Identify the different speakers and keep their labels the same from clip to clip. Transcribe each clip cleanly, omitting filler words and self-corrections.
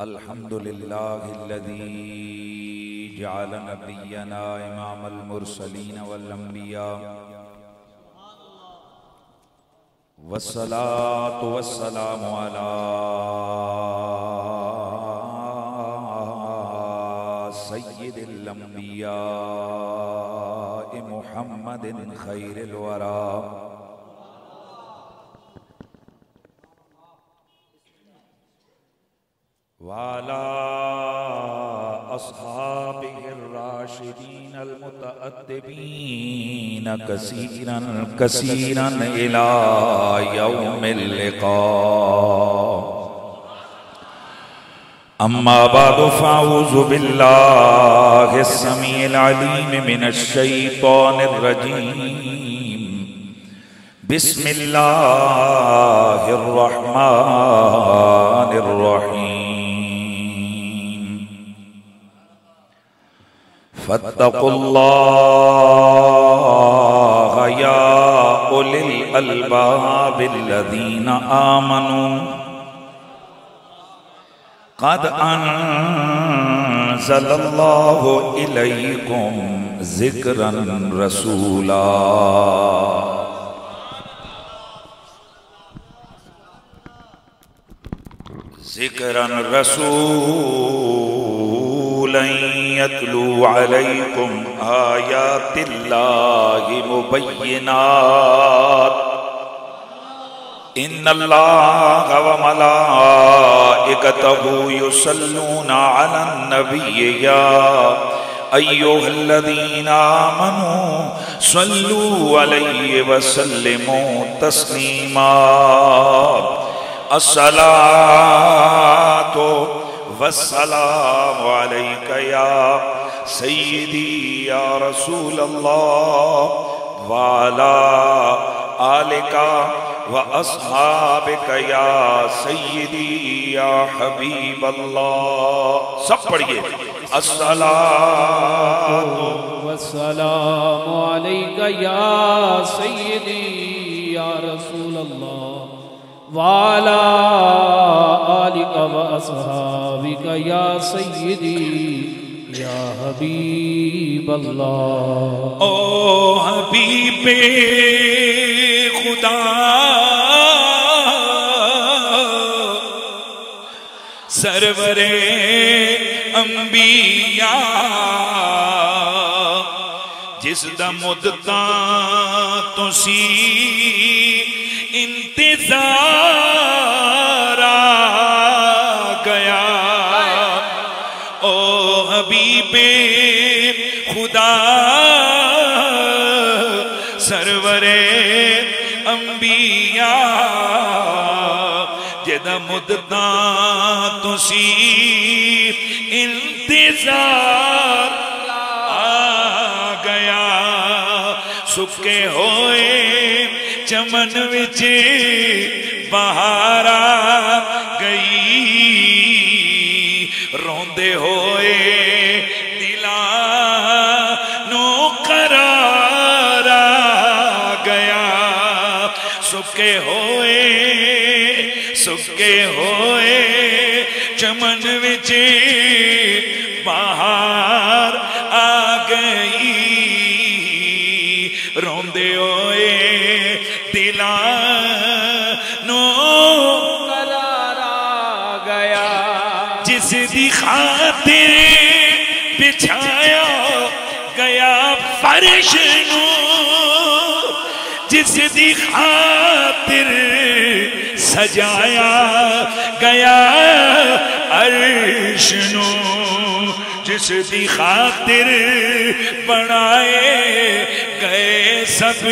Speaker 1: अल्हम्दुलिल्लाहिल्लज़ी जअल नबिय्यना इमामल मुरसलीन वल अंबिया वस्सलातु वस्सलामु अला सय्यिदिल अंबिया मुहम्मदिन खैरिल वरा वाला अस्हाबिहिर राशिदीन अल मुतअद्दिबीन कसीरन कसीरन इला यौमिल लिका अम्मा बादु फ़अऊज़ु बिल्लाहिस समीइल अलीम मिनश शैतानिर रजीम बिस्मिल्लाहिर रहमानिर रहीम फत्तकुल्लाह या उलिल अल्बाबिल्लज़ीना आमनू क़द अंज़लल्लाहु इलैकुम ज़िक्रन रसूला ज़िक्रन रसूलन यत्लू अलैकुम आयातिल्लाहि मुबय्यिनात इन्नल्लाहा व मलाइकतहु युसल्लूना अलन नबिय्य या अय्युहल्लज़ीना आमनू सल्लू अलैहि व सल्लिमू तस्लीमा अस्सलातु वस्सलामु अलैका या सय्यिदी या रसूलल्लाह व अला आलिका व अस्हाबिका या सय्यिदी या हबीबल्लाह। सब पढ़िए अस्सलातु
Speaker 2: वस्सलामु अलैका या सय्यिदी या रसूलल्लाह वाला आलिका व अस्हाबिका या सय्यिदी या हबीबल्लाह।
Speaker 1: ओ हबीबे खुदा सरवरे अंबिया जिस दा मुद्दतां तुसी इंतजार आ गया। ओ हबीबे खुदा सरवरे अंबिया जिदा मुद्दतां तुसी इंतजार आ गया। सुके होए चमन विच बहार आ गई रोंदे होए दिलां नू करार आ गया। सुके होए चमन विच बहार आ गई रोंदे होए दिलानो करार आ गया। जिस दी खातिर बिछाया गया फर्श नू जिस दी खातिर सजाया गया अर्श नू जिस दी खातिर बनाए गए सब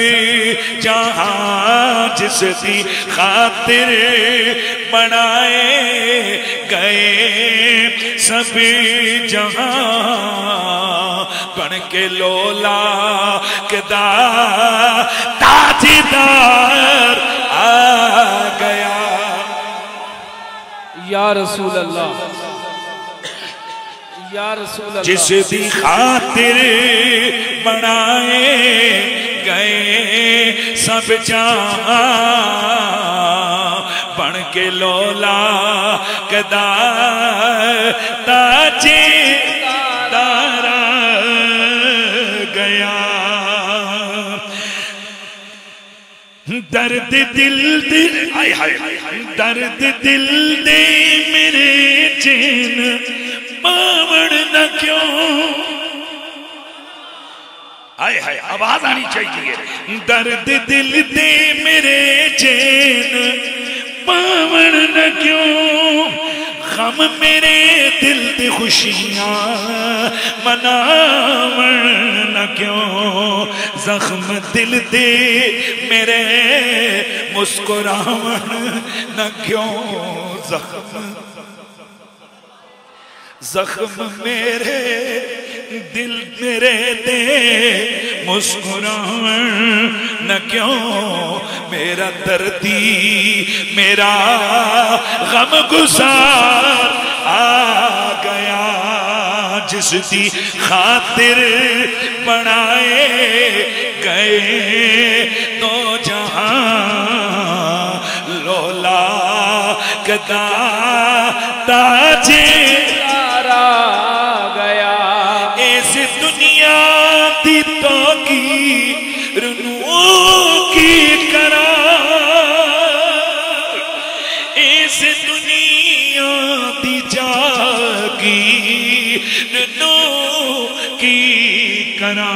Speaker 1: जहां जिस दी खातिर बनाए गए सब जहां बन के लोला कदा ताजदार आ गया।
Speaker 2: या रसूल अल्लाह या रसूल अल्लाह।
Speaker 1: जिस दी खातिर बनाए गए सब जहां बन के लोला कदा गया। दर्द दिल दिल आय हाय दर्द दिल दे मेरे चैन पावड़ न क्यों। हाय हाय आवाज आनी चाहिए। दर्द दिल दे मेरे चैन पावड़ न क्यों। गम मेरे दिल दे खुशियां मनावण न क्यों। जख्म दिल दे मेरे मुस्कुरावण न क्यों। जख्म मेरे दिल मेरे दे मुस्कुरावण न क्यों। मेरा दर्दी मेरा गम गुजार आ गया। जिसकी खातिर बनाए गए तो जहां लोला कदा ताजे
Speaker 2: गया।
Speaker 1: इस दुनिया दी तो की रनू की करा। इस दुनिया दी जागी रनू की करा।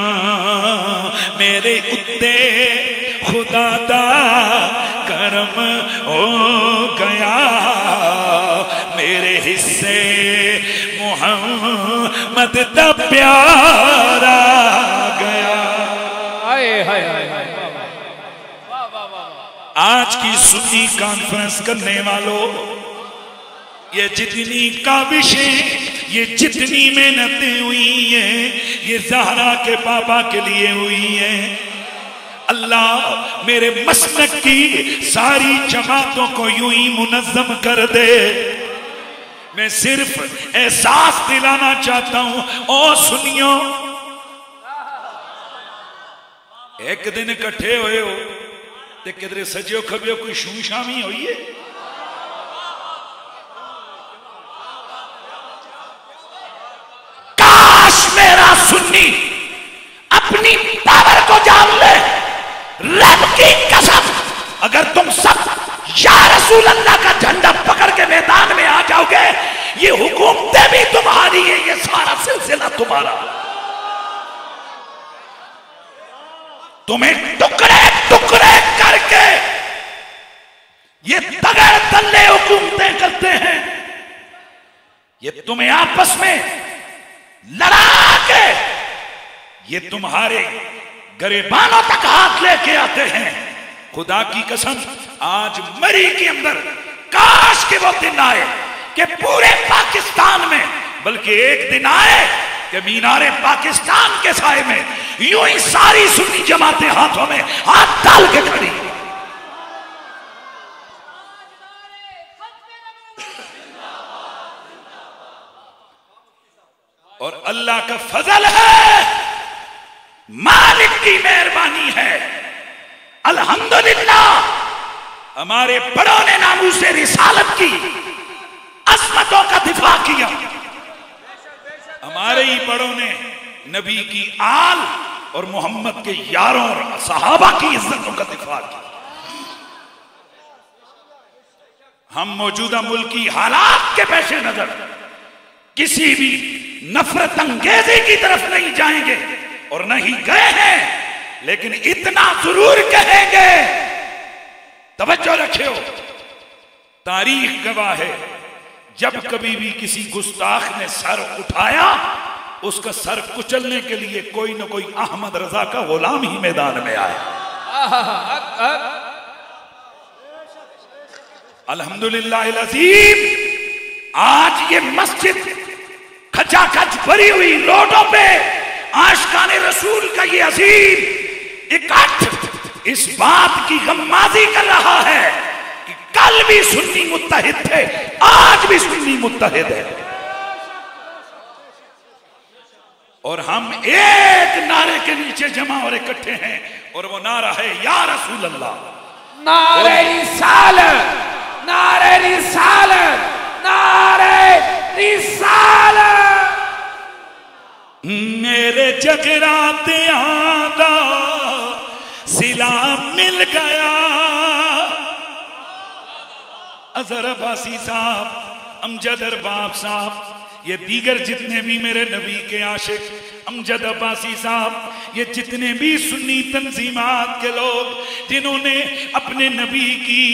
Speaker 1: मेरे उत्ते खुदा दा करम हो गया। मेरे हिस्से मोहम्मद दा प्यार आ गया। आज की सुन्नी कॉन्फ्रेंस करने वालों, ये जितनी काविशें, ये जितनी मेहनतें हुई हैं, ये ज़हरा के बाबा के लिए हुई हैं। अल्लाह मेरे मसलक की सारी जमातों को यूं ही मुनज़्ज़म कर दे। मैं सिर्फ एहसास दिलाना चाहता हूं। ओ सुनियो, एक दिन इकट्ठे होए हो ते किधरे सजियो खबियो कोई शू शामी हुई है। काश मेरा सुन्नी अपनी पावर को जान ले। रब की कसम, अगर तुम सब या रसूल अल्लाह का झंडा पकड़ के मैदान में आ जाओगे, ये हुकूमतें भी तुम्हारी है, ये सारा सिलसिला तुम्हारा। तुम्हें टुकड़े टुकड़े करके ये तगड़ तल्ले हुकूमतें करते हैं। ये तुम्हें आपस में लड़ा के ये तुम्हारे गरेबानों तक हाथ लेके आते हैं। खुदा की कसम, आज मरी के अंदर काश के वो दिन आए कि पूरे पाकिस्तान में, बल्कि एक दिन आए कि मीनारे पाकिस्तान के साए में यूं ही सारी सुन्नी जमातें हाथों में हाथ डाल के खड़ी। और अल्लाह का फजल है, मालिक की मेहरबानी है। अल्हम्दुलिल्लाह हमारे बड़ों ने नामूसे रिसालत की अज़मतों का दिफा किया। हमारे ही बड़ों ने नबी की आल और मोहम्मद के यारों और सहाबा की इज्जतों का दिफा किया। हम मौजूदा मुल्की हालात के पेश नजर किसी भी नफरत अंगेजी की तरफ नहीं जाएंगे और नहीं गए हैं, लेकिन इतना जरूर कहेंगे, तवज्जो रखियो, तारीख गवाह है, जब कभी भी किसी गुस्ताख ने सर उठाया, उसका सर कुचलने के लिए कोई ना कोई अहमद रजा का गुलाम ही मैदान में आया। अल्हम्दुलिल्लाह अज़ीम, आज ये मस्जिद खचाखच भरी हुई रोडों पे आशिकाने रसूल का ये अजीम इकट्ठ इस बात की गम्माज़ी कर रहा है कि कल भी सुन्नी मुत्तहिद थे, आज भी सुन्नी मुत्तहिद है। और हम एक नारे के नीचे जमा और इकट्ठे हैं, और वो नारा है या रसूल अल्लाह।
Speaker 2: नारे रिसालत, नारे रिसालत, नारे रिसालत।
Speaker 1: मेरे जगराते आदा सिला मिल गया। अजहर अब्बासी साहब, अमजद अरबाब साहब, ये दीगर जितने भी मेरे नबी के आशिक, अमजद अब्बासी साहब, ये जितने भी सुन्नी तंजीमात के लोग जिन्होंने अपने नबी की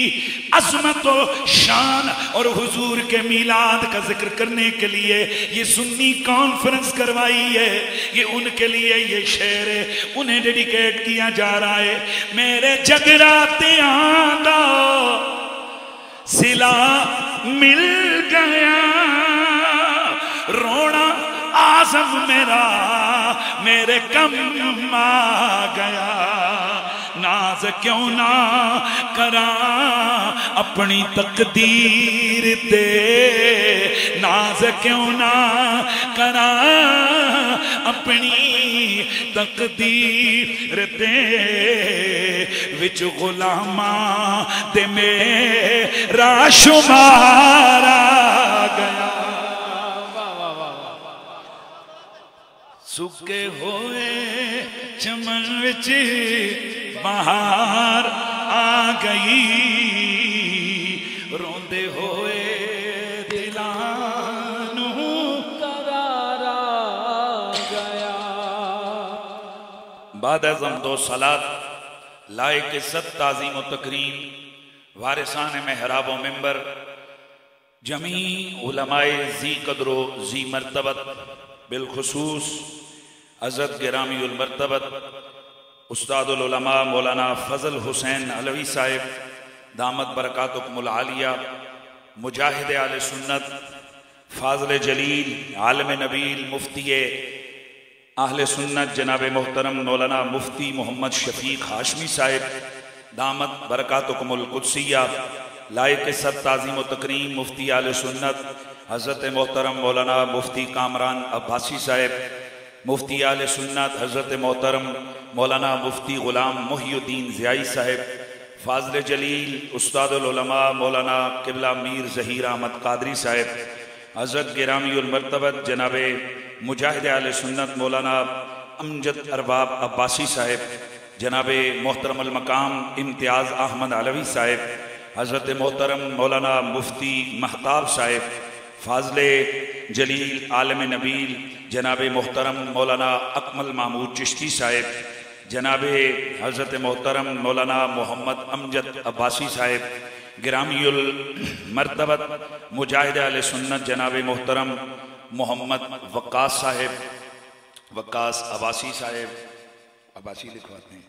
Speaker 1: अज़मत और शान और हुजूर के मीलाद का जिक्र करने के लिए ये सुन्नी कॉन्फ्रेंस करवाई है, ये उनके लिए ये शेर है, उन्हें डेडिकेट किया जा रहा है। मेरे जगराते आदा सिला मिल गया, रोना आज़म मेरा मेरे कम आ गया। नाज क्यों ना करा अपनी तकदीर ते, नाज क्यों ना करा अपनी तकदीर ते, विच गुलामा ते मेरा शुमार आ गया। सुके होए चमन विच बहार आ गई, रोंदे होए दिलां नूं करार आ गया। बाद अज़म दो सलात लायक इज़्ज़त ताज़ीम व तकरीम वारिसान महराब व मिंबर जमी उलमाए जी कदरो जी मर्तबत बिलखुसूस हज़रत गिरामी उल मर्तबत उस्तादुल उलमा मौलाना फजल हुसैन अलवी साहिब दामत बरकातुकुमुल आलिया, मुजाहिद आले सुन्नत, फाज़िल जलील, आलम नबील, मुफ्ती आहले सुन्नत जनाब मोहतरम मौलाना मुफ्ती मोहम्मद शफीक हाशमी साहिब दामत बरकातुकुमुल कुद्सिया, लायक इज़्ज़त ताज़ीम व तकरीम मुफ्ती आले सुन्नत हज़रत मोहतरम मौलाना मुफ्ती कामरान अब्बासी साहिब, मुफ्ती आले सुन्नत हज़रत मोहतरम मौलाना मुफ्ती ग़ुलाम मुहियुद्दीन ज़ियाई साहिब, फाज़िल जलील उस्तादुल उलमा मौलाना किबला मीर ज़हीर अहमद क़ादरी साहिब, हज़रत गिरामी उल मर्तबत जनाब मुजाहिद आले सुन्नत मौलाना अमजद अरबाब अब्बासी साहिब, जनाब मोहतरम अल मकाम इम्तियाज़ अहमद अलवी साहिब, हज़रत मोहतरम मौलाना मुफ्ती महताब साहिब, फाज़िल जलील आलम नबील जनाब मोहतरम मौलाना अकमल महमूद चिश्ती साहिब, जनाब हज़रत मोहतरम मौलाना मोहम्मद अमजद अब्बासी साहिब, गिरामीउल मर्तबत मुजाहिद आले सुन्नत जनाब मोहतरम मोहम्मद वक्कास साहिब, वक्कास अब्बासी साहिब, अब्बासी लिखवाते हैं,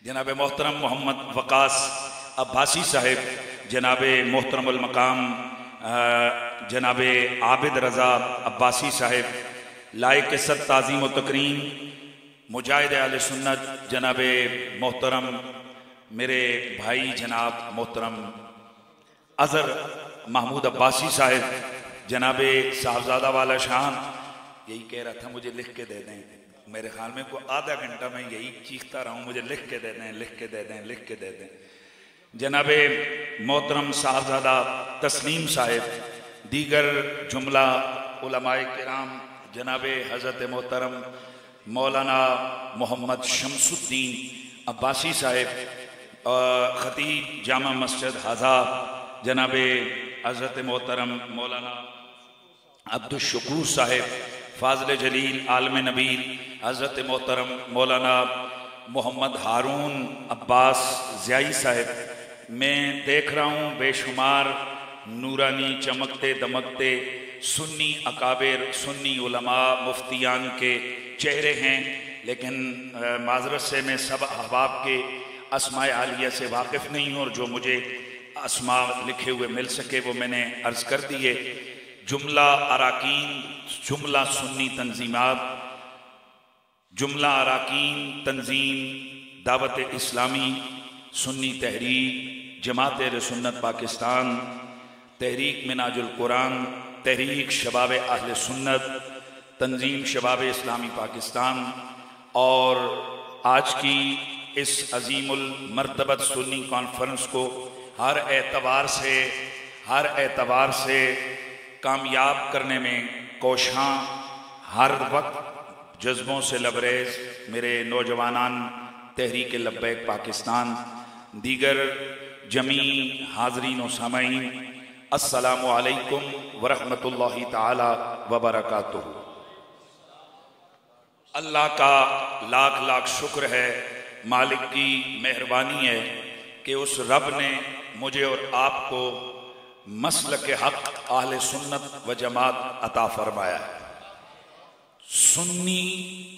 Speaker 1: जनाब मोहतरम मोहम्मद वक्कास अब्बासी साहिब, जनाब मोहतरम अल मकाम जनाब आबिद रज़ा अब्बासी साहिब, लायक इज़्ज़त ताज़ीम व तकरीम मुजाहिद आले सुन्नत जनाब मोहतरम मेरे भाई जनाब मोहतरम अज़हर महमूद अब्बासी साहिब, जनाब साहबजादा वाला शान, यही कह रहा था मुझे लिख के दे दें, मेरे ख्याल में को आधा घंटा मैं यही चीखता रहा हूँ मुझे लिख के दे दें, लिख के दे दें, लिख के दे दें। जनाब मोहतरम साहबजादा तस्लीम साहिब, दीगर जुमला उलमाए किराम जनाब हज़रत मोहतरम मौलाना मोहम्मद शमसुद्दीन अब्बासी साहिब, ख़तीब जामा मस्जिद हाजा जनाब हज़रत मोहतरम मौलाना अब्दुल शुकूर साहिब, फाज़िल जलील आलम नबील हज़रत मोहतरम मौलाना मोहम्मद हारून अब्बास ज़ियाई साहिब, मैं देख रहा हूँ बेशुमार नूरानी चमकते दमकते सुन्नी अकाबिर सुन्नी उलमा मुफ्तियान के चेहरे हैं, लेकिन माज़रत से मैं सब अहबाब के अस्माए आलिया से वाकिफ़ नहीं हूँ और जो मुझे अस्मा लिखे हुए मिल सके वो मैंने अर्ज़ कर दिए। जुमला अराकीन जुमला सुन्नी तंजीमात, जुमला अराकीन तंजीम दावत इस्लामी सुन्नी तहरीक जमात सुन्नत पाकिस्तान, तहरीक मिनाजुल कुरान, तहरीक शबाब अहले सुन्नत, तंजीम शबाब इस्लामी पाकिस्तान और आज की इस अजीमुल मर्तबत सुन्नी कॉन्फ्रेंस को हर एतबार से कामयाब करने में कोशां हर वक्त जज्बों से लबरेज मेरे नौजवानान तहरीक लब्बैक पाकिस्तान, दीगर जमी हाजरीन व सामाईन, अस्सलामु अलैकुम वरहमतुल्लाहि ताला वबरकातुहू। अल्लाह का लाख लाख शुक्र है, मालिक की मेहरबानी है कि उस रब ने मुझे और आपको मसलक हक अहले सुन्नत व जमात अता फरमाया है। सुन्नी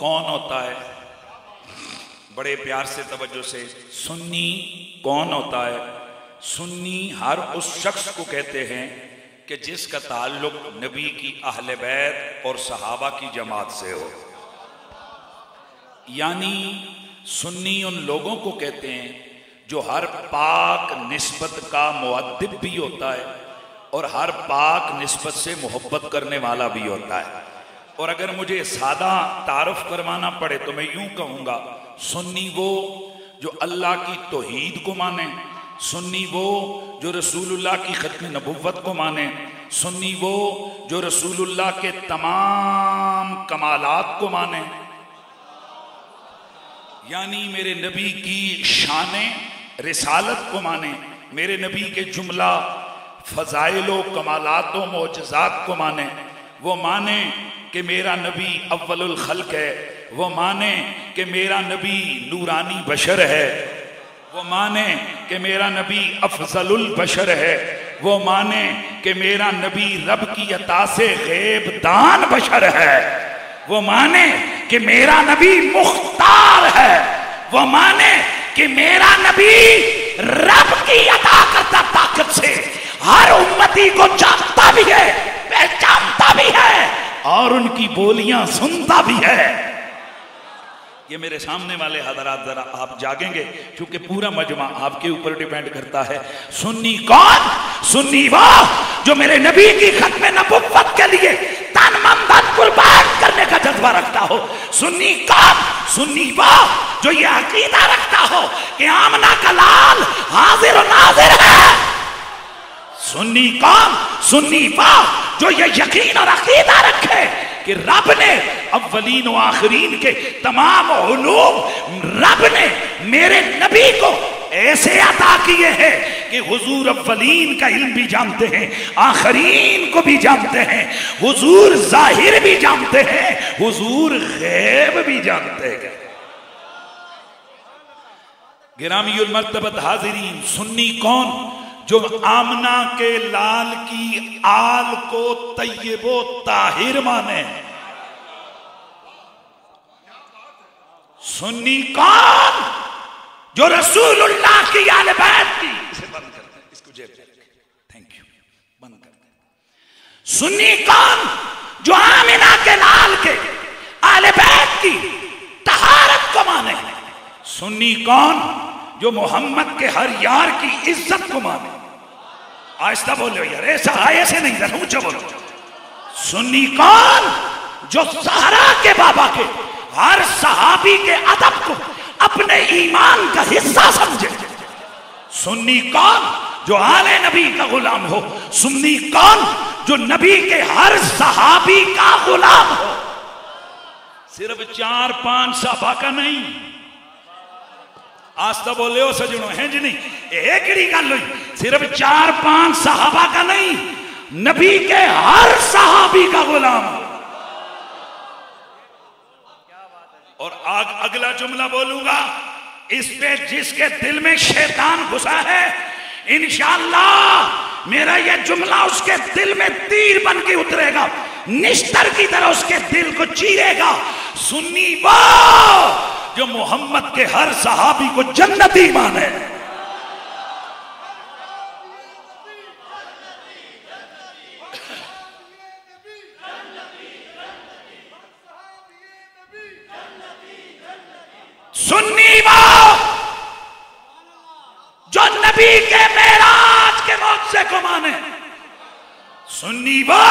Speaker 1: कौन होता है? बड़े प्यार से तवज्जो से, सुन्नी कौन होता है? सुन्नी हर उस शख्स को कहते हैं कि जिसका ताल्लुक नबी की अहले बैत और सहाबा की जमात से हो। यानी सुन्नी उन लोगों को कहते हैं जो हर पाक निस्बत का मुअद्दिब भी होता है और हर पाक निस्बत से मोहब्बत करने वाला भी होता है। और अगर मुझे सादा तारुफ करवाना पड़े तो मैं यूं कहूंगा, सुन्नी वो जो अल्लाह की तौहीद को माने, सुन्नी वो जो रसूलुल्लाह की खत्म नबुव्वत को माने, सुन्नी वो जो रसूलुल्लाह के तमाम कमालात को माने। यानी मेरे नबी की शाने रिसालत को माने, मेरे नबी के जुमला फजाइलो कमालातो मोजज़ात को माने। वो माने कि मेरा नबी अव्वलुल खल्क है, वो माने कि मेरा नबी नूरानी बशर है, वो माने कि मेरा नबी अफजलुल बशर है, वो माने कि मेरा नबी रब की अता से गैब दान बशर है, वो माने कि मेरा नबी मुख्तार है, वो माने कि मेरा नबी रब की अता करता ताकत से हर उम्मती को जानता भी है, पहचानता भी है और उनकी बोलियां सुनता भी है। ये मेरे सामने वाले हजरात जरा आप जागेंगे, क्योंकि पूरा मजमा आपके ऊपर डिपेंड करता है। सुन्नी कौन? सुन्नी वो जो मेरे नबी की खत्म नबुव्वत के लिए तन मन धन कुर्बान करने का जज्बा रखता हो। सुन्नी कौन? सुन्नी वो जो ये अकीदा रखता हो कि आमना का लाल हाजिर और नाजिर है। सुन्नी कौन? सुन्नी वो जो ये यकीन और अकीदा रखे कि रब ने अव्वलीन व आखिरीन के तमाम उलूम रब ने मेरे नबी को ऐसे अता किए हैं कि हुजूर अव्वलीन का इल्म भी जानते हैं, आखिरीन को भी जानते हैं, हुजूर जाहिर भी जानते हैं, हुजूर गैब भी जानते हैं। गिरामीउल मर्तबत हाजिरीन, सुन्नी कौन? जो आमना के लाल की आल को तय्यबो ताहिर माने। सुन्नी कौन? जो रसूलुल्लाह की आले बैत की, इसे बंद कर दे, इसको जेब में रखें, थैंक यू, बंद कर दे। सुन्नी कौन? जो आमिना के लाल के आले बैत की तहारत को माने। सुन्नी कौन? जो मोहम्मद के हर यार की इज्जत को माने। आहिस्ता बोलो यार, ऐसा ऐसे नहीं, जरा ऊंचा बोलो। सुन्नी कौन? जो सहरा के बाबा के हर सहाबी के अदब को अपने ईमान का हिस्सा समझे। सुन्नी कौन? जो आले नबी का गुलाम हो। सुन्नी कौन? जो नबी के हर सहाबी का गुलाम हो। सिर्फ 4-5 सहाबा का नहीं। आस्था बोले हो सजनों, है जी नहीं? एक गल हुई, सिर्फ 4-5 सहाबा का नहीं, नबी के हर सहाबी का गुलाम। और अगला जुमला बोलूंगा, इस पे जिसके दिल में शैतान घुसा है, इंशाअल्लाह मेरा यह जुमला उसके दिल में तीर बन के उतरेगा, निश्तर की तरह उसके दिल को चीरेगा। सुन्नी वो जो मोहम्मद के हर सहाबी को जन्नती माने। सुन्नी वो जो नबी के मेराज के मौके को माने। सुन्नी वो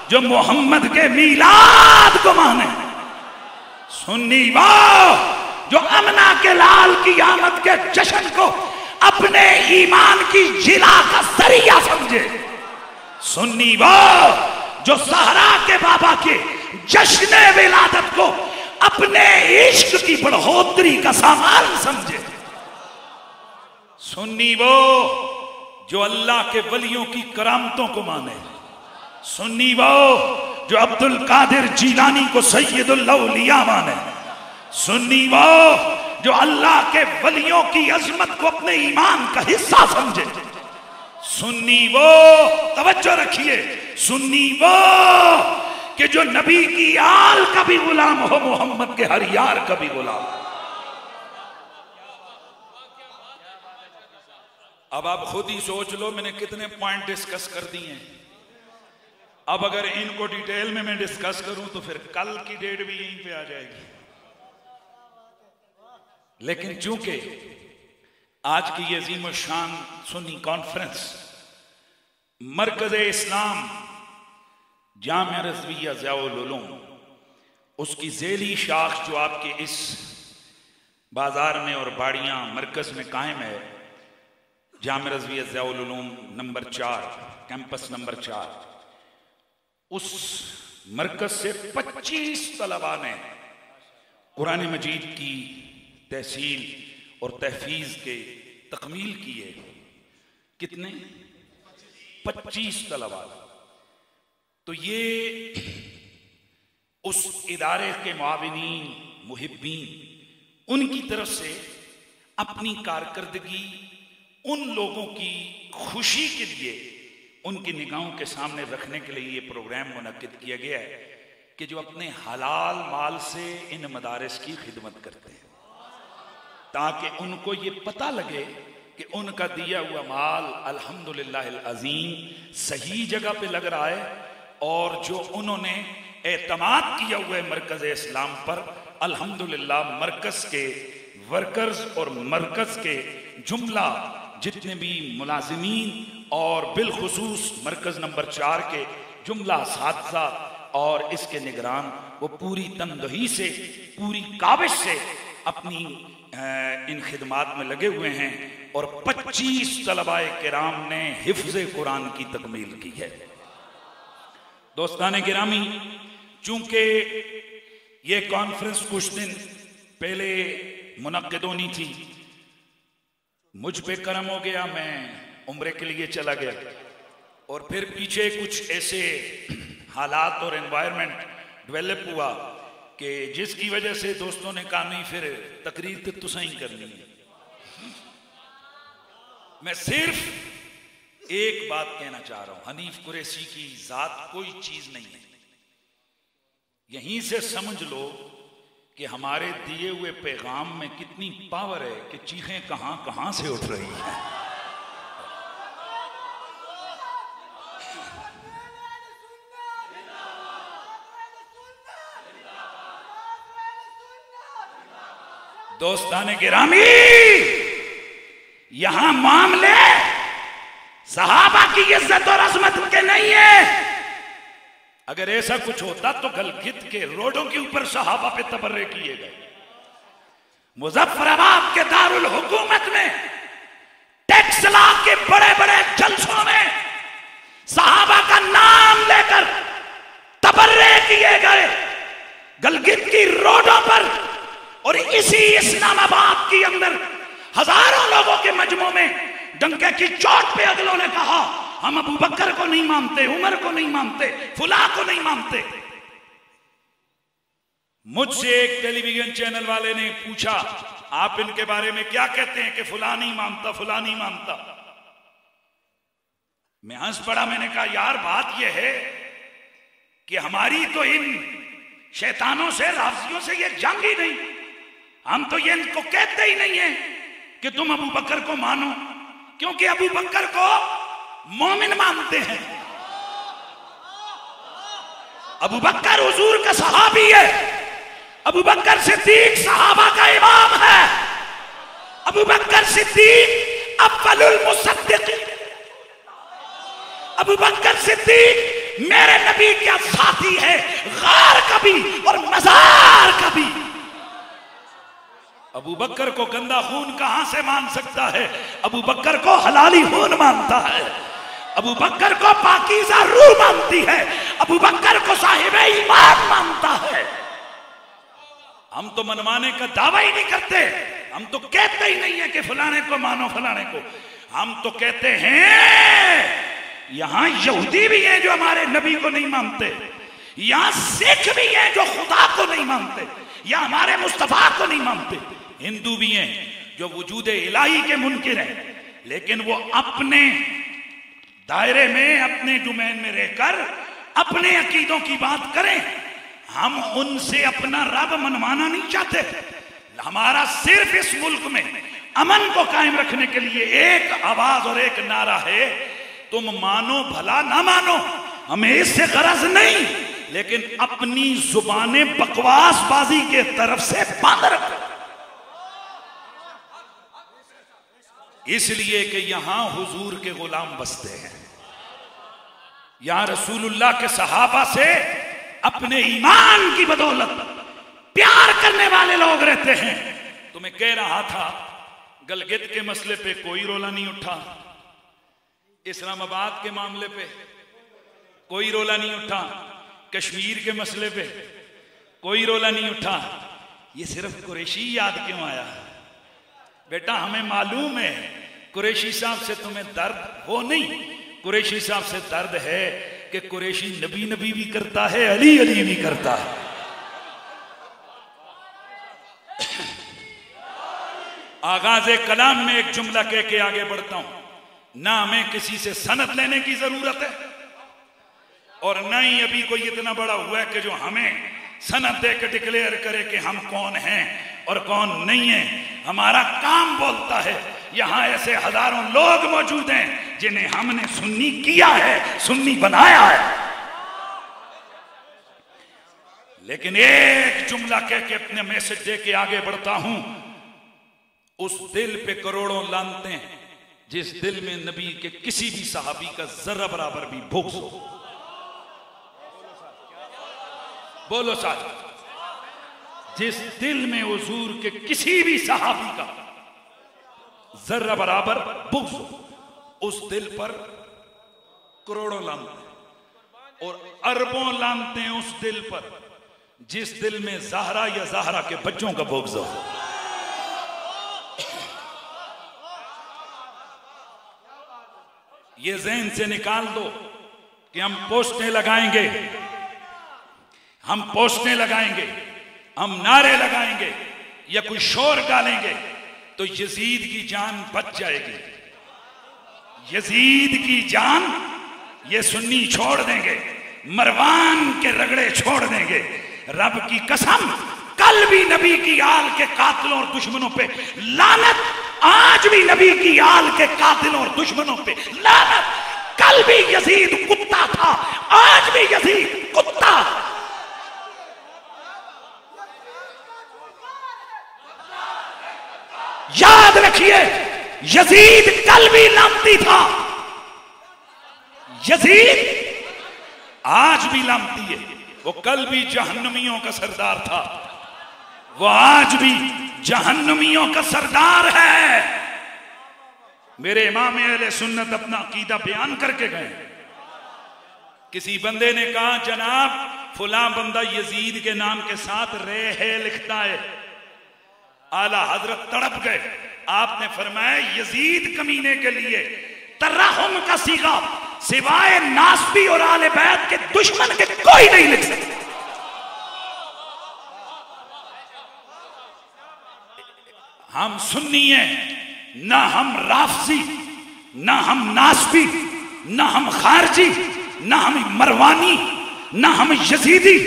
Speaker 1: जो मोहम्मद के मीलाद को माने। सुन्नी वो जो अमना के लाल की आमद के जश्न को अपने ईमान की जिला का जरिया समझे। सुन्नी वो जो सहरा के बाबा के जश्न विलादत को अपने इश्क की बढ़ोतरी का सामान समझे। सुन्नी वो जो अल्लाह के वलियों की करामतों को माने, सुन्नी वो जो अब्दुल कादिर जीलानी को सैयदुल औलिया माने, सुन्नी वो जो अल्लाह के वलियों की अजमत को अपने ईमान का हिस्सा समझे, सुन्नी वो, तवज्जो रखिए, सुन्नी वो कि जो नबी की आल का भी गुलाम हो, मोहम्मद के हर यार का भी गुलाम। अब आप खुद ही सोच लो मैंने कितने पॉइंट डिस्कस कर दिए हैं। अब अगर इनको डिटेल में मैं डिस्कस करूं तो फिर कल की डेट भी यहीं पे आ जाएगी। लेकिन चूंकि आज की ये अजीम शान सुन्नी कॉन्फ्रेंस मरकज़ इस्लाम जामिया रज़विया ज़ियाउल उलूम, उसकी ज़ेली शाख जो आपके इस बाजार में और बाड़ियां मरकज में कायम है, Jamia Razvia Ziaul Uloom number 4, campus number 4, उस मरकज से 25 तलबा ने कुरान मजीद की तहसील और तहफीज के तकमील किए। कितने? 25 तलबा। तो ये उस इदारे के मुआविनीन, मुहिब्बीन, उनकी तरफ से अपनी कारकर्दगी उन लोगों की खुशी के लिए उनकी निगाहों के सामने रखने के लिए ये प्रोग्राम मुनक्किद किया गया है कि जो अपने हलाल माल से इन मदारिस की खिदमत करते हैं, ताकि उनको ये पता लगे कि उनका दिया हुआ माल अल्हम्दुलिल्लाह अज़ीम सही जगह पे लग रहा है, और जो उन्होंने एतमाद किया हुआ है मरकज़ इस्लाम पर, अल्हम्दुलिल्लाह मरकज़ के वर्कर्स और मरकज़ के जुमला जितने भी मुलाजिमीन और बिलखुसूस मरकज़ नंबर 4 के जुमला साथसा और इसके निगरान, वो पूरी तनदही से, पूरी काबिश से अपनी इन खिदमात में लगे हुए हैं। और 25 तलबाए किराम ने हिफ्ज़े कुरान की तकमील की है। दोस्ताने गिरामी, चूंकि ये कॉन्फ्रेंस कुछ दिन पहले मुनक्किद होनी थी, मुझ पे करम हो गया, मैं उम्रे के लिए चला गया, और फिर पीछे कुछ ऐसे हालात और एनवायरनमेंट डेवलप हुआ कि जिसकी वजह से दोस्तों ने कहा नहीं फिर तकरीर तो तुसा ही करनी है। मैं सिर्फ एक बात कहना चाह रहा हूं, हनीफ कुरैशी की जात कोई चीज नहीं है। यहीं से समझ लो कि हमारे दिए हुए पैगाम में कितनी पावर है कि चीखें कहां कहां से उठ रही हैं। दोस्ताने गिरामी, यहां मामले सहाबा की इज्जत और अजमत के नहीं है। अगर ऐसा कुछ होता तो गलगित के रोडों के ऊपर सहाबा पे तबर्रे किए गए। मुजफ्फराबाद के दारुल हुकूमत में टैक्स लॉ के बड़े बड़े जलसों में सहाबा का नाम लेकर तबर्रे किए गए गलगित की रोडों पर। और इसी इस्लामाबाद के अंदर हजारों लोगों के मजमू में डंके की चोट पे अगलों ने कहा हम अबू बकर को नहीं मानते, उमर को नहीं मानते, फुला को नहीं मानते। मुझसे एक टेलीविजन चैनल वाले ने पूछा आप इनके बारे में क्या कहते हैं कि फुला नहीं मानता, फुला नहीं मानता। मैं हंस पड़ा, मैंने कहा यार बात यह है कि हमारी तो इन शैतानों से, राफजियों से ये जंग ही नहीं। हम तो ये इनको कहते ही नहीं है कि तुम अबू बकर को मानो, क्योंकि अबू बकर को मोमिन मानते हैं। अबू बकर हुजूर का सहाबी है। अबू बकर सिद्दीक सहाबा का इमाम है। अबू बकर सिद्दीक अव्वलुल मुसद्दिक़ीन। अबू बकर सिद्दीक मेरे नबी का साथी है, गार कभी और मजार कभी। अबू बकर को गंदा खून कहां से मान सकता है? अबू बकर को हलाली खून मानता है। अबू बकर को पाकीज़ा रूह मानती है। अबू बकर को साहिब ईमान खुदा मानता है। हम तो मनवाने का दावा ही नहीं करते, हम तो कहते ही नहीं है कि फलाने को मानो फलाने को। हम तो कहते हैं यहां यहूदी भी हैं जो हमारे नबी को नहीं मानते, यहां सिख भी हैं जो खुदा को नहीं मानते या हमारे मुस्तफा को नहीं मानते, हिंदू भी हैं जो वजूद इलाही के मुनकिर हैं, लेकिन वो अपने दायरे में अपने डोमेन में रहकर अपने अकीदों की बात करें। हम उनसे अपना रब मनवाना नहीं चाहते। हमारा सिर्फ इस मुल्क में अमन को कायम रखने के लिए एक आवाज और एक नारा है, तुम मानो भला ना मानो, हमें इससे गरज नहीं, लेकिन अपनी जुबानें बकवासबाजी के तरफ से बंद रखो। इसलिए कि यहां हुजूर के गुलाम बसते हैं, यहां रसूलुल्लाह के सहाबा से अपने ईमान की बदौलत प्यार करने वाले लोग रहते हैं। तो मैं कह रहा था गलगित के मसले पे कोई रोला नहीं उठा, इस्लामाबाद के मामले पे कोई रोला नहीं उठा, कश्मीर के मसले पे कोई रोला नहीं उठा। ये सिर्फ कुरैशी याद क्यों आया? बेटा हमें मालूम है कुरैशी साहब से तुम्हें दर्द वो नहीं, कुरैशी साहब से दर्द है कि कुरैशी नबी नबी भी करता है, अली अली भी करता है। आगाज़े कलाम में एक जुमला कह के आगे बढ़ता हूं, ना हमें किसी से सनद लेने की जरूरत है और ना ही अभी कोई इतना बड़ा हुआ है कि जो हमें सनद दे के डिक्लेयर करे कि हम कौन हैं और कौन नहीं है। हमारा काम बोलता है। यहां ऐसे हजारों लोग मौजूद हैं जिन्हें हमने सुन्नी किया है, सुन्नी बनाया है। लेकिन एक जुमला कह के अपने मैसेज दे के आगे बढ़ता हूं, उस दिल पे करोड़ों लानते हैं जिस दिल में नबी के किसी भी सहाबी का जर्रा बराबर भी बुग़्ज़ हो। बोलो साथ, जिस दिल में हुजूर के किसी भी सहाबी का जर्रा बराबर बुग़्ज़ हो, उस दिल पर करोड़ों लानते हैं और अरबों लानते हैं उस दिल पर जिस दिल में ज़हरा या ज़हरा के बच्चों का बुग़्ज़ हो। ये ज़हन से निकाल दो कि हम पोस्टें लगाएंगे, हम पोस्टें लगाएंगे, हम नारे लगाएंगे या कोई शोर डालेंगे तो यजीद की जान बच जाएगी। यजीद की जान ये सुन्नी छोड़ देंगे, मरवान के रगड़े छोड़ देंगे। रब की कसम, कल भी नबी की आल के कातिलों और दुश्मनों पे लानत, आज भी नबी की आल के कातिलों और दुश्मनों पे लानत। कल भी यजीद कुत्ता था, आज भी यजीद कुत्ता। याद रखिए, यजीद कल भी लानती था, यजीद आज भी लानती है। वो कल भी जहन्नमियों का सरदार था, वो आज भी जहन्नमियों का सरदार है। मेरे इमाम अहले सुन्नत अपना अकीदा बयान करके गए। किसी बंदे ने कहा जनाब फुला बंदा यजीद के नाम के साथ रे है लिखता है। आला हजरत तड़प गए। आपने फरमाया यजीद कमीने के लिए तरहम का सीगा सिवाय नासबी और आले बैत के दुश्मन के कोई नहीं लिख सकता। हम सुन्नी हैं, ना हम राफसी, ना हम नासबी, ना हम खारजी, ना हम मरवानी, ना हम यजीदी।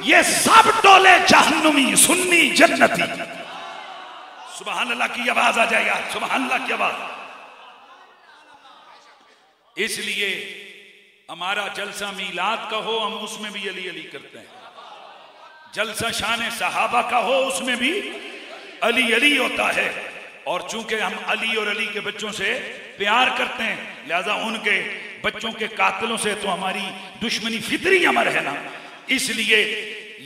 Speaker 1: ये सब टोले जहन्नुमी, सुन्नी जन्नती। सुभान अल्लाह की आवाज आ जाए यार, सुभान अल्लाह की आवाज। इसलिए हमारा जलसा मीलाद का हो, हम उसमें भी अली अली करते हैं। जलसा शान सहाबा का हो, उसमें भी अली अली होता है। और चूंकि हम अली और अली के बच्चों से प्यार करते हैं, लिहाजा उनके बच्चों के कातिलों से तो हमारी दुश्मनी फितरी अमर है ना। इसलिए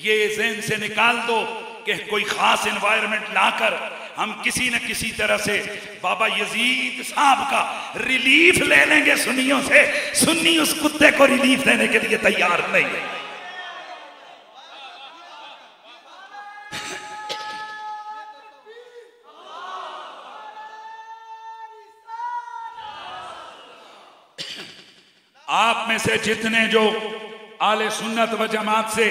Speaker 1: ये ज़हन से निकाल दो कि कोई खास एनवायरनमेंट लाकर हम किसी न किसी तरह से बाबा यजीद साहब का रिलीफ ले लेंगे सुन्नियों से। सुन्नी उस कुत्ते को रिलीफ देने के लिए तैयार नहीं है। आप में से जितने जो आले सुन्नत व जमात से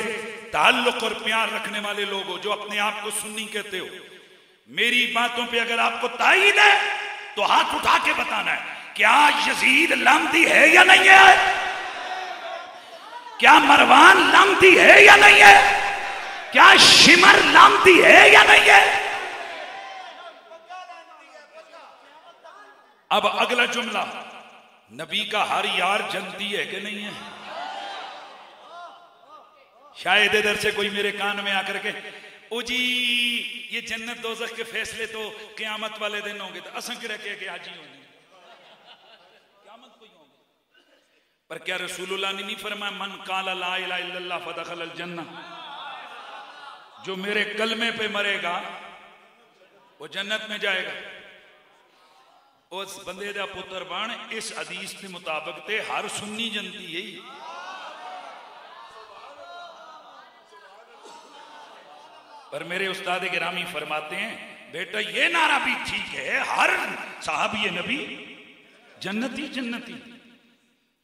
Speaker 1: ताल्लुक और प्यार रखने वाले लोग हो, जो अपने आप को सुन्नी कहते हो, मेरी बातों पे अगर आपको तायीद है तो हाथ उठा के बताना है, क्या यजीद लामती है या नहीं है? क्या मरवान लामती है या नहीं है? क्या शिमर लामती है या नहीं है? अब अगला जुमला, नबी का हर यार जनती है कि नहीं है? शायद इधर से कोई मेरे कान में आकर के, ओ जी ये जन्नत दोज़ख के फैसले तो क़यामत वाले दिन होंगे, तो असं के रखे कि आज ही होंगे, क़यामत को ही होंगे। पर क्या रसूलुल्लाह ने नहीं फरमाया मन क़ाला ला इलाहा इल्लल्लाह फदखलल जन्नह, जो मेरे कलमे पे मरेगा वो जन्नत में जाएगा। उस बंदे दा पुत्र बन, इस हदीस के मुताबिक ते हर सुन्नी जनती है। पर मेरे उस्ताद गिरामी फरमाते हैं, बेटा ये नारा भी ठीक है, हर साहबी नबी जन्नती जन्नती।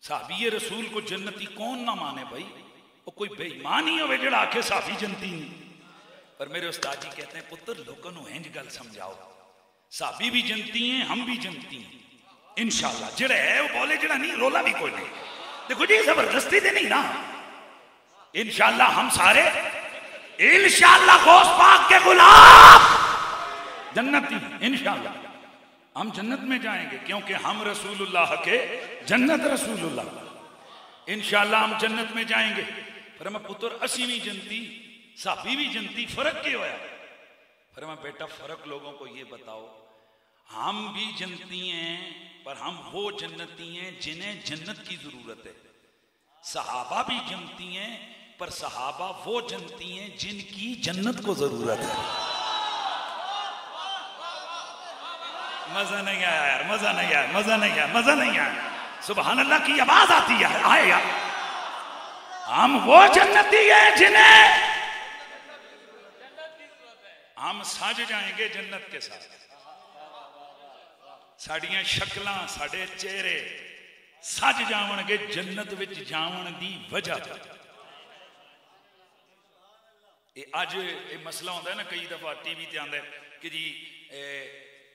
Speaker 1: साहबी रसूल को जन्नती कौन ना माने भाई, वो कोई बेईमान ही होवे जेड़ा आखे साहबी जनती नहीं। पर मेरे उस्ताद जी कहते हैं, पुत्र लोगों को इंज गल समझाओ, साहबी भी जनती हैं, हम भी जनती हैं इंशाअल्लाह। जेड़ा है वो बोले, जेड़ा नहीं रोला भी कोई नहीं। देखो जी जबरदस्ती दे नहीं ना, इंशाअल्लाह हम सारे इंशाअल्लाह गौस पाक के गुलाम जन्नती, इंशाअल्लाह हम जन्नत में जाएंगे, क्योंकि हम रसूलुल्लाह के जन्नत रसूलुल्लाह, इंशाअल्लाह हम जन्नत में जाएंगे। पर मैं पुत्र असी भी जनती, साहबी भी जनती, फर्क क्या होया? फिर मैं बेटा फर्क लोगों को ये बताओ, हम भी जनती हैं पर हम वो जन्नती हैं जिन्हें जन्नत की जरूरत है। सहाबा भी जनती हैं पर सहाबा वो जनती हैं जिनकी जन्नत को जरूरत है। मजा नहीं आया यार, मजा नहीं आया, मजा नहीं आया, मजा नहीं आया। सुभान अल्लाह की आवाज आती है, आए यार। हम वो जन्नती हैं जिन्हें हम सज जाएंगे जन्नत के साथ। साड़ियां शक्लां, साडे चेहरे सज जावणगे जन्नत विच जावण दी वजह। अज ये मसला होंदा है ना, कई दफा टीवी ते आंदा है कि जी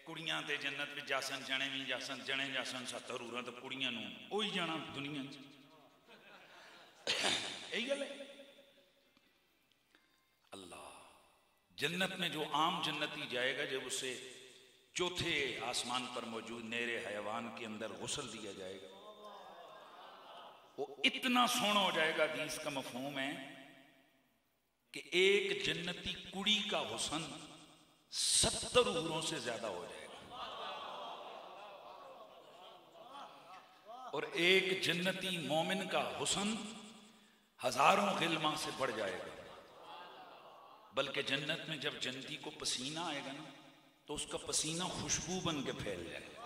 Speaker 1: कुड़ियां ते जन्नत विच जासन, जने भी जासन, जने जासन 70 हूरां ते कुड़ियां नूं ओही जाना दुनिया च। यही गल है। जन्नत में जो आम जन्नती जाएगा, जब उसे चौथे आसमान पर मौजूद नेरे हयवान के अंदर गुस्ल दिया जाएगा, वो इतना सोना हो जाएगा। हदीस का मफहूम है कि एक जन्नती कुड़ी का हुस्न 70 हूरों से ज्यादा हो जाएगा, और एक जन्नती मोमिन का हुस्न हजारों गिल्मा से बढ़ जाएगा। बल्कि जन्नत में जब जन्नती को पसीना आएगा ना, तो उसका पसीना खुशबू बन के फैल जाएगा,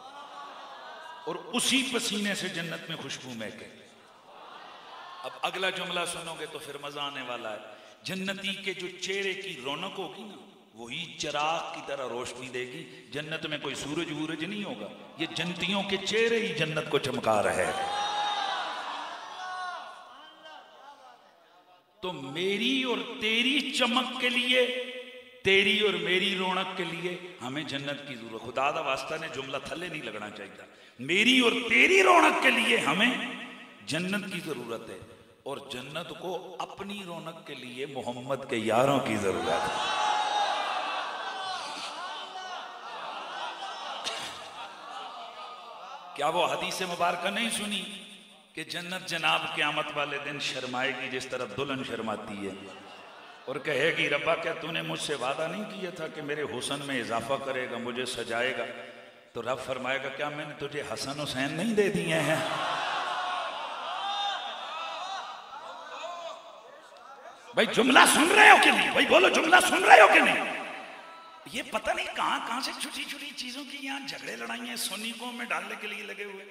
Speaker 1: और उसी पसीने से जन्नत में खुशबू महके। अब अगला जुमला सुनोगे तो फिर मजा आने वाला है। जन्नती के जो चेहरे की रौनक होगी ना, वही चिराग की तरह रोशनी देगी। जन्नत में कोई सूरज वूरज नहीं होगा, ये जन्नतियों के चेहरे ही जन्नत को चमका रहे हैं। तो मेरी और तेरी चमक के लिए, तेरी और मेरी रौनक के लिए हमें जन्नत की जरूरत। खुदा दा वास्ता ने जुमला थल्ले नहीं लगना चाहिए। मेरी और तेरी रौनक के लिए हमें जन्नत की जरूरत है, और जन्नत को अपनी रौनक के लिए मोहम्मद के यारों की जरूरत है। क्या वो हदीस मुबारक नहीं सुनी कि जन्नत जनाब क़यामत वाले दिन शर्माएगी जिस तरह दुल्हन शर्माती है, और कहेगी रब्बा क्या तूने मुझसे वादा नहीं किया था कि मेरे हुस्न में इजाफा करेगा, मुझे सजाएगा? तो रब फरमाएगा क्या मैंने तुझे हसन हुसैन नहीं दे दिए हैं? भाई जुमला सुन रहे हो कि नहीं? भाई बोलो जुमला सुन रहे हो कि नहीं? ये पता नहीं कहां कहां से छोटी छोटी चीजों की यहां झगड़े लड़ाइयां सोनी को में डालने के लिए लगे हुए।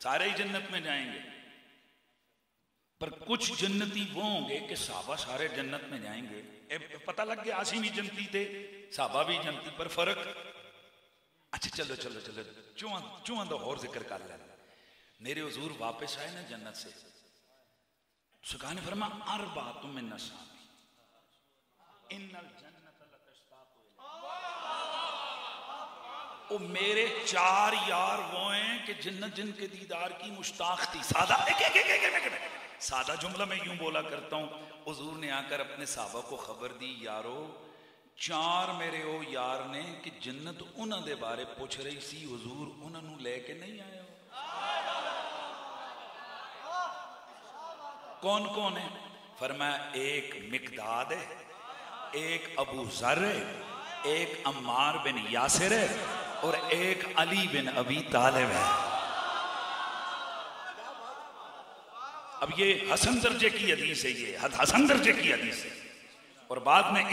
Speaker 1: सारे ही जन्नत में जाएंगे, पर कुछ जन्नती वो होंगे कि साहबा सारे जन्नत में जाएंगे। पता लग गया आसी भी जन्नती थे, साहबा भी जन्नती, पर फर्क। अच्छा चलो चलो चलो चुआं चुआं दा होर जिक्र कर लेना। मेरे हुजूर वापस आए ना जन्नत से, सुकहा ने फरमा अरबातुम मिन नसाबी इन्नल जन्नत लतश्ताकु इलैहा। ओ मेरे 4 यार वो हैं कि जन्नत जिनके दीदार की मुश्ताक थी। सादा जुमला मैं यूं बोला करता हूं। हुजूर ने आकर अपने साहबा को खबर दी, यारो 4 मेरे ओ यार ने कि जन्नत उन्हां दे बारे पुछ रही सी, हुजूर उन्हां नूं लेके नहीं आए हो। कौन कौन है? फरमाया एक मिकदाद है, एक अबू जर है, एक अम्मार बिन यासिर है और एक अली बिन अबी तालिब है। अब ये हसन दर्जे की हदीस है, ये हसन दर्जे की हदीस है और बाद में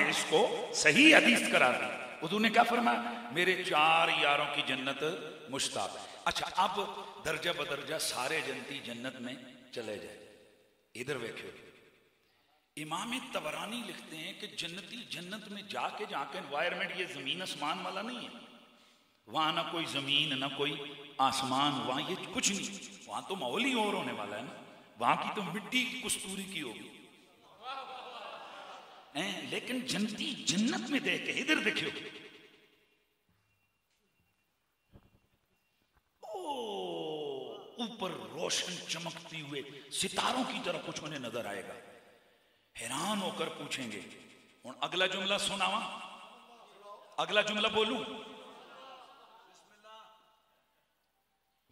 Speaker 1: इसको सही हदीस करा दी। हुजूर ने क्या फरमाया? मेरे 4 यारों की जन्नत मुश्ताक। अच्छा, अब दर्जा बदर्जा सारे जन्नती जन्नत में चले जाए। इधर देखियो, इमाम तबरानी लिखते हैं कि जन्नती जन्नत में जाके एनवायरमेंट ये जमीन आसमान वाला नहीं है। वहां ना कोई जमीन ना कोई आसमान, वहां ये कुछ नहीं, वहां तो माहौल ही और होने वाला है ना। वहां की तो मिट्टी कस्तूरी की होगी, लेकिन जन्नती जन्नत में देख के इधर देखियो, ऊपर रोशन चमकती हुए सितारों की तरह कुछ उन्हें नजर आएगा। हैरान होकर पूछेंगे। और अगला जुमला सुनावा, अगला जुमला बोलूं।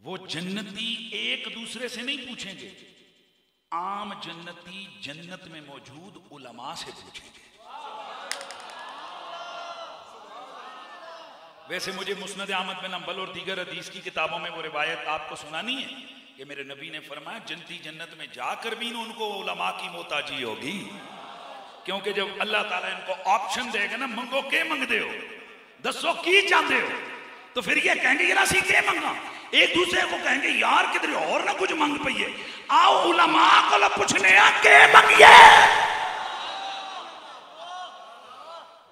Speaker 1: वो जन्नती एक दूसरे से नहीं पूछेंगे, आम जन्नती जन्नत में मौजूद उलमा से पूछेंगे। वैसे मुझे मुस्नद अहमद बिन हंबल और दीगर हदीस की किताबों में वो रिवायत आपको सुनानी है कि मेरे नबी ने फरमाया जन्नती जन्नत में जाकर भी उनको उलमा की मोहताजी होगी। क्योंकि जब अल्लाह ताला इनको ऑप्शन देगा ना, मंगो के मंगदे हो, दसो की चाहते हो, तो फिर ये कहेंगे यार असी के मंगा। एक दूसरे को कहेंगे यार किधर और ना कुछ मंग पईए, आओ उलमा को पूछने के मंगिए।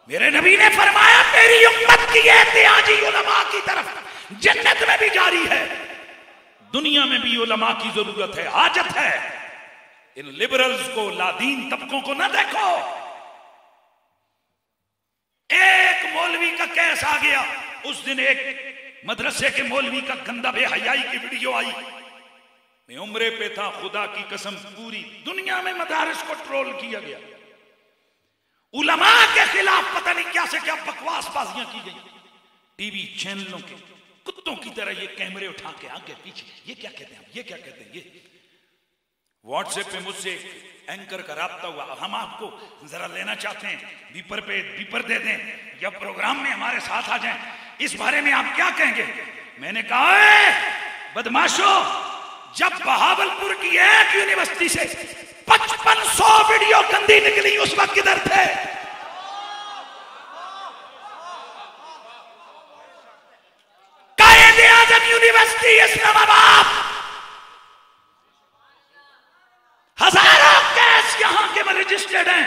Speaker 1: मेरे नबी ने फरमाया मेरी उम्मत की एहतियाजी उलमा की तरफ जन्नत में भी जारी है, दुनिया में भी उलमा की जरूरत है, हाजत है। इन लिबरल्स को, लादीन तबकों को ना देखो। एक मौलवी का केस आ गया, उस दिन एक मदरसे के मौलवी का गंदा बेहयाई की वीडियो आई। मैं उम्रे पे था, खुदा की कसम पूरी दुनिया में मदारिस को ट्रोल किया गया। उलमा के खिलाफ पता नहीं क्या से क्या बकवास बाजियां की गई। टीवी चैनलों के कुत्तों की तरह ये कैमरे उठा के आगे पीछे, ये क्या कहते हैं, ये क्या कहते हैं। ये व्हाट्सएप पे मुझसे एंकर का राब्ता हुआ, हम आपको जरा लेना चाहते हैं, बीपर पे बीपर दे दें या प्रोग्राम में हमारे साथ आ जाएं, इस बारे में आप क्या कहेंगे। मैंने कहा बदमाशो, जब बहावलपुर की एक यूनिवर्सिटी से 5500 वीडियो गंदी निकली उस वक्त किधर थे? कायदे आजम यूनिवर्सिटी इस्लामाबाद, हजारों केस यहां के में रजिस्टर्ड हैं।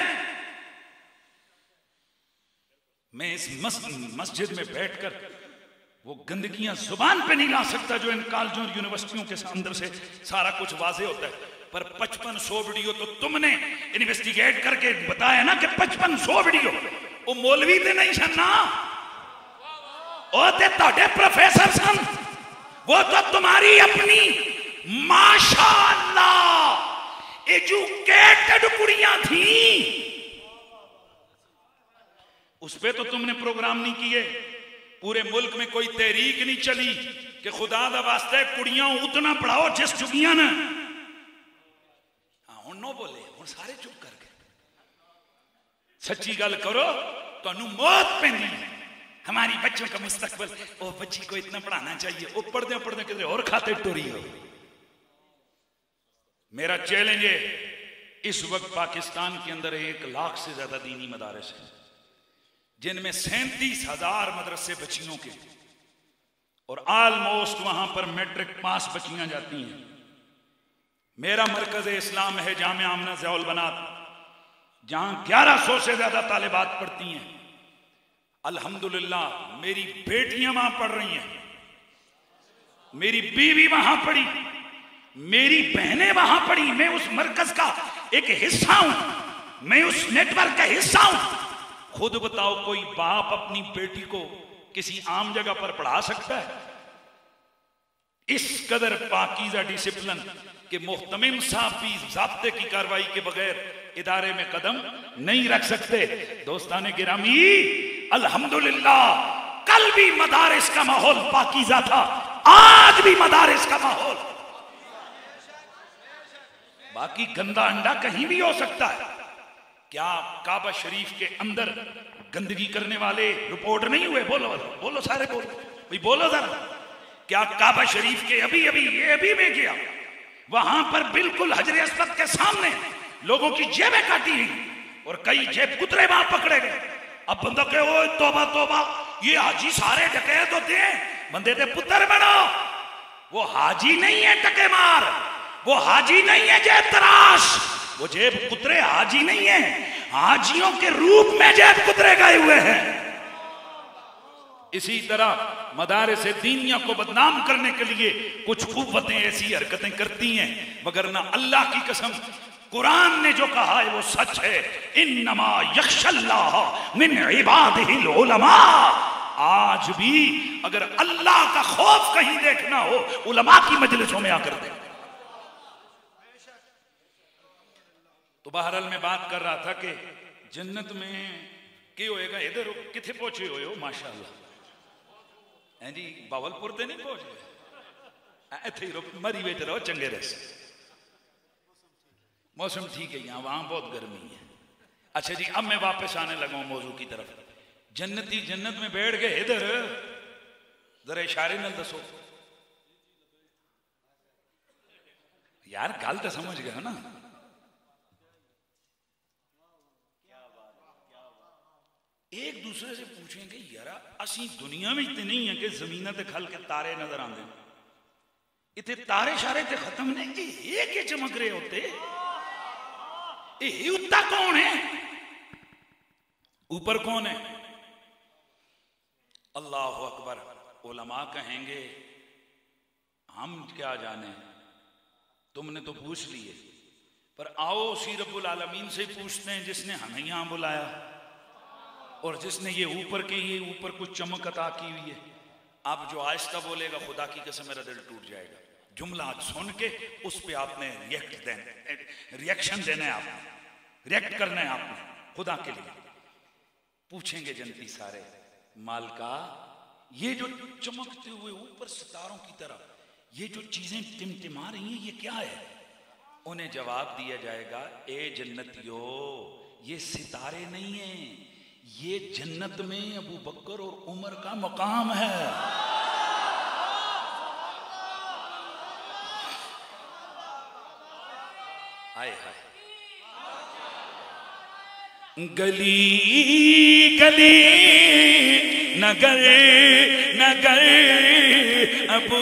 Speaker 1: मैं इस मस्जिद में बैठकर वो गंदगियां जुबान पे नहीं ला सकता जो इन कॉलेजों और यूनिवर्सिटियों के अंदर से सारा कुछ वाजे होता है। पर 5500 वीडियो तो तुमने इन्वेस्टिगेट करके बताया ना कि 5500 वीडियो वो मौलवी ते नहीं छना, ते तोड़े प्रोफेसर सन, वो तो तुम्हारी अपनी माशाअल्लाह एजुकेटेड कुड़ियां थी। उस पे तो तुमने प्रोग्राम नहीं किए। पूरे मुल्क में कोई तहरीक नहीं चली कि खुदा दा वास्ते कुड़ियां उतना पढ़ाओ जिस चुगियां ना। हुण नो बोले, हुण सारे चुप कर गए। सच्ची गल करो, तुहानू मौत पैंदी है। हमारी बच्चों का मुस्तकबल, ओ बच्ची को इतना पढ़ाना चाहिए, वो पढ़दे पढ़दे किधर और खाते टोरी हो। मेरा चैलेंज है, इस वक्त पाकिस्तान के अंदर 1 लाख से ज्यादा दीनी मदारिस है, जिनमें 37,000 मदरसे बच्चियों के और ऑलमोस्ट वहां पर मैट्रिक पास बच्चियां जाती हैं। मेरा मरकज इस्लाम है जामिया आमना ज़ियाउल बनात, जहां 1100 से ज्यादा तालिबात पढ़ती हैं। अल्हम्दुलिल्लाह मेरी बेटियां वहां पढ़ रही हैं। मेरी बीवी वहां पड़ी, मेरी बहनें वहां पड़ी, मैं उस मरकज का एक हिस्सा हूं, मैं उस नेटवर्क का हिस्सा हूं। खुद बताओ कोई बाप अपनी बेटी को किसी आम जगह पर पढ़ा सकता है? इस कदर पाकीज़ा डिसिप्लिन के मुहतमिम साहब भी ज़ाब्ते की कार्रवाई के बगैर इदारे में कदम नहीं रख सकते। दोस्ताने गिरामी, अल्हम्दुलिल्लाह कल भी मदारिस का माहौल पाकीज़ा था, आज भी मदारिस का माहौल। बाकी गंदा अंडा कहीं भी हो सकता है। क्या काबा शरीफ के अंदर गंदगी करने वाले रिपोर्ट नहीं हुए? बोलो बोलो सारे बोलो भाई, बोलो जरा। क्या काबा शरीफ के अभी मैं गया, वहां पर बिल्कुल हजरे अस्वद के सामने लोगों की जेबें काटी हुई और कई जेब कुतरे वहां पकड़े गए। अब बंदा कहे ओ तौबा तौबा, ये हाजी सारे डकैत होते हैं, बंदे दे पुत्र बनो। वो हाजी नहीं है टके मार, वो हाजी नहीं है जेब तराश, वो जेब कुतरे हाजी नहीं है, हाजियों के रूप में जेब कुतरे गए हुए हैं। इसी तरह मदारिस दीनिया को बदनाम करने के लिए कुछ कुव्वतें ऐसी हरकतें करती हैं, मगर ना अल्लाह की कसम कुरान ने जो कहा है वो सच है। इन्नमा यख्शल्लाह मिन इबादिहिल उलमा। आज भी अगर अल्लाह का खौफ कहीं देखना हो, उलमा की मजलिसों में आकर देख। तो बहरहाल मैं बात कर रहा था कि जन्नत में की होएगा, इधर किथे पहुंचे हो माशाअल्लाह हैं जी, बावलपुर ते नहीं पहुंच गए, इथे ही मरी बेच रहो चंगे रस। मौसम ठीक है यहाँ, वहां बहुत गर्मी है। अच्छा जी, अब मैं वापस आने लगा हूं मौजू की तरफ। जन्नती जन्नत में बैठ गए, इधर जरा इशारे न दसो यार, गल तो समझ गए ना। एक दूसरे से पूछेंगे यार असी दुनिया में इतने नहीं है कि जमीन ते खल के तारे नजर आते, इतने तारे शारे ते खत्म ने, ये के चमक रहे होते, ये उत्ता कौन है, ऊपर कौन है? अल्लाह अकबर। उलमा कहेंगे हम क्या जाने, तुमने तो पूछ लिए, पर आओ उसी रब्बुल आलमीन से पूछते हैं जिसने हमें यहां बुलाया और जिसने ये ऊपर कुछ चमक अता की हुई है। आप जो आहिस्ता बोलेगा खुदा की कसम मेरा दिल टूट जाएगा। जुमला सुन के उस पे आपने रिएक्शन देना है, आपने रिएक्ट करना है, आपने खुदा के लिए। पूछेंगे जन्नती सारे, मालिका ये जो चमकते हुए ऊपर सितारों की तरह ये जो चीजें टिमटिमा रही हैं, ये क्या है? उन्हें जवाब दिया जाएगा, ए जन्नतियो ये सितारे नहीं हैं, ये जन्नत में अबू बकर और उमर का मकाम है। हाय हाय। गली गली नगर नगर अबू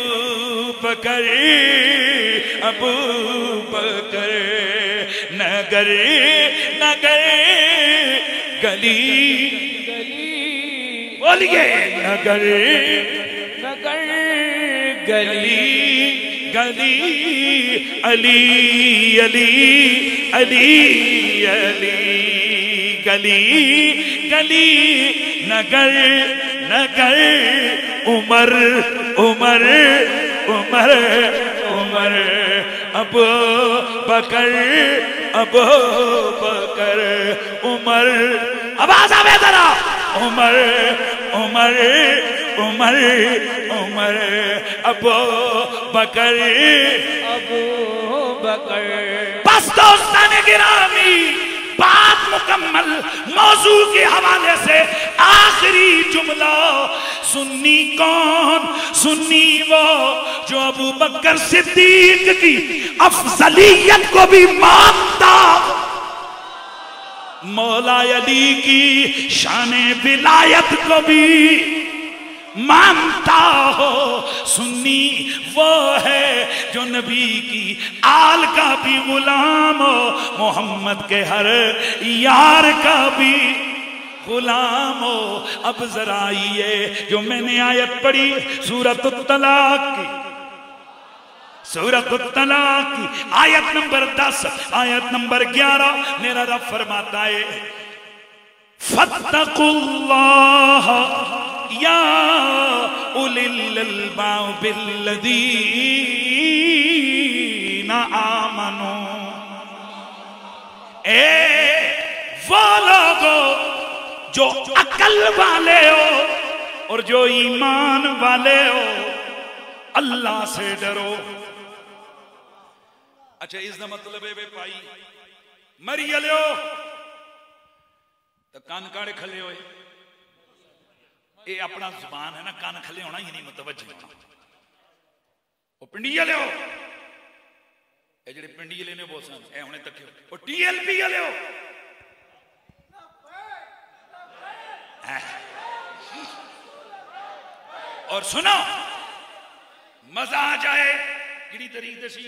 Speaker 1: बकर नगर नगर गली गली बोलिए, नगर नगर गली गली अली अली अली अली गली गली नगर नगर उमर उमर उमर उमर अबू बकर उमर। आवाज आवे जरा, उमर उमर उमर उमर अबू बकर। बस दोस्ताने गिरामी, बात मुकम्मल। मौजू के हवाले से आखिरी जुमला, सुन्नी कौन? सुन्नी वो जो अबू बकर सिद्दीक की अफजलियत को भी मानता, मौला अली की शाने विलायत को भी मानता हो। सुन्नी वो है जो नबी की आल का भी गुलाम हो, मोहम्मद के हर यार का भी गुलाम हो। अब जरा ये जो मैंने आयत पढ़ी सूरत तलाक की, सूरत तलाक की आयत नंबर 10 आयत नंबर 11 मेरा रब फरमाता है फत्तकुल्लाह या उलिल अलबाब बिल्लदीना आमनू। ए वो लोगो जो अकल वाले हो और जो ईमान वाले हो, अल्लाह से डरो। अच्छा इसका मतलब है भाई मरी लियो तो कान काड़े खले होए, ये अपना जुबान है ना, कान खले होना ही नहीं मुतवज्जो होना। वो पिंडिया लियो, ये जेडे पिंडिये लेने बोल सन ए हुणे तक वो टीएलपी लियो। और सुनो मजा आ जाए, कितनी तारीख दसी?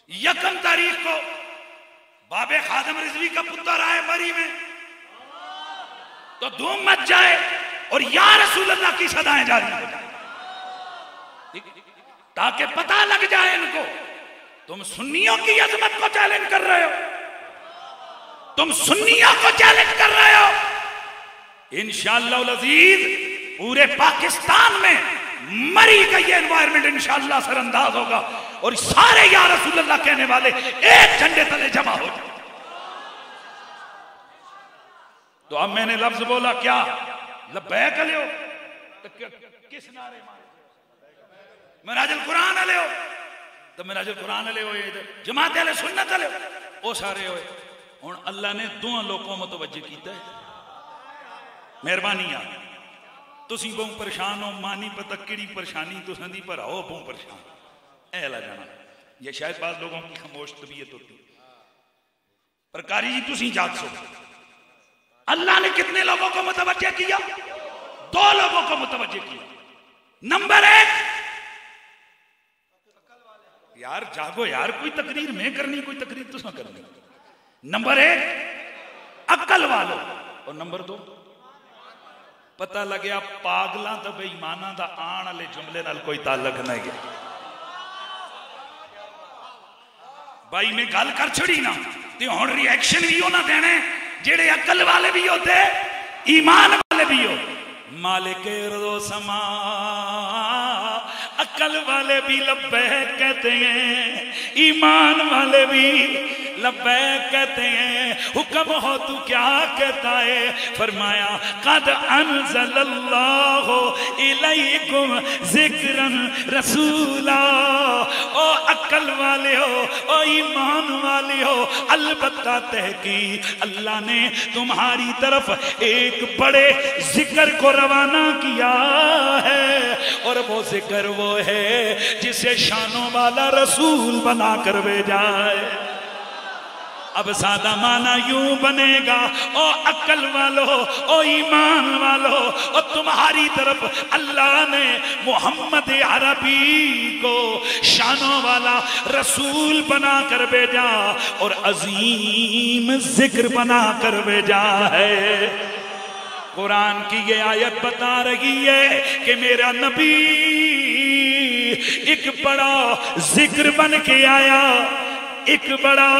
Speaker 1: 1 तारीख को बाबे खादम रिजवी का पुत्र आए मरी में, तो धूम मच जाए और या रसूल अल्लाह की सदाएं जारी हो जाए, ताकि पता लग जाए इनको तुम सुन्नियों की अजमत को चैलेंज कर रहे हो, तुम सुन्नियों को चैलेंज कर रहे हो। इंशाअल्लाह अज़ीज पूरे पाकिस्तान में मरी का ये एनवायरमेंट इंशाअल्लाह सरअंदाज होगा और सारे या रसूल अल्लाह कहने वाले एक झंडे तले जमा हो जाए। तो अब मैंने लफ्ज बोला क्या लब्बैक ले हो, तो किस नारे मारे? मिराजुल कुरान ले हो, तो मिराजुल कुरान ले हो, जमात अहले सुन्नत ले हो, वो सारे होए। हुण अल्लाह ने दोनों लोगों मुतवज्जो कीता है। मेहरबानी आ तुसी बहु परेशान हो, मानी पता किड़ी परेशानी तुसां दी पर हो बहु परेशान ए ला जाना। ये शायद बाद लोगों की खामोश तबीयत होती, पर कारी जी तुसी जाग सो। अल्लाह ने कितने लोगों को मुतवज्जो किया? 2 लोगों को मुतवज्जो किया। नंबर 1 यार जागो यार, कोई तकरीर में करनी, कोई तकरीर तुसा करनी। नंबर 1 अक्ल वालों, और नंबर 2 पता लग्या पागलों तो बेईमाना दा आने वाले जुमले नाल कोई ताल्लुक नहीं है। भाई मैं गल कर छड़ी ना ते हुण रिएक्शन भी ना देने जेड़े अकल वाले भी होते ईमान वाले भी हो। मालिक अर्ज़ो समा अकल वाले भी लब्बैक कहते हैं, ईमान वाले भी लब्बैक कहते हैं। हुक्म हो तू क्या कहता है? फरमाया कद अनज़लल्लाहु इलैकुम ज़िक्रन रसूला। ओ अकल वाले हो, ओ ईमान वाले हो, अलबत्ता तहकीक अल्लाह ने तुम्हारी तरफ एक बड़े जिक्र को रवाना किया है, और वो जिक्र वो है जिसे शानों वाला रसूल बना कर भेजा है। अब सादा माना यूं बनेगा, ओ अक्ल वालो, ओ ईमान वालो, और तुम्हारी तरफ अल्लाह ने मोहम्मद अरबी को शानों वाला रसूल बना कर भेजा और अजीम जिक्र बना कर भेजा है। कुरान की ये आयत बता रही है कि मेरा नबी एक बड़ा जिक्र बन के आया, एक बड़ा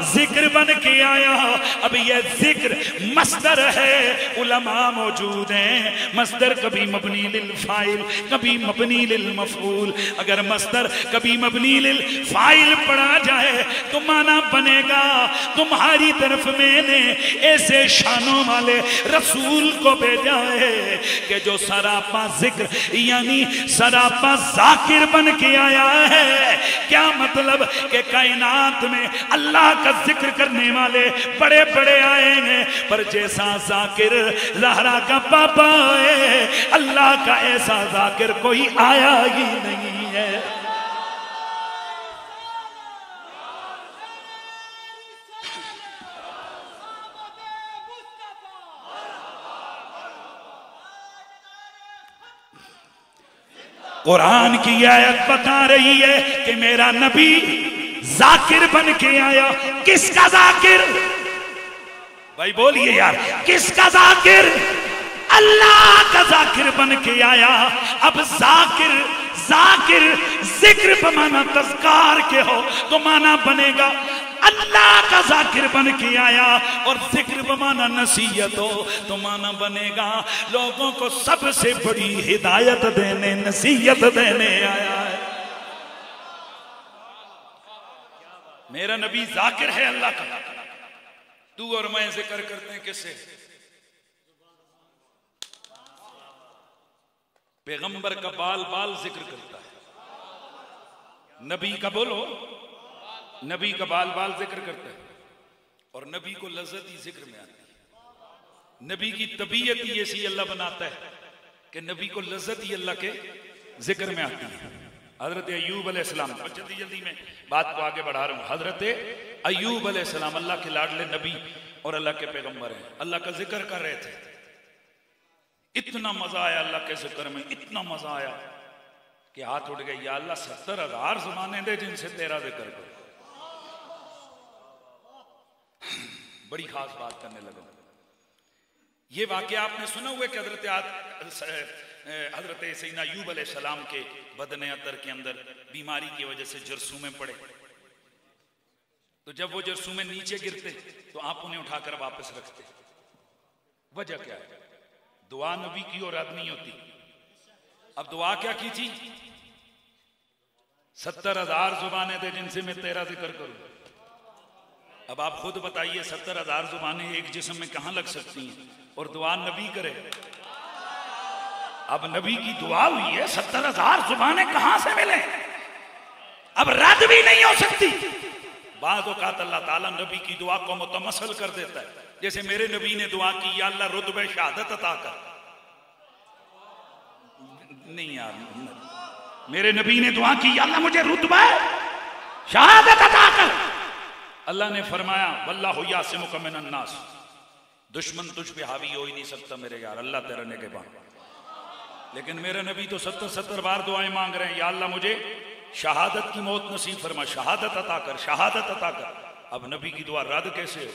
Speaker 1: जिक्र बन के आया। अब यह जिक्र मस्दर है, उलमा मौजूद हैं। मस्दर कभी मबनी लिल फाइल, कभी मबनी लिल मफूल। अगर मस्दर कभी मबनी लिल फाइल पढ़ा जाए तो माना बनेगा तुम्हारी तरफ मैंने ऐसे शानों वाले रसूल को भेजा है कि जो सरापा जिक्र यानी सरापा जाकिर बन के आया है। क्या मतलब कि कायनात में अल्लाह का जिक्र करने वाले बड़े बड़े आएंगे, पर जैसा जाकिर ज़हरा का पापा है, अल्लाह का ऐसा जाकिर कोई आया ही नहीं है। कुरान की आयत बता रही है कि मेरा नबी जाकिर बन के आया। किसका जाकिर? भाई बोलिए यार, किसका जाकिर? अल्लाह का जाकिर बन के आया। अब जाकिर जाकिर जिक्र बमाना तज़कार के हो तो माना बनेगा अल्लाह का जाकिर बन के आया, और जिक्र बमाना नसीहत हो तो माना बनेगा लोगों को सबसे बड़ी हिदायत देने, नसीहत देने आया है। मेरा नबी जाकिर है अल्लाह का। तू और मैं जिक्र करते हैं किससे? पैगंबर का बाल बाल जिक्र करता है। नबी का बोलो, नबी का बाल बाल जिक्र करता है, और नबी को लज्जत ही जिक्र में आती है। नबी की तबीयत ही ऐसी अल्लाह बनाता है कि नबी को लज्जत ही अल्लाह के जिक्र में आती है। हजरत अय्यूब अलैहिस्सलाम, जल्दी जल्दी में बात को आगे बढ़ा रहा हूं। हजरत अय्यूब अलैहिस्सलाम अल्लाह के लाडले नबी और अल्लाह के पैगंबर हैं, अल्लाह का जिक्र कर रहे थे। इतना मजा आया अल्लाह के जिक्र में, इतना मजा आया कि हाथ उठ गए, या अल्लाह 70,000 ज़माने दे जिनसे तेरा जिक्र करो। बड़ी खास बात करने लगा। ये वाकया आपने सुना हुआ कि हजरत सैयदना अय्यूब अलैहिस्सलाम के बदन अतर के अंदर बीमारी की वजह से जरसूमें पड़े, तो जब वो जरसूमें नीचे गिरते तो आप उन्हें उठाकर वापस रखते। वजह क्या है? दुआ नबी की और आदमी होती। अब दुआ क्या की थी? 70,000 जुबानें थे जिनसे मैं तेरा जिक्र करूं। अब आप खुद बताइए 70,000 जुबानें एक जिस्म में कहां लग सकती हैं, और दुआ नबी करे। अब नबी की दुआ हुई है, 70,000 जुबानें कहां से मिले? अब रद्द भी नहीं हो सकती। बाद औकात अल्लाह ताला नबी की दुआ को मुतमसल कर देता है। जैसे मेरे नबी ने दुआ की, या अल्लाह रुतबे शहादत अता कर। नहीं यार, मेरे नबी ने दुआ की, या अल्लाह मुझे रुतबा शहादत अता कर। अल्लाह ने फरमाया, वल्लाहु यासिमुका मिनन नास, दुश्मन तुझ पे हावी हो ही नहीं सकता मेरे यार, अल्लाह तेरे निगहबान। लेकिन मेरे नबी तो 70 बार दुआएं मांग रहे हैं, या अल्लाह मुझे शहादत की मौत नसीब फरमा, शहादत अता कर, शहादत अता कर। अब नबी की दुआ रद्द कैसे हो?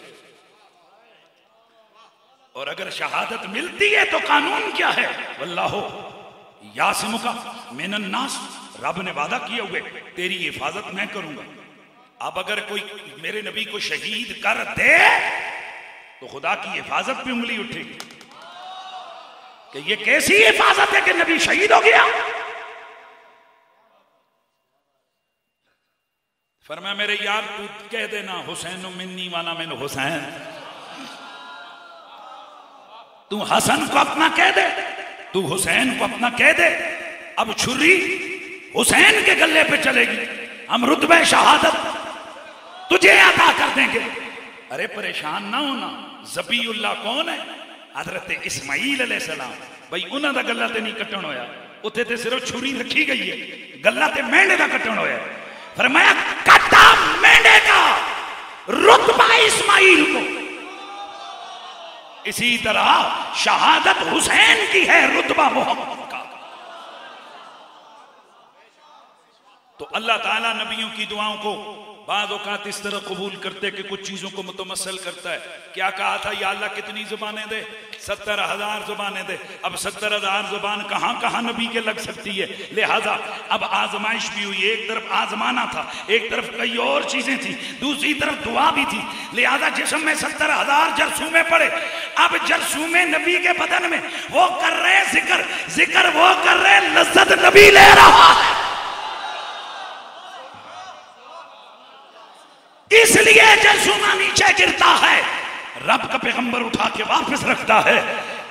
Speaker 1: और अगर शहादत मिलती है तो कानून क्या है? वल्लाहु यासिमुका मिनन नास, रब ने वादा किया हुए तेरी हिफाजत मैं करूंगा। अब अगर कोई मेरे नबी को शहीद कर दे तो खुदा की हिफाजत पे उंगली उठेगी कि ये कैसी हिफाजत है कि नबी शहीद हो गया। फरमाया मेरे यार तू कह देना हुसैन मिन्नी वाना मिन हुसैन, तू हसन को अपना कह दे, तू हुसैन को अपना कह दे। अब छुरी हुसैन के गले पे चलेगी, हम रुतबे शहादत तुझे अता कर देंगे। अरे परेशान ना होना, ज़बीउल्लाह कौन है? हजरत इस्माईल अलैहिस्सलाम। भाई उन्हां दा गला ते नहीं कट्टण होया, उत्थे ते सिर्फ छुरी रखी गई है, गला ते मेंढे का कट्टण होया। फरमाया कट्टा मेंढे का, रुतबा इस्माईल को। इसी तरह शहादत हुसैन की है, रुतबा मोहम्मद का। तो अल्लाह ताला नबियों की दुआओं को बाद औकात इस तरह कबूल करते कि कुछ चीजों को मुतमसल करता है। क्या कहा था? या अल्लाह कितनी जुबानें दे? 70,000 जुबानें दे। अब 70,000 जुबान कहां कहां नबी के लग सकती है। लिहाजा अब आजमाइश भी हुई, एक तरफ आजमाना था, एक तरफ कई और चीजें थी, दूसरी तरफ दुआ भी थी। लिहाजा जिस्म में 70,000 जरसूमें पड़े। अब जरसूमें नबी के बदन में, वो कर रहे जिक्र, जिक्र वो कर रहे, लज्जत नबी ले रहा है। इसलिए जरसूमा नीचे गिरता है, रब का पैगंबर उठा के वापस रखता है।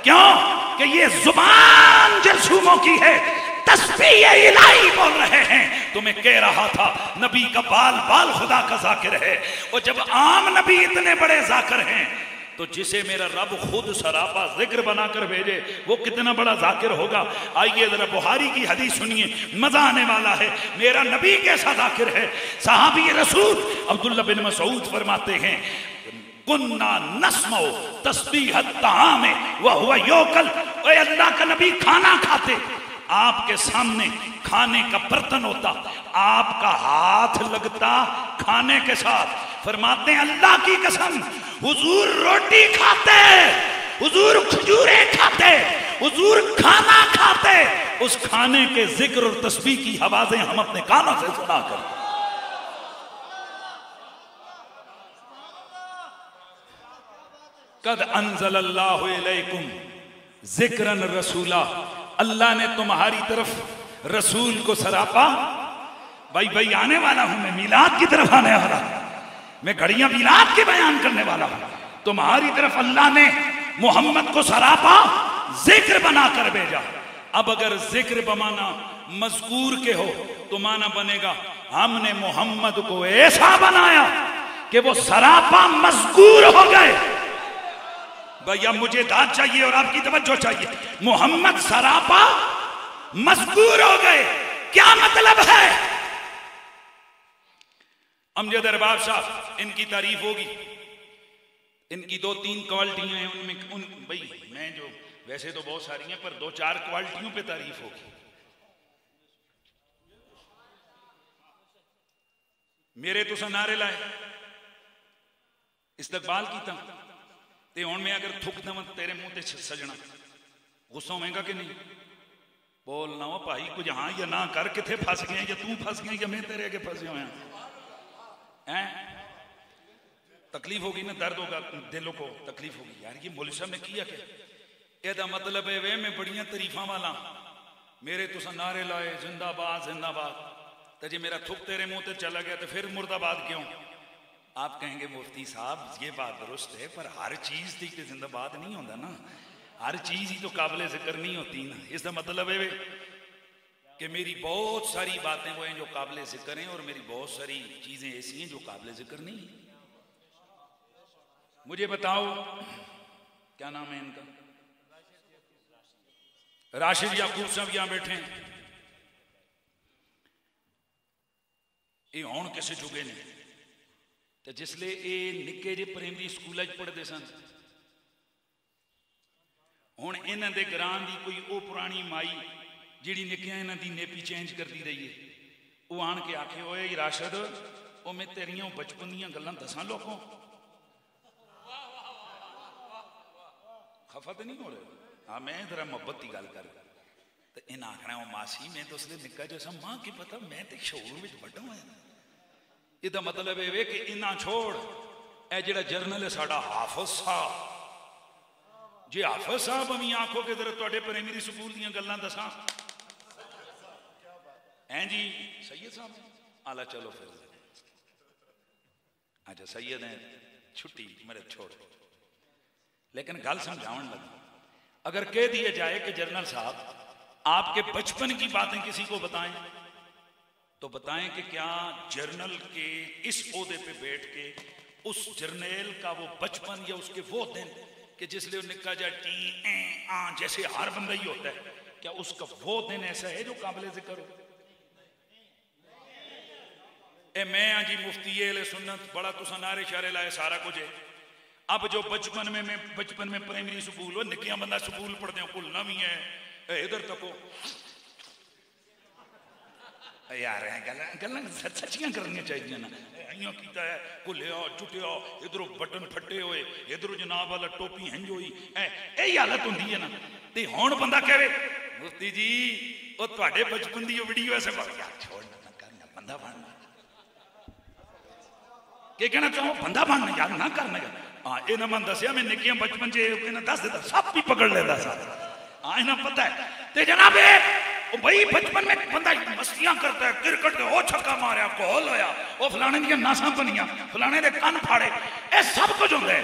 Speaker 1: क्यों? कि ये जुबान जरसूमों की है, तस्बीह इलाही बोल रहे हैं। तो मैं कह रहा था नबी का बाल बाल खुदा का जाकिर है। और जब आम नबी इतने बड़े जाकिर हैं तो जिसे मेरा रब खुद सरापा जिक्र बनाकर भेजे वो कितना बड़ा जाकिर होगा। आइए जरा बुखारी की हदीस सुनिए, मजा आने वाला है। मेरा नबी कैसा जाकिर है। सहाबी रसूल अब्दुल्लाह बिन मसऊद फरमाते हैं, कुन्ना नस्मो तस्बीह ताम व हुवा योकल। ओए अल्लाह का नबी खाना खाते, आपके सामने खाने का बर्तन होता, आपका हाथ लगता खाने के साथ। फरमाते हैं अल्लाह की कसम, हुजूर रोटी खाते, हुजूर खजूरें खाते, हुजूर खाना खाते उस खाने के जिक्र और तस्बीह की आवाजें हम अपने कानों से सुना करते। कद अंज़लल्लाहु इलैकुम ज़िक्रन रसूला, अल्लाह ने तुम्हारी तरफ रसूल को सरापा। भाई आने वाला हूं मैं, मिलाद की तरफ आने वाला, मैं घड़ियां मिलाद के बयान करने वाला हूं। तुम्हारी तरफ अल्लाह ने मोहम्मद को सरापा, जिक्र बनाकर भेजा। अब अगर जिक्र बमाना मज़कूर के हो तो माना बनेगा हमने मोहम्मद को ऐसा बनाया कि वो सरापा मज़कूर हो गए। भैया मुझे दाद चाहिए और आपकी तवज्जो चाहिए। मोहम्मद सरापा मज़कूर हो गए, क्या मतलब है? अमजद अरबाब साहब, इनकी तारीफ होगी, इनकी 2-3 क्वालिटियां हैं उनमें। भाई मैं जो वैसे तो बहुत सारी हैं, पर 2-4 क्वालिटियों पे तारीफ होगी। मेरे तो नारे लाए इस्तकबाल कीता ते हुण मैं अगर थुक दवां तेरे मुंह ते सजना, गुस्सा होवेगा कि नहीं? बोल ना हो भाई, कुछ हाँ या ना कर, किथे फस गए, या तू फस गया या मैं तेरे आगे फंसे हुए हैं। तकलीफ होगी ना, दर्द होगा, दिलों को तकलीफ होगी। यार ये मौलवी साहब ने किया क्या? एदा मतलब है वे मैं बड़ियां तरीफा वाला, मेरे तुसा नारे लाए जिंदाबाद जिंदाबाद, तो जे मेरा थुक तेरे मुंह ते चला गया तो फिर मुर्दाबाद क्यों? आप कहेंगे मुफ्ती साहब ये बात दुरुस्त है, पर हर चीज थी कि जिंदाबाद नहीं होता ना, हर चीज ही तो काबिल जिक्र नहीं होती ना। इसका मतलब है कि मेरी बहुत सारी बातें वो हैं जो काबिल जिक्र हैं, और मेरी बहुत सारी चीजें ऐसी हैं जो काबिल जिक्र नहीं है। मुझे बताओ क्या नाम है इनका? राशिद याकूब साहब यहां बैठे हैं। ये हुण किसे चुके ने, तो जिसले ये निक्के जे प्राइमरी स्कूल पढ़ते सन, हुण इन्हां दे ग्रां दी कोई वो पुरानी माई जिहड़ी निक्कियां इन्हां दी नेपी चेंज करती रही है, वो आन के आखे होए राशिद वो मैं तेरियां बचपन दीयां गल्लां दसां लोगों। खफा तो नहीं हो रहे? हाँ मैं जरा मोहब्बत की गल कर, तो इन्हें आखना वो मासी मैं तो उसने निक्का जो सा, मां की पता मैं तो शोर में बड़ा हुआ। इसका मतलब ये कि इन्ना छोड़ ए जिहड़ा जर्नल है साडा हाफिज साहब, जे हाफिज साहब अभी आखो कि जरा तुहाडे प्राइमरी स्कूल दीयां गल्लां दसां, हैं जी सैयद साहब आला चलो फिर, अच्छा सैयद हैं छुट्टी मेरे छोड़, लेकिन गल समझावन लगा। अगर कह दिया जाए कि जर्नल साहब आपके बचपन की बातें किसी को बताएं, तो बताएं कि क्या जर्नल के इस ओहदे पे बैठ के उस जर्नल का वो बचपन या उसके वो दिन कि जिसले निक्का जा टी जैसे हर बंदा ही होता है, क्या उसका वो दिन ऐसा है जो काबिल जिक्र हो? ए मैं हाँ जी मुफ्ती अहले सुन्नत, बड़ा तुसा नारे शारे लाए सारा कुछ है। अब जो बचपन में प्राइमरी स्कूल हो, निक्कियां बंदा स्कूल पढ़ते हो भुलना भी है, इधर तको यार गल्लां सच्चियां करनियां चाहिए ना। इं कीता है भुलिया चुटिया, इधरों बटन फटे हुए, इधरों जनाब वाला टोपी हिंज हुई, यही हालत होंदी है ना। ते हुण बंदा कहे मुफ्ती जी वो तुहाडे बचपन दी वीडियो ऐसे यार छोड़ ना करना, बंदा बनना के कहना चाहो, बंदा बनना यार ना करना यार। हाँ इन्हें मैं दसिया मैं निक्कियां बचपन च इन्हें दस देता, सब भी पकड़ लेता सा। हाँ इन्हें पता है। ते जनाब भाई बचपन में बंदा मस्तियां करता है, क्रिकेट के वो छक्का मारिया, गोल होया, वो फलाने दी नासां बनिया, फलाने दे कान फाड़े, ये सब कुछ होता है।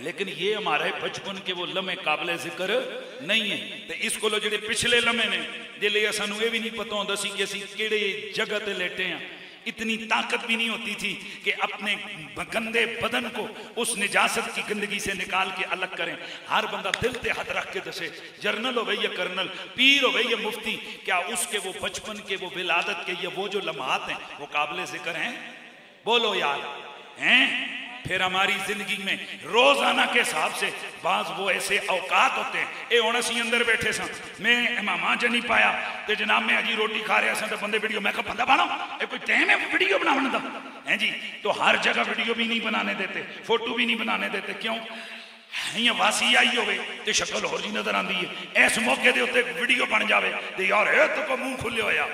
Speaker 1: लेकिन ये हमारे बचपन के वो लम्हे काबिल जिक्र नहीं है। तो इसको लो जेडे पिछले लम्हे ने जिले सानू ये भी नहीं पता होता सी कि असीं किहड़े जगह ते लेटे हैं, इतनी ताकत भी नहीं होती थी कि अपने गंदे बदन को उस निजासत की गंदगी से निकाल के अलग करें। हर बंदा दिल पे हाथ रख के दसे, जर्नल हो गई या कर्नल, पीर हो गई या मुफ्ती, क्या उसके वो बचपन के वो विलादत के ये वो जो लम्हात हैं वो काबिल जिक्र हैं? बोलो यार हैं। फिर हमारी जिंदगी में रोजाना के हिसाब से बाज वो ऐसे औकात होते हैं। ये हुण असीं अंदर बैठे सा, मैं इमामा च नहीं पाया तो जनाब मैं अजी रोटी खा रहा सा तो बंदे वीडियो, मैं बंदा बनो, ये कोई टाइम है वीडियो बनाने का है जी? तो हर जगह वीडियो भी नहीं बनाने देते, फोटो भी नहीं बनाने देते। क्यों? या वासी आई होवे ते शक्ल होर जी नजर आती है। इस मौके के उत्ते वीडियो बन जाए तो यार है तो को मुंह खुले होया।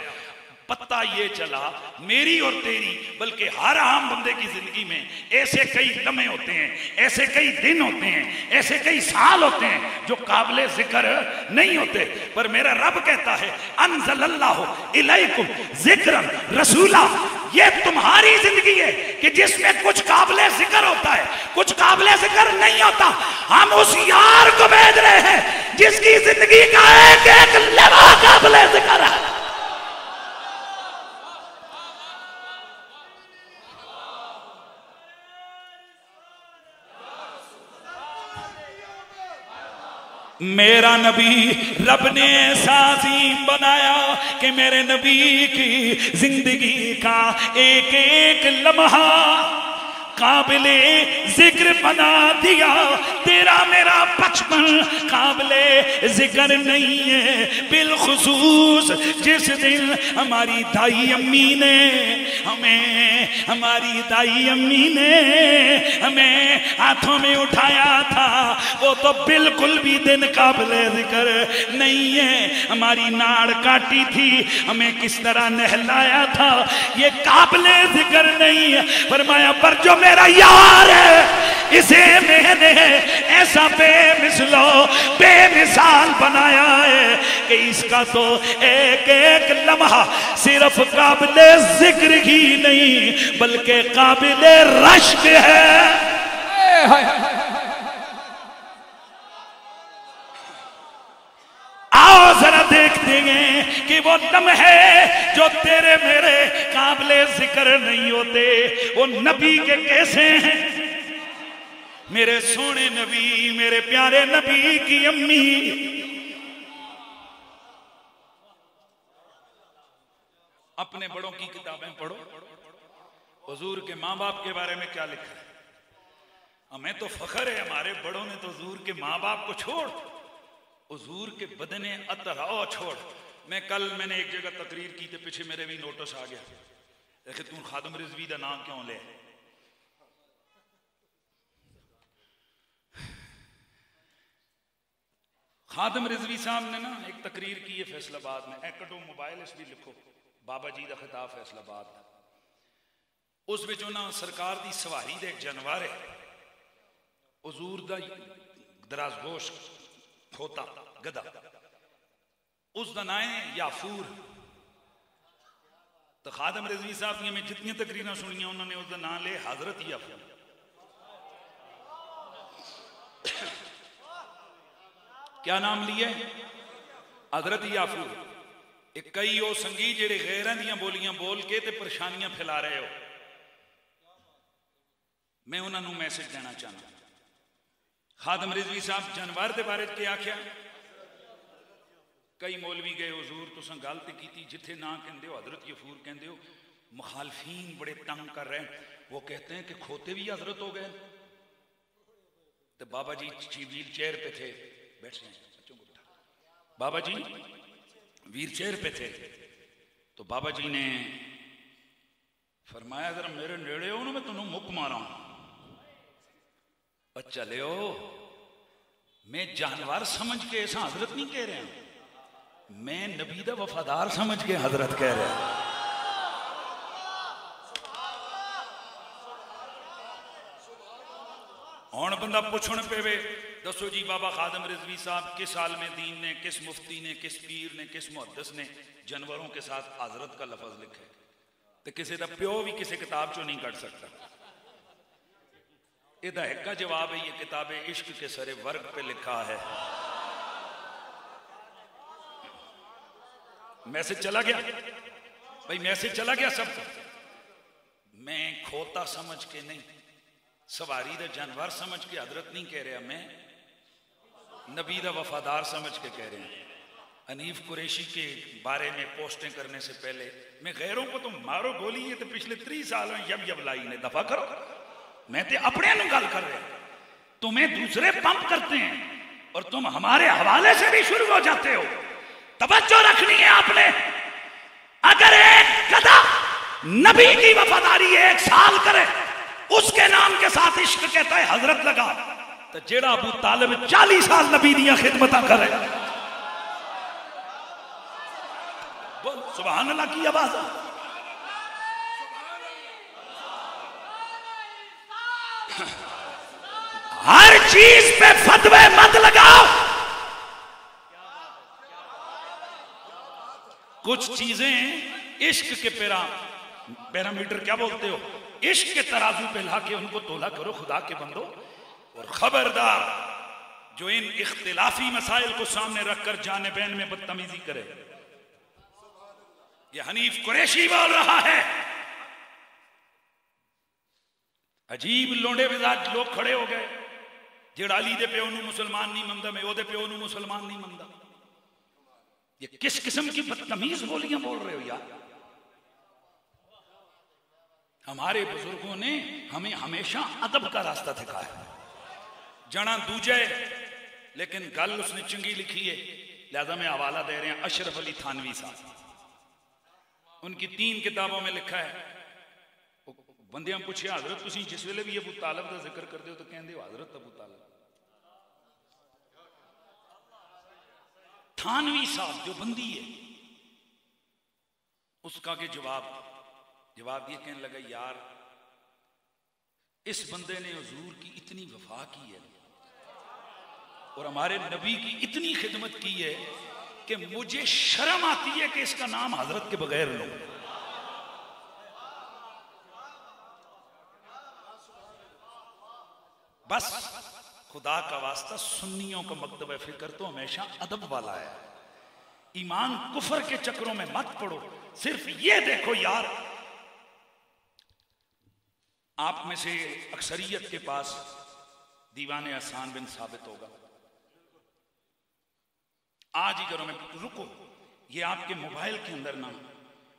Speaker 1: पता ये चला मेरी और तेरी बल्कि हर आम बंदे की जिंदगी में ऐसे कई लम्हे होते हैं, ऐसे कई दिन होते हैं, ऐसे कई साल होते हैं जो काबिले जिक्र नहीं होते। पर मेरा रब कहता है अनज़लल्लाहु इलैकुम ज़िक्रन रसूला, ये तुम्हारी जिंदगी है कि जिसमें कुछ काबिले जिक्र होता है, कुछ काबिले जिक्र नहीं होता। हम उस यार को भेज रहे हैं जिसकी जिंदगी का एक एक लम्हा काबिले जिक्र है। मेरा नबी रब ने ऐसा अजीम बनाया कि मेरे नबी की जिंदगी का एक एक लम्हा काबिले जिक्र बना दिया। तेरा मेरा बचपन काबिले जिक्र नहीं है, बिलखुसूस जिस दिन हमारी दाई अम्मी ने हमें हाथों में उठाया था, वो तो बिल्कुल भी दिन काबिले जिक्र नहीं है। हमारी नाड़ काटी थी, हमें किस तरह नहलाया था, ये काबिले जिक्र नहीं है। फरमाया पर जो मेरा यार है इसे मैंने ऐसा बेमिसलो बेमिसाल बनाया है कि इसका तो एक एक लम्हा सिर्फ काबिले जिक्र ही नहीं बल्कि काबिले रश्क है। आओ जरा देखते हैं कि वो लम्हे जो तेरे मेरे काबिले जिक्र नहीं होते वो नबी के कैसे हैं। मेरे सोने नबी, मेरे प्यारे नबी की अम्मी अपने बड़ों की किताबें पढ़ो, हुजूर के माँ बाप के बारे में क्या लिखा है। हमें तो फख्र है हमारे बड़ों ने तो हुजूर के माँ बाप को छोड़, हुजूर के बदने अतराओ छोड़। मैंने एक जगह तकरीर की तो पीछे मेरे भी नोटिस आ गया, देखे तू खादम रिजवी का नाम क्यों ले। खादम रिजवी साहब ने ना एक तकरीर की है फैसलाबाद में, एकटो मोबाइल इस भी लिखो बाबा जी का खिताब फैसलाबाद, उस विच उन्हां सरकार दी सवारी दे जानवर है हुजूर दा दराजगोश खोता गधा, उसका नाम है याफूर। तो खादम रिजवी साहब की मैं जितनी तकरीर सुनिया उन्होंने उसका नाम ले हजरत याफूर। क्या नाम लिया हजरत याफूर। एक कई वो संगी जेड़े गैरां दियां बोलियां बोल के ते परेशानियां फैला रहे हो, मैं उन्होंने मैसेज देना चाहना। खादम रिजवी साहब जानवर के बारे क्या आख्या, कई मौलवी गए हुजूर तुसां गल ते कीती जिथे ना कहंदे हो हजरत यफूर कहंदे हो, मुखालफीन बड़े तंग कर रहे हैं, वो कहते हैं कि खोते भी हजरत हो गए। तो बाबा जी व्हील चेयर पे थे, बैठ गए बच्चों को उठा, बाबा जी व्हील चेयर पे थे। तो बाबा जी ने फरमाया अगर मेरे नेड़े हो ना मैं तुम मुक मारा, और चले हो मैं जानवर समझ के ऐसा हजरत नहीं कह रहा, मैं नबी दा वफादार समझ के हजरत कह रहा। हुण बंदा पुछण पेवे दसो जी बाबा खादम रिजवी साहब किस आलमे दीन ने, किस मुफ्ती ने, किस पीर ने, किस मुहद्दिस ने जानवरों के साथ हजरत का लफज लिखा है। तो किसी का प्यो भी किसी किताब चो नहीं कट सकता। इहदा एक का जवाब है ये किताब इश्क के सरे वर्ग पे लिखा है। मैसेज चला गया भाई, मैसेज चला गया सबको। मैं खोता समझ के नहीं, सवारी दा जानवर समझ के हजरत नहीं कह रहा, मैं नबी दा वफादार समझ के कह रहे हैं। हनीफ कुरैशी के बारे में पोस्टें करने से पहले मैं गैरों को तुम मारो गोली, ये तो पिछले 30 साल में यब लाई ने दफा करो, मैं तो अपने गल कर रहे, तुम्हें दूसरे पंप करते हैं और तुम हमारे हवाले से भी शुरू हो जाते हो। तवज्जो रखनी है आपने। अगर एक गधा नबी की वफादारी 1 साल करे, उसके नाम के साथ इश्क कहता है हजरत लगा, तो जेड़ा अबू तालिब 40 साल नबी दियां खिदमतां करे, बोल सुभान अल्लाह की आवाज। हर चीज पे फतवे मत लगाओ। कुछ चीजें इश्क के पैरामीटर क्या बोलते हो, इश्क के तराजू पे लाके उनको तोला करो खुदा के बंदो। और खबरदार जो इन इख्तिलाफी मसाइल को सामने रखकर जाने बैन में बदतमीजी करे। ये हनीफ कुरैशी बोल रहा है। अजीब लोंडे मिजाज लोग खड़े हो गए, जेड़ा अली दे प्यो नूं मुसलमान नहीं मनदा, मैं ओदे प्यो नूं मुसलमान नहीं मनदा। ये किस किस्म की बदतमीज बोलियां बोल रहे हो यार। हमारे बुजुर्गों ने हमें हमेशा अदब का रास्ता दिखाया। जना दूजे लेकिन गल उसने चंगी लिखी है, लिहाजा में हवाला दे रहे हैं अशरफ अली थानवी साहब, उनकी 3 किताबों में लिखा है। बंदियां पूछे हजरत तुसी जिस वेले भी अबू तालिब का जिक्र करते हो तो कहते हो हजरत अबू तालिब। थानवी साहब जो बंदी है उसका के जवाब ये कहने लगा, यार इस बंदे ने हुजूर की इतनी वफा की है और हमारे नबी की इतनी खिदमत की है कि मुझे शर्म आती है कि इसका नाम हजरत के बगैर लो। बस खुदा का वास्ता सुन्नियों का मकतब फिक्र तो हमेशा अदब वाला है। ईमान कुफर के चक्रों में मत पड़ो। सिर्फ ये देखो यार, आप में से अक्सरियत के पास दीवाने हसन बिन साबित होगा। आज ही घरों में रुको, ये आपके मोबाइल के अंदर ना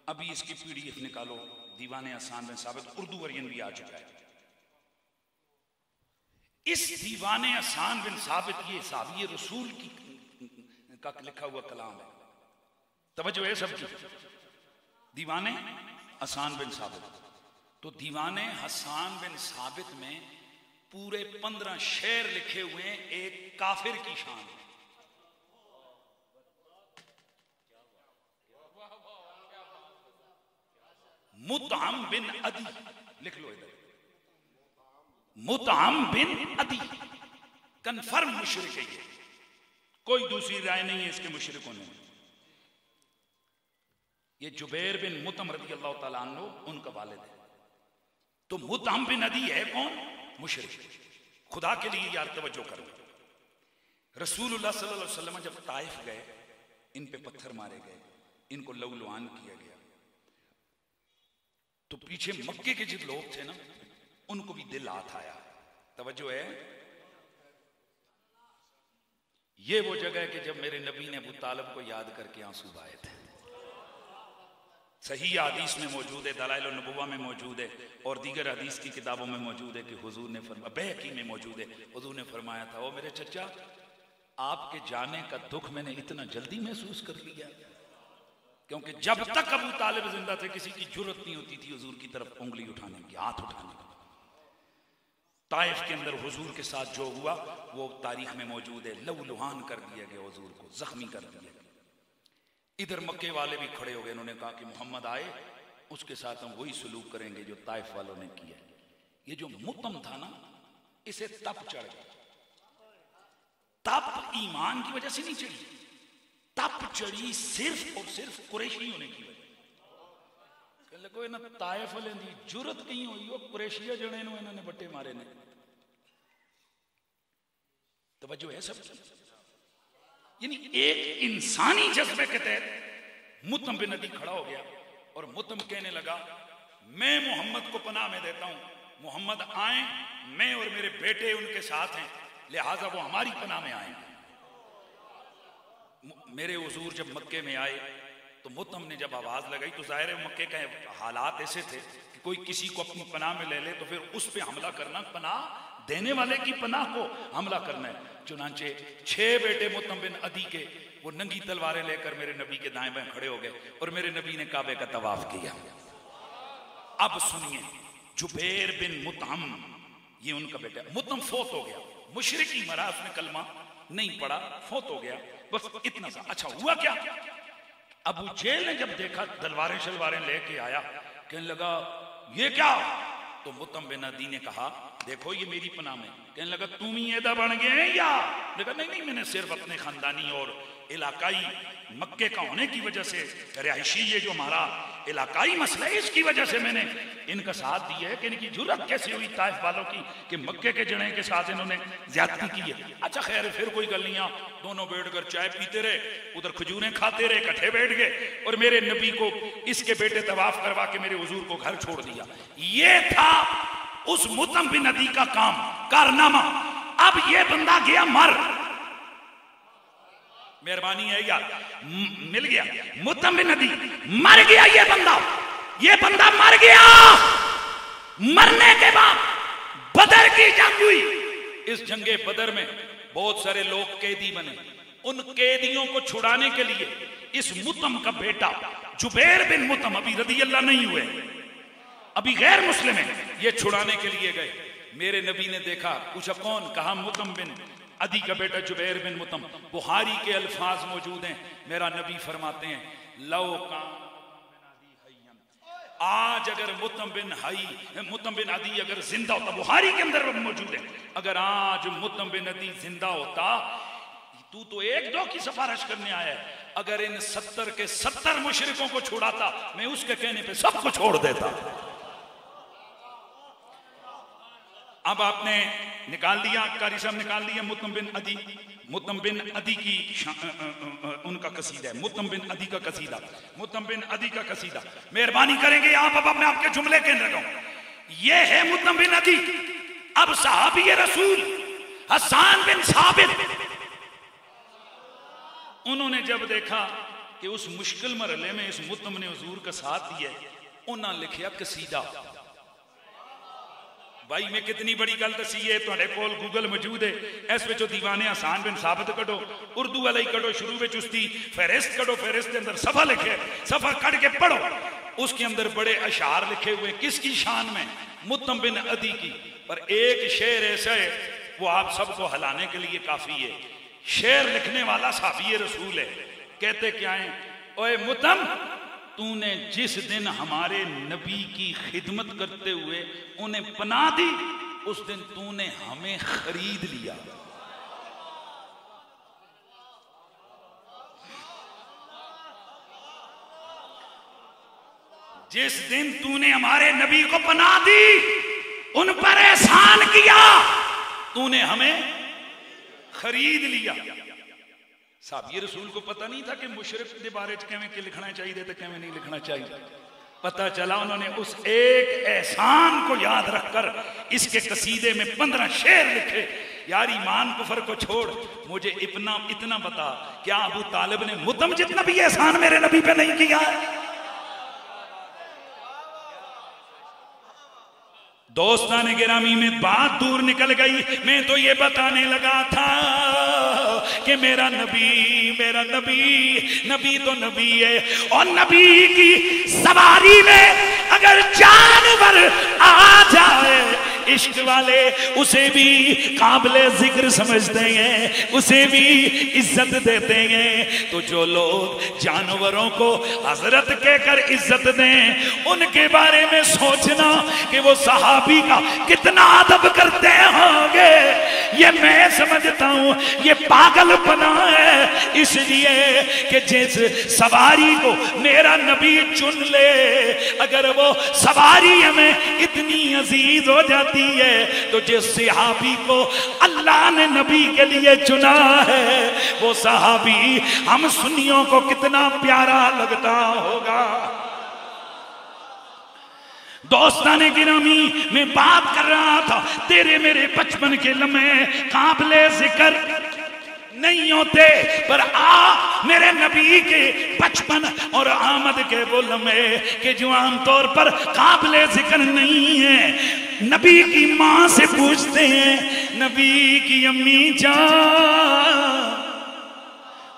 Speaker 1: अभी इसकी PDF निकालो, दीवाने हसन बिन साबित, उर्दू वर्जन भी आ चुका है। इस दीवाने हसन बिन साबित ये साहबी रसूल की का लिखा हुआ कलाम है। तवज्जो है सबकी। दीवाने हसन बिन साबित, तो दीवाने हसन बिन साबित में पूरे 15 शेर लिखे हुए हैं एक काफिर की शान। मुतअम बिन अदी, लिख लो इधर, मुतअम बिन अदी कन्फर्म मुशरिक है ये, कोई दूसरी राय नहीं है इसके मुशरिकों ने। ये जुबैर बिन मुतअम रज़ी अल्लाह तआला अन्हु उनका वालिद है। तो मुतअम बिन अदी है कौन? मुशरिक। खुदा के लिए यार तवज्जो करो। रसूलुल्लाह सल्लल्लाहु अलैहि वसल्लम जब ताइफ गए, इन पे पत्थर मारे गए, इनको लहूलुहान किया गया, तो पीछे मक्के के जो लोग थे ना उनको भी दिल हाथ आया। तवज्जो है, ये वो जगह है कि जब मेरे नबी ने अबू तालिब को याद करके आंसू बहाए थे। सही हदीस में मौजूद है, दलाइल नबुव्वा में मौजूद है और दीगर हदीस की किताबों में मौजूद है कि हुजूर ने फरमाया, बैहकी में मौजूद है, हुजूर ने फरमाया था, ओ मेरे चचा आपके जाने का दुख मैंने इतना जल्दी महसूस कर लिया, क्योंकि जब तक अबू तालिब जिंदा थे किसी की जुर्रत नहीं होती थी हुजूर की तरफ उंगली उठाने की, हाथ उठाने की। ताइफ के अंदर हुजूर के साथ जो हुआ वो तारीख में मौजूद है। लहूलुहान कर दिया गया, हुजूर को जख्मी कर दिया गया। इधर मक्के वाले भी खड़े हो गए, उन्होंने कहा कि मोहम्मद आए उसके साथ हम वही सलूक करेंगे जो ताइफ वालों ने किया। ये जो मुतम था ना, इसे तप चढ़ गया। तप ईमान की वजह से नहीं चढ़ी, तप चढ़ी सिर्फ और सिर्फ कुरैशी होने की वजह। ना ताइफ वाले दी जुरत कहीं हुई हो, कुरैशिया जने नु इन्होंने बट्टे मारे ने। तवज्जो है सबकी। यानी एक इंसानी जज्बे के तहत मुतम बिन अदी खड़ा हो गया और मुतम कहने लगा, मैं मोहम्मद को पनाह में देता हूं, मोहम्मद आए, मैं और मेरे बेटे उनके साथ हैं, लिहाजा वो हमारी पनाह में आएंगे। मेरे हुजूर जब मक्के में आए तो मुतम ने जब आवाज लगाई तो जाहिर है मक्के का हालात ऐसे थे कि कोई किसी को अपनी पनाह में ले ले तो फिर उस पे हमला करना, पनाह देने वाले की पनाह को हमला करना है। चुनांचे 6 बेटे मुतम बिन अदी के वो नंगी तलवारें लेकर मेरे नबी के दाएं बाएं खड़े हो गए और मेरे नबी ने काबे का तवाफ किया। अब सुनिए, जुबैर बिन मुतअम ये उनका बेटा, मुतअम फोत हो गया, मुशरिकी मरा, उसने कलमा नहीं पड़ा, फौत हो गया, बस इतना सा। अच्छा हुआ क्या, अबू जेल ने जब देखा तलवारें शलवारें लेके आया, कहने लगा ये क्या, तो मुतम बिन अदी ने कहा देखो ये मेरी पनाह में। कहने लगा तुम ही ऐदा बन गए हैं या, देखा नहीं नहीं मैंने सिर्फ अपने खानदानी और इलाकाई मक्के का होने की वजह से, रिहायशी ये जो हमारा इलाकाई मसला है इसकी वजह से मैंने इनका साथ दिया है। कि इनकी जुर्रत कैसे हुई ताइफ वालों की कि मक्के के जने के साथ इन्होंने ज्यादती की है। अच्छा खैर फिर कोई गल नहीं, दोनों बैठकर चाय पीते रहे, उधर खजूरें खाते रहे, इकट्ठे बैठ गए और मेरे नबी को इसके बेटे तवाफ करवा के मेरे हुजूर को घर छोड़ दिया। ये था उस मुतम बिन अदी का काम, कारनामा। अब ये बंदा गया मर, मेहरबानी है यार, मिल गया मुतम बिन अदी, मर गया ये बंदा मर गया। मरने के बाद बदर की जंग हुई। इस जंगे बदर में बहुत सारे लोग कैदी बने। उन कैदियों को छुड़ाने के लिए इस मुतम का बेटा जुबैर बिन मुतम, अभी रदी अल्लाह नहीं हुए, अभी गैर मुस्लिम है, ये छुड़ाने के लिए गए। मेरे नबी ने देखा, पूछा कौन, कहा मुतम बिन अदी का बेटा जुबैर बिन मुतम। बुखारी के अल्फाज मौजूद हैं, मेरा नबी फरमाते हैं लो आज अगर मुतम बिन अदी अगर जिंदा होता, बुखारी के अंदर मौजूद है, अगर आज मुतम बिन अदी जिंदा होता, तू तो एक दो की सिफारिश करने आया है, अगर इन 70 के 70 मुशरिकों को छुड़ाता, मैं उसके कहने पे सबको छोड़ देता। अब आपने निकाल दिया, कारी साहब निकाल दिया मुतम बिन अदी की उनका कसीदा है, मुतम बिन अदी का कसीदा, मुतम बिन अदी का कसीदा। मेहरबानी करेंगे आप, अब मैं आपके जुमले के अंदर लगाऊं। ये है मुतम बिन अदी। अब सहाबी रसूल हसन बिन साबित, उन्होंने जब देखा कि उस मुश्किल मरहले में इस मुतम ने हुजूर का साथ दिया, उन्होंने लिखा कसीदा। भाई मैं कितनी बड़ी गल दसी है, तुहाडे कोल गूगल मौजूद है, इस विचों दीवाने हसन बिन साबित कढो, उर्दू वाला ही कढो, शुरू में उसकी फहरिस्त कढो, फहरिस्त के अंदर सफा लिखे, सफा कट के पढ़ो, उसके अंदर बड़े अशार लिखे हुए, किसकी शान में, मुतम बिन अदी की। पर एक शेर ऐसा है वो आप सबको हिलाने के लिए काफी है। शेर लिखने वाला साहबी रसूल है, कहते क्या है, ओए मुतम, तूने जिस दिन हमारे नबी की खिदमत करते हुए उन्हें पनाह दी, उस दिन तूने हमें खरीद लिया। जिस दिन तूने हमारे नबी को पनाह दी, उन पर एहसान किया, तूने हमें खरीद लिया। साहब ये रसूल को पता नहीं था कि मुशरिक के बारे में क्या लिखना चाहिए तो क्या नहीं लिखना चाहिए। पता चला उन्होंने उस एक एहसान को याद रखकर इसके कसीदे में 15 शेर लिखे। यार ईमान कुफर को छोड़, मुझे इतना बता, क्या अबू तालिब ने मुतम जितना भी एहसान मेरे नबी पे नहीं किया है? दोस्तान गिरामी में बात दूर निकल गई। मैं तो ये बताने लगा था कि मेरा नबी तो नबी है, और नबी की सवारी में अगर जानवर आ जाए, इश्क वाले उसे भी काबिले जिक्र समझते हैं, उसे भी इज्जत देते हैं। तो जो लोग जानवरों को हजरत कहकर इज्जत दें, उनके बारे में सोचना कि वो सहाबी का कितना अदब करते होंगे, ये मैं समझता हूं ये पागलपना है। इसलिए कि जिस सवारी को मेरा नबी चुन ले, अगर वो सवारी हमें इतनी अजीज हो जाती है, तो जिस सहाबी को अल्लाह ने नबी के लिए चुना है, वो सहाबी हम सुन्नियों को कितना प्यारा लगता होगा। दोस्ताने गिरामी, मैं बात कर रहा था, तेरे मेरे बचपन के लम्हे काबिले जिक्र नहीं होते, पर मेरे नबी के बचपन और आमद के वो लम्हे के जो आमतौर पर काबिले जिक्र नहीं है। नबी की माँ से पूछते हैं, नबी की अम्मी जान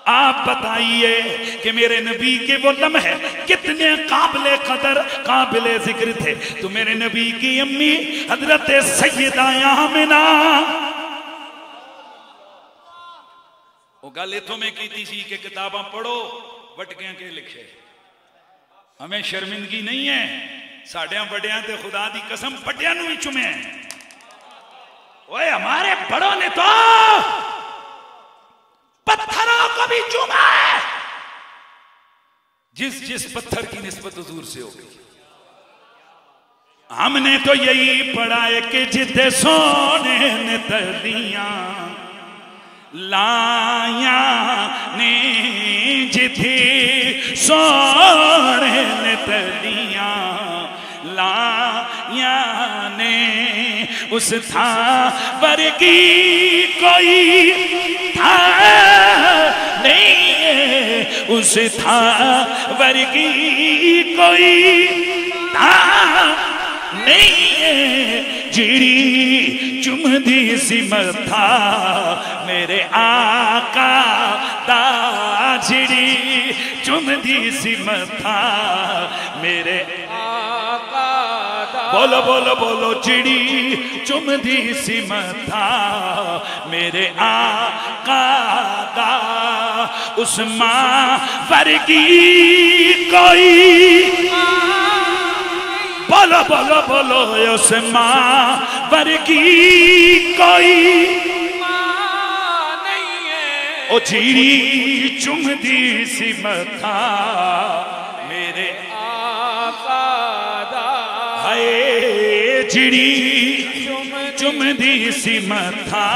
Speaker 1: आप बताइए कि मेरे नबी के वो लम्हे कितने काबिले कदर काबिले जिक्र थे। तो मेरे नबी की अम्मी हजरत सैयदा आमिना वो गल इतों में की सी कि किताबां पढ़ो वटकियां के लिखे, हमें शर्मिंदगी नहीं है। साढ़िया बड़िया ते खुदा दी कसम बड़िया भी चुमे। ओए हमारे बड़ों ने तो पत्थरों को भी चुमा है, जिस जिस पत्थर की निस्बत हुजूर से हो गई। हमने तो यही पढ़ा है कि जिद्दे सोने ने तलियां लाया ने, जिथे सोने ने तलियां लाया ने, उस था वर्गी कोई था नहीं है, उस था वर्गी कोई था नहीं है, जिड़ी चुमदी सी मथा मेरे आका दा, जिड़ी चुमदी सी मथा मेरे आका दा। बोलो बोलो बोलो, जिड़ी चुमदी सी मथा मेरे आका दा, उस मां वर्गी कोई, बोलो बोलो बोलो, उस मां वर्गी कोई मां नहीं है, ओ चीड़ी चुमदी सी मथा मेरे आका दा, हाय चिड़ी चुमदी सी मथा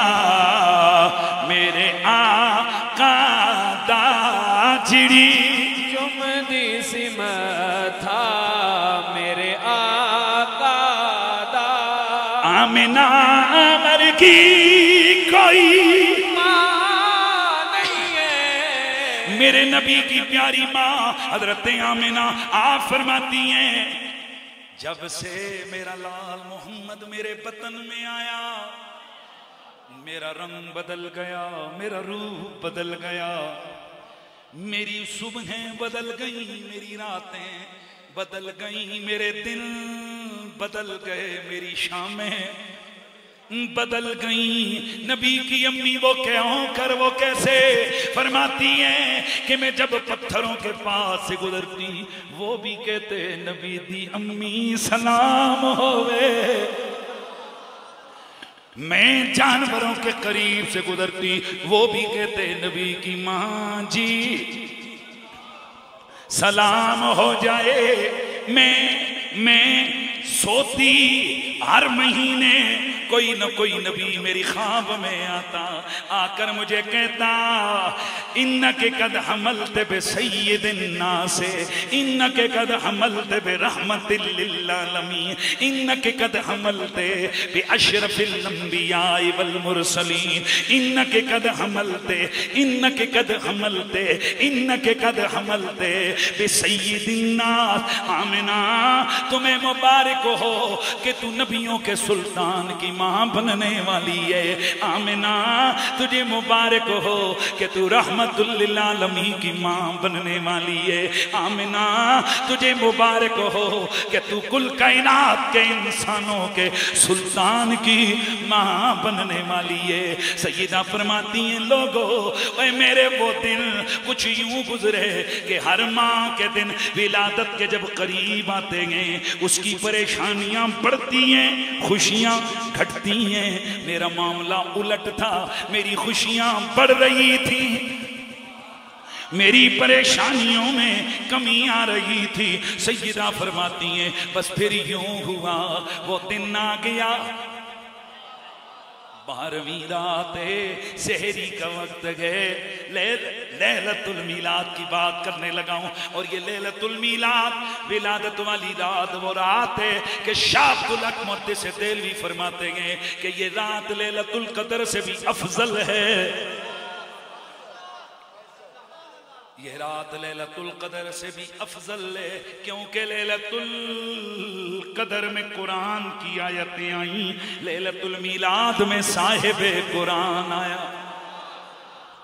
Speaker 1: मेरे आका दा, चिड़ी चुमदी सी मथा मेरे आका दा, आमिना वर्गी कोई मां नहीं है, मेरे नबी की प्यारी मां हजरत आमिना आप फरमाती हैं, जब से मेरा लाल मोहम्मद मेरे बतन में आया मेरा रंग बदल गया, मेरा रूप बदल गया, मेरी सुबहें बदल गई, मेरी रातें बदल गई, मेरे दिन बदल गए, मेरी शामें बदल गई। नबी की अम्मी वो क्यों कर वो कैसे फरमाती हैं कि मैं जब पत्थरों के पास से गुजरती वो भी कहते नबी दी अम्मी सलाम होवे, मैं जानवरों के करीब से गुजरती वो भी कहते नबी की मां जी सलाम हो जाए। मैं सोती हर महीने कोई न कोई नबी मेरी ख्वाब में आता, आकर मुझे कहता इन्नके कद हमलते बे सय्यदिन नासे, इन्नके कद हमलते बे रहमतिल लिल आलमीन, इन्नके कद हमलते बे अशरफिल अंबिया वल मुरसलीन, इन्नके कद हमलते, इन्नके कद हमलते, इन्नके कद हमलते बे सय्यदिन नास। आमिना तुम्हें मुबारक हो कि तू नबियों के सुल्तान की मां बनने वाली है। आमिना तुझे मुबारक हो कि तू रहमतुल लिल आलमीन की मां बनने वाली है। आमिना तुझे मुबारक हो कि तू कुल कायनात के इंसानों के सुल्तान की मां बनने वाली है। सैयदा फरमाती हैं लोगों ओए मेरे वो दिन कुछ यूं गुजरे कि हर मां के दिन विलादत के जब करीब आते हैं उसकी परेशानियां बढ़ती हैं, खुशियां घटती हैं। मेरा मामला उलट था, मेरी खुशियां बढ़ रही थी, मेरी परेशानियों में कमी आ रही थी। सैयदा फरमाती हैं बस फिर यूं हुआ वो दिन आ गया 12वीं रात सहरी का वक्त है, लैलतुल मीलाद की बात करने लगा हूं। और ये लैलतुल मीलाद विलादत वाली रात वो रात है कि शाह अब्दुल हक मुहद्दिस देलवी फरमाते हैं कि ये रात लैलतुल कदर से भी अफजल है। ये रात लैलतुल कदर से भी अफजल है क्योंकि लैलतुल कदर में कुरान की आयतें आई, लैलतुल मीलाद में साहिब कुरान आया।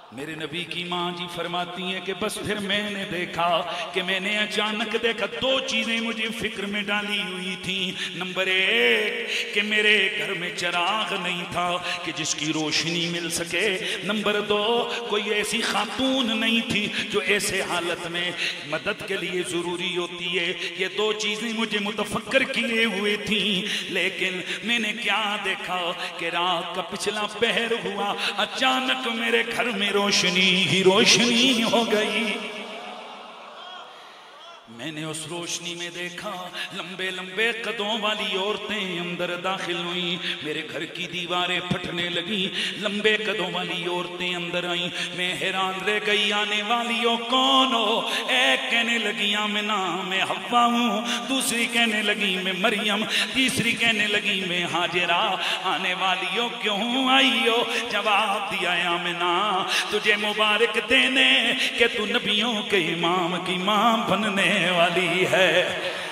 Speaker 1: मेरे नबी की माँ जी फरमाती हैं कि बस फिर मैंने देखा कि मैंने अचानक देखा दो चीजें मुझे फिक्र में डाली हुई थी। नंबर एक कि मेरे घर में चिराग नहीं था कि जिसकी रोशनी मिल सके। नंबर दो कोई ऐसी खातून नहीं थी जो ऐसे हालत में मदद के लिए जरूरी होती है। ये दो चीजें मुझे मुतफक्कर किए हुए थी। लेकिन मैंने क्या देखा कि रात का पिछला पहर हुआ, अचानक मेरे घर में रोशनी ही रोशनी हो गई। मैंने उस रोशनी में देखा लंबे लंबे कदों वाली औरतें अंदर दाखिल हुई। मेरे घर की दीवारें फटने लगी, लंबे कदों वाली औरतें अंदर आई। मैं हैरान रह गई, आने वाली हो कौन हो? एक कहने लगी आमिना मैं हव्वा हूँ, दूसरी कहने लगी मैं मरियम, तीसरी कहने लगी मैं हाजिरा। आने वाली हो क्यों आई हो? जवाब दिया आमिना तुझे मुबारक देने कि तू नबियों के इमाम की माँ बनने वाली है।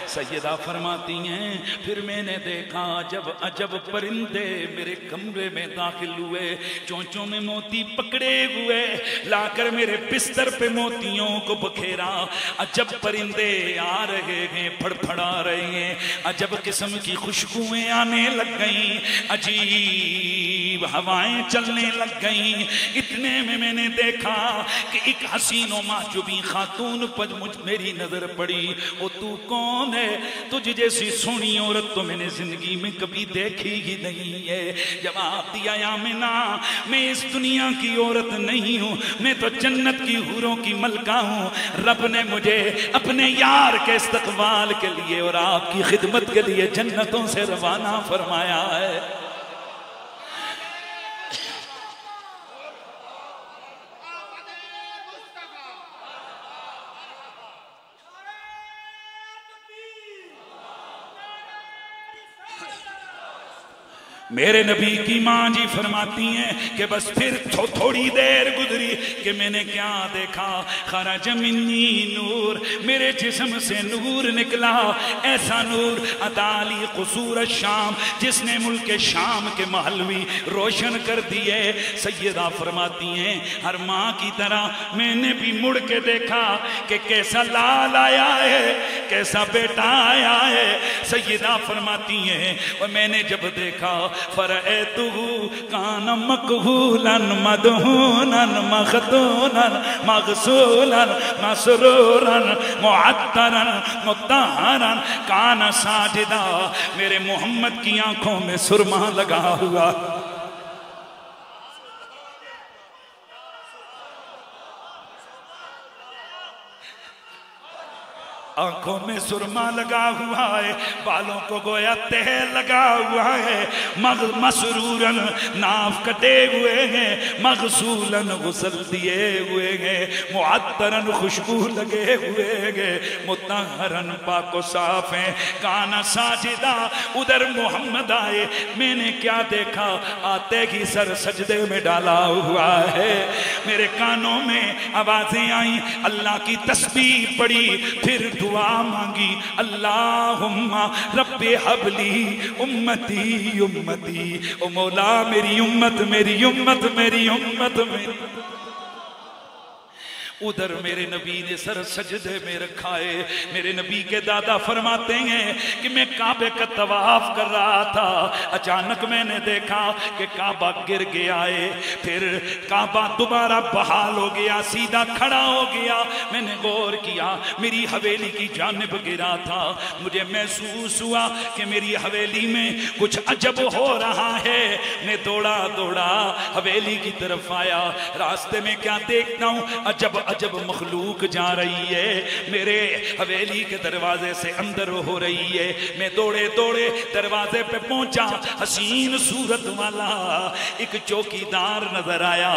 Speaker 1: सैयदा फरमाती हैं फिर मैंने देखा जब अजब परिंदे मेरे कमरे में दाखिल हुए, चोंचों में मोती पकड़े हुए, लाकर मेरे बिस्तर पे मोतियों को बखेरा। अजब परिंदे आ रहे हैं, फड़फड़ा रहे हैं, अजब किस्म की खुशबुएं आने लग गईं, अजीब हवाएं चलने लग गईं। इतने में मैंने देखा कि एक हसीनो माजूबी खातून पर मेरी नजर पड़ी। ओ तू कौन है? तुझ जैसी सोहनी औरत तो मैंने जिंदगी में कभी देखी ही नहीं है। जवाब दिया आमिना मैं इस दुनिया की औरत नहीं हूँ, मैं तो जन्नत की हूरों की मलका हूँ। रब ने मुझे अपने यार के इस्तकबाल के लिए और आपकी खिदमत के लिए जन्नतों से रवाना फरमाया है। मेरे नबी की माँ जी फरमाती हैं कि बस फिर थोड़ी देर गुजरी कि मैंने क्या देखा, खरज मिन्नी नूर, मेरे जिस्म से नूर निकला, ऐसा नूर अताली कुसूर शाम, जिसने मुल्क शाम के महलवी रोशन कर दिए। सैयदा फरमाती हैं हर माँ की तरह मैंने भी मुड़ के देखा कि कैसा लाल आया है, कैसा बेटा आया है। सैयदा फरमाती हैं और मैंने जब देखा फरअतहु कान मकहूलन मदहूनन मखदूनन मगसूलन मसरूरन मुअत्तरन मुत्तहरन कान साजिदा, मेरे मोहम्मद की आंखों में सुरमा लगा हुआ, आंखों में सुरमा लगा हुआ है, बालों को गोया तेल लगा हुआ है, मसरूरन नाफ कटे हुए हैं, मगसूलन गुसल दिए हुए हैं, मुअत्तरन खुशबू लगे हुए हैं, मुत्तहरन पाको साफ हैं, काना साजिदा। उधर मोहम्मद आए, मैंने क्या देखा, आते ही सर सजदे में डाला हुआ है। मेरे कानों में आवाजें आई, अल्लाह की तस्बीह पड़ी, फिर दुआ मांगी, अल्लाहुम्मा रब्बे हबली उम्मती उम्मती, ओ मौला मेरी उम्मत मेरी उम्मत मेरी उम्मत मेरी। उधर मेरे नबी ने सर सजदे में रखा है। मेरे नबी के दादा फरमाते हैं कि मैं काबे का तवाफ कर रहा था, अचानक मैंने देखा कि काबा गिर गया है, फिर काबा दोबारा बहाल हो गया, सीधा खड़ा हो गया। मैंने गौर किया मेरी हवेली की जानिब गिरा था, मुझे महसूस हुआ कि मेरी हवेली में कुछ अजब हो रहा है। मैं दौड़ा दौड़ा हवेली की तरफ आया, रास्ते में क्या देखता हूँ, अजब अजब मखलूक जा रही है, मेरे हवेली के दरवाजे से अंदर हो रही है। मैं दौड़े दौड़े दरवाजे पे पहुंचा, हसीन सूरत वाला एक चौकीदार नजर आया,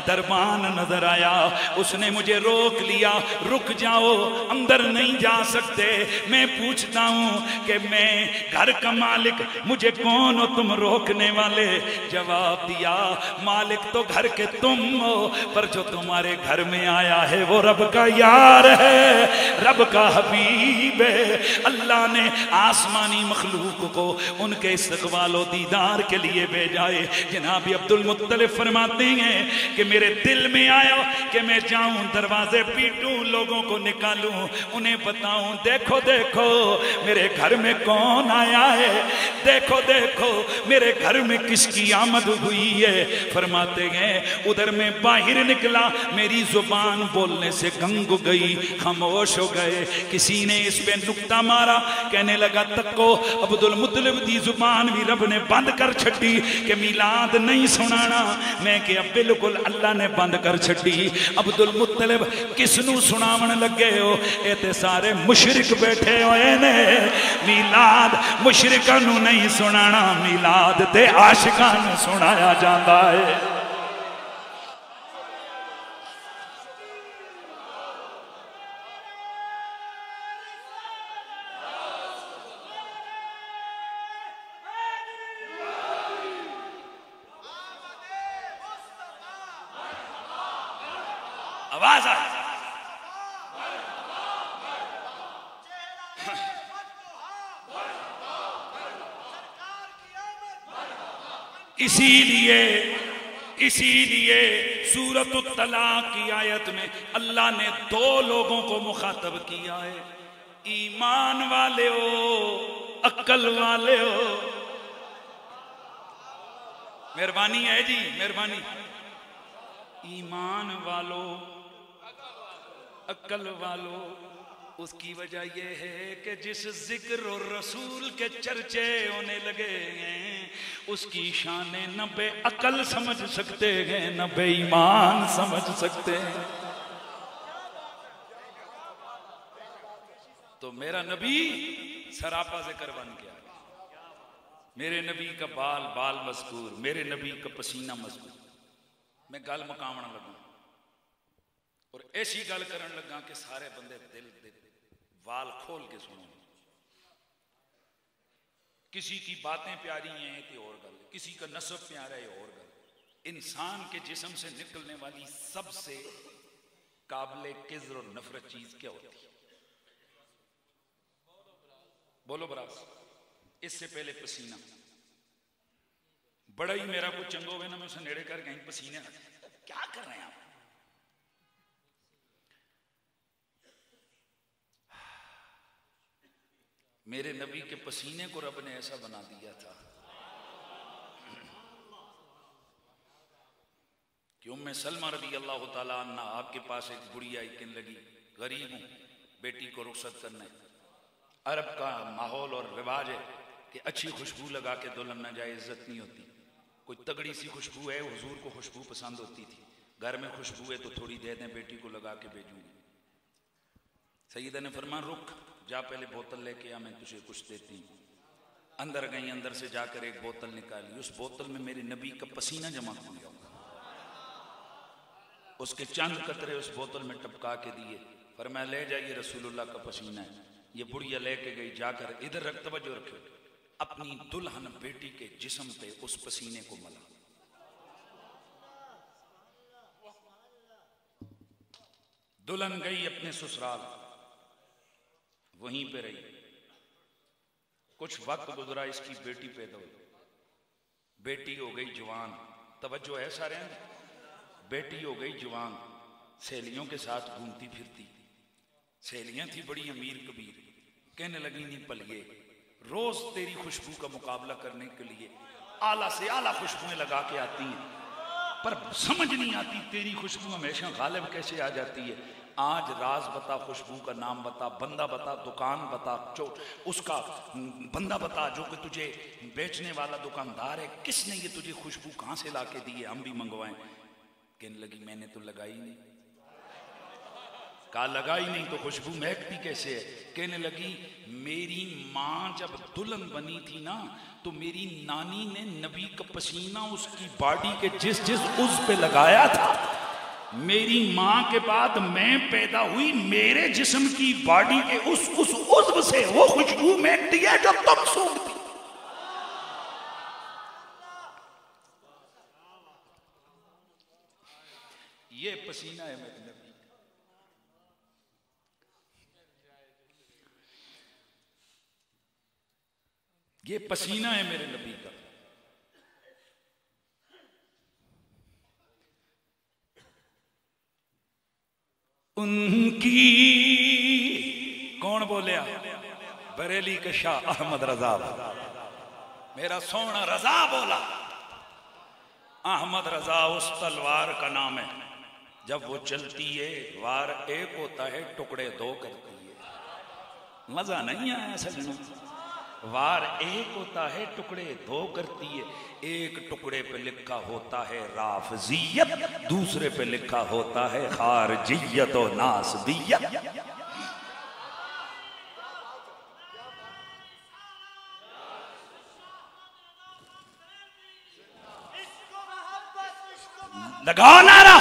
Speaker 1: दरबान नजर आया। उसने मुझे रोक लिया, रुक जाओ अंदर नहीं जा सकते। मैं पूछता हूं कि मैं घर का मालिक, मुझे कौन हो तुम रोकने वाले? जवाब दिया मालिक तो घर के तुम हो, पर जो तुम्हारे घर में आया आया है वो रब का यार है, रब का हबीब है। अल्लाह ने आसमानी मखलूक को उनके इस्तक़बालो दीदार के लिए भेजा है। जनाब अब्दुल मुत्तलिब फरमाते हैं कि मेरे दिल में आया कि मैं जाऊं दरवाजे पीटूं, लोगों को निकालूं, उन्हें बताऊं देखो देखो मेरे घर में कौन आया है, देखो देखो मेरे घर में किसकी आमद हुई है। फरमाते हैं उधर में बाहर निकला, मेरी जुबान बोलने से गंग गई, खामोश हो गए। किसी ने इस पे नुक्ता मारा, कहने लगा तको अब्दुल मुत्तलिब दी जुबान भी रब ने बंद कर छड़ी कि मिलाद नहीं सुनाना। मैं कि बिल्कुल अल्लाह ने बंद कर छड़ी। अब्दुल मुत्तलिब किसनू सुनावन लगे हो? ये ते सारे मुशरिक बैठे हुए ने। मिलाद मुशरिकां नू नहीं सुनाना, मिलाद ते आशिकां नू सुनाया जाता है। आवाज आ इसीलिए सूरत तलाक की आयत में अल्लाह ने दो लोगों को मुखातब किया है, ईमान वाले हो, अक्ल वाले हो। मेहरबानी है जी, मेहरबानी। ईमान वालों, अक्ल वालों। उसकी वजह यह है कि जिस जिक्र और रसूल के चर्चे होने लगे हैं उसकी शाने न बे अकल समझ सकते हैं न बेईमान समझ सकते हैं। तो मेरा नबी सरापा जिक्र बन गया, मेरे नबी का बाल बाल मज़कूर, मेरे नबी का पसीना मज़कूर। मैं गल मुकावण लगा और ऐसी गल करन लगा कि सारे बंदे दिल दे वाल खोल के सुनो। किसी की बातें प्यारी हैं तो और गल, किसी का नसब प्यारा है और गल। इंसान के जिस्म से निकलने वाली सबसे काबिल किज़्र और नफरत चीज क्या होती है? बोलो बरास। इससे पहले पसीना। बड़ा ही मेरा कुछ चंगो हुए ना, मैं उसे नेड़े कर गई, पसीने क्या कर रहे हैं आप? मेरे नबी के पसीने को रब ने ऐसा बना दिया था कि उम्मे सलमा रज़ी अल्लाह ताला अन्हा आपके पास एक बुढ़िया आई, कहने लगी गरीब हूं, बेटी को रुखसत करना है। अरब का माहौल और रिवाज है कि अच्छी खुशबू लगा के दुल्हन न जाए, इज्जत नहीं होती। कोई तगड़ी सी खुशबू है, हुजूर को खुशबू पसंद होती थी, घर में खुशबू है तो थोड़ी दे दें, बेटी को लगा के भेजूंगी। सईदा ने फरमान रुक जा, पहले बोतल लेके आ, मैं तुझे कुछ देती हूँ। अंदर गई, अंदर से जाकर एक बोतल निकाली, उस बोतल में मेरे नबी का पसीना जमा हो गया। उसके चंद कतरे उस बोतल में टपका के दिए, फरमाया ले जाइए रसूलुल्लाह का पसीना है। ये बुढ़िया लेके गई, जाकर इधर रख, तवज्जो रखो, अपनी दुल्हन बेटी के जिस्म पे उस पसीने को मला। दुल्हन गई अपने ससुराल, वहीं पे रही। कुछ वक्त गुजरा, इसकी बेटी पैदा हुई, बेटी हो गई जवान। तवज्जो है सारे, बेटी हो गई जवान, सहेलियों के साथ घूमती फिरती। सहेलियां थी बड़ी अमीर कबीर, कहने लगी नहीं पलिए, रोज तेरी खुशबू का मुकाबला करने के लिए आला से आला खुशबुएं लगा के आती हैं, पर समझ नहीं आती तेरी खुशबू हमेशा गालिब कैसे आ जाती है। आज राज बता, खुशबू का नाम बता, बंदा बता, दुकान बता, जो उसका बंदा बता जो कि तुझे बेचने वाला दुकानदार है, किसने ये तुझे खुशबू कहाँ से ला के दी है, हम भी मंगवाएं। कहने लगी मैंने तो लगाई नहीं। कहा लगाई नहीं तो खुशबू महकती कैसे है? कहने लगी मेरी माँ जब दुल्हन बनी थी ना, तो मेरी नानी ने नबी का पसीना उसकी बॉडी के जिस जिस उज़्व पे लगाया था। मेरी माँ के बाद मैं पैदा हुई, मेरे जिस्म की बॉडी के उस उज़्व से वो खुशबू महकती है जो तुम सूंघती। ये पसीना है मेरे नबी। ये पसीना है मेरे नबी का। उनकी कौन बोलिया? बरेली के शाह अहमद रजा, मेरा सोना रजा बोला। अहमद रजा उस तलवार का नाम है, जब वो चलती है वार एक होता है टुकड़े दो करती है। मजा नहीं आया सजनों? वार एक होता है टुकड़े दो करती है। एक टुकड़े पे लिखा होता है राफजियत, दूसरे पे लिखा होता है खारजियत और नासबियत। लगाओ नारा,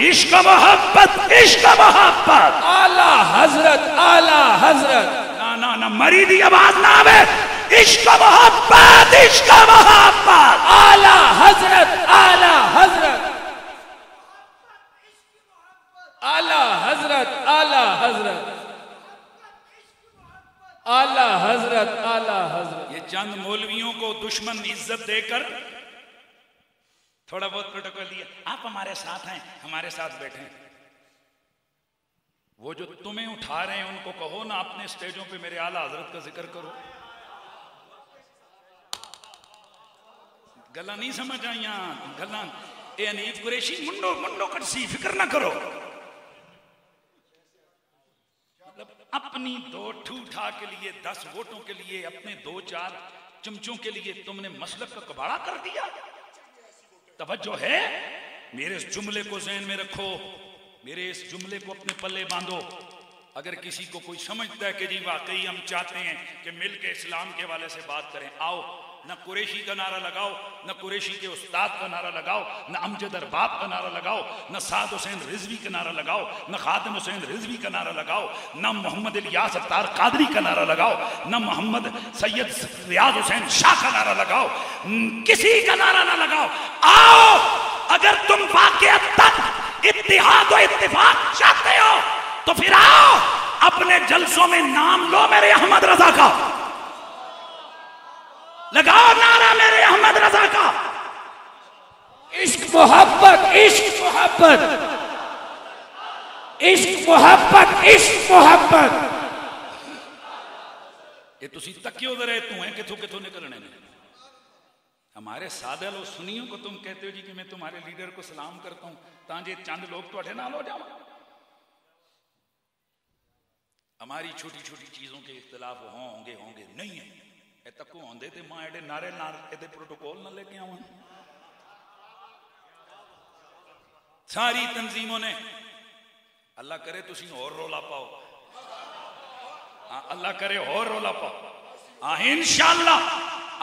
Speaker 1: इश्क मोहब्बत, इश्क मोहब्बत।
Speaker 2: आला हजरत, आला हजरत।
Speaker 1: ना ना ना, मरीदी आवाज ना आवे। इश्क मोहब्बत, इश्क मोहब्बत।
Speaker 2: आला हजरत, आला हजरत, आला हजरत, आला हजरत, आला हजरत, आला हजरत।
Speaker 1: ये चंद मौलवियों को दुश्मन इज्जत देकर थोड़ा बहुत प्रोटोकॉल दिया, आप हमारे साथ हैं, हमारे साथ बैठे। वो जो तुम्हें उठा रहे हैं उनको कहो ना अपने स्टेजों पे मेरे आला हजरत का जिक्र करो। गला नहीं समझ आई यहां गला। ए अनीफ कुरैशी मुंडो मुंडो कटसी, फिक्र ना करो। मतलब अपनी दो ठूठा के लिए, 10 वोटों के लिए, अपने 2-4 चमचों के लिए तुमने मसलक का कबाड़ा कर दिया। तवज्जो है? मेरे इस जुमले को ज़हन में रखो, मेरे इस जुमले को अपने पल्ले बांधो। अगर किसी को कोई समझता है कि जी वाकई हम चाहते हैं कि मिलके इस्लाम के हवाले से बात करें, आओ। न कुरैशी का नारा लगाओ, न कुरैशी के उस्ताद का नारा लगाओ, न अमजद अरबाब का नारा लगाओ, न साद हुसैन रिजवी का नारा लगाओ, न खादिम हुसैन रिजवी का नारा लगाओ, न मोहम्मद इलियास अत्तार कादरी का नारा लगाओ, न मोहम्मद सैयद रियाज हुसैन शाह का नारा लगाओ, किसी का नारा ना लगाओ। आओ, अगर तुम वाक़अतन इत्तिहाद और इत्तिफाक चाहते हो तो फिर आओ, अपने जलसों में नाम लो मेरे अहमद रजा का, लगाओ नारा मेरे अहमद रजा का।
Speaker 2: इश्क मोहब्बत, इश्क मोहब्बत, इश्क मोहब्बत, इश्क मोहब्बत।
Speaker 1: ये तुसी तकियो दे रहे तू है किथों किथों निकलने में। हमारे सादे लो सुनियों को तुम कहते हो जी कि मैं तुम्हारे लीडर को सलाम करता हूं तांजे चंद लोग तो नाल हो जाओ। हमारी छोटी छोटी चीजों के इख्तिलाफ होंगे होंगे नहीं है। तको आंदे ते मां एडे नारे नार एदे प्रोटोकॉल ना लेके आवा। सारी तंजीमों ने अल्लाह करे तुसी और रोला पाओ, अल्लाह करे और रोला पाओ। इंशाअल्लाह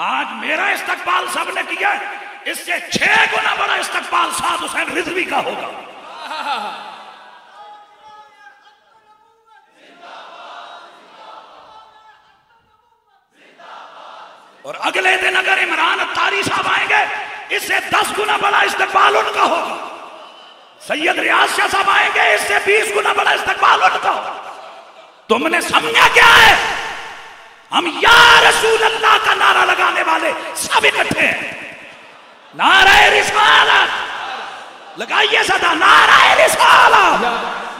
Speaker 1: आज मेरा इस्तकबाल सबने किया है, इससे 6 गुना बड़ा इस्तकबाल साद हुसैन रिजवी का होगा। और अगले दिन अगर इमरान अत्तारी साहब आएंगे, इससे 10 गुना बड़ा इस्तकबाल उनका होगा। सैयद रियाज शाह साहब आएंगे, इससे 20 गुना बड़ा इस्तकबाल उनका होगा। तुमने समझा क्या है? हम या रसूल अल्लाह का नारा लगाने वाले सब इकट्ठे हैं। नारा रिसालत लगाइए सदा, नारा रिसालत,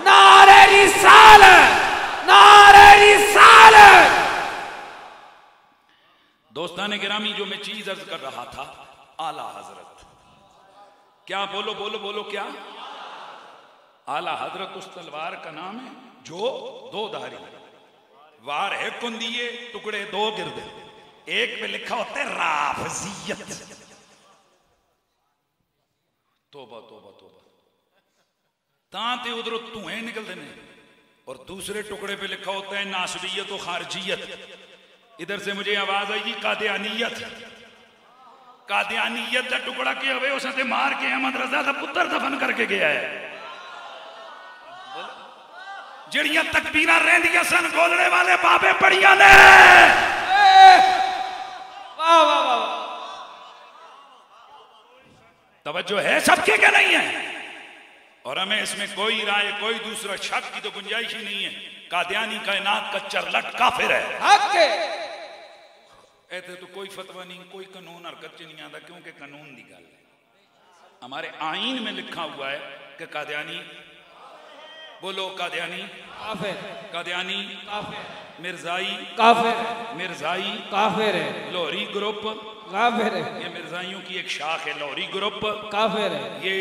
Speaker 2: नारे रिसालत, नारे रिसालत।
Speaker 1: दोस्ताने गिरामी, जो मैं चीज अर्ज कर रहा था, आला हजरत। क्या बोलो बोलो बोलो क्या? आला हजरत उस तलवार का नाम है जो 2 धारी, वार है कुंदिए, टुकड़े 2 गिरदे। एक पे लिखा होता है राफजियत, तोबा तोबा तोबा, तांते उधरों धुएं निकलते ने। और दूसरे टुकड़े पे लिखा होता है नासबियत और खारजियत। इधर से मुझे आवाज आई कादियानियत। कादियानियत का टुकड़ा के हुए उसने मार के अहमद रजा का पुत्र दफन करके गया है। जड़ियां तकबीरां रहंदियां सन गोलने वाले बाबे पड़िया ने।
Speaker 2: वाह वाह वाह।
Speaker 1: तवज्जो है सबके क्या नहीं है? और हमें इसमें कोई राय, कोई दूसरा शक की तो गुंजाइश ही नहीं है। कादियानी कायनात का चरलट काफिर है।
Speaker 2: हक है।
Speaker 1: इतने तो कोई फतवा नहीं, कोई कानून हरकत च नहीं आता, क्योंकि कानून की गल है। हमारे आईन में लिखा हुआ है कि कादियानी, बोलो कादियानी
Speaker 2: काफिर,
Speaker 1: कादियानी
Speaker 2: काफिर,
Speaker 1: मिर्जाई
Speaker 2: काफिर,
Speaker 1: मिर्जाई
Speaker 2: काफिर है,
Speaker 1: लाहौरी ग्रुप
Speaker 2: काफिर है,
Speaker 1: ये मिर्जाइयों की एक शाख है, लाहौरी ग्रुप
Speaker 2: काफिर है,
Speaker 1: ये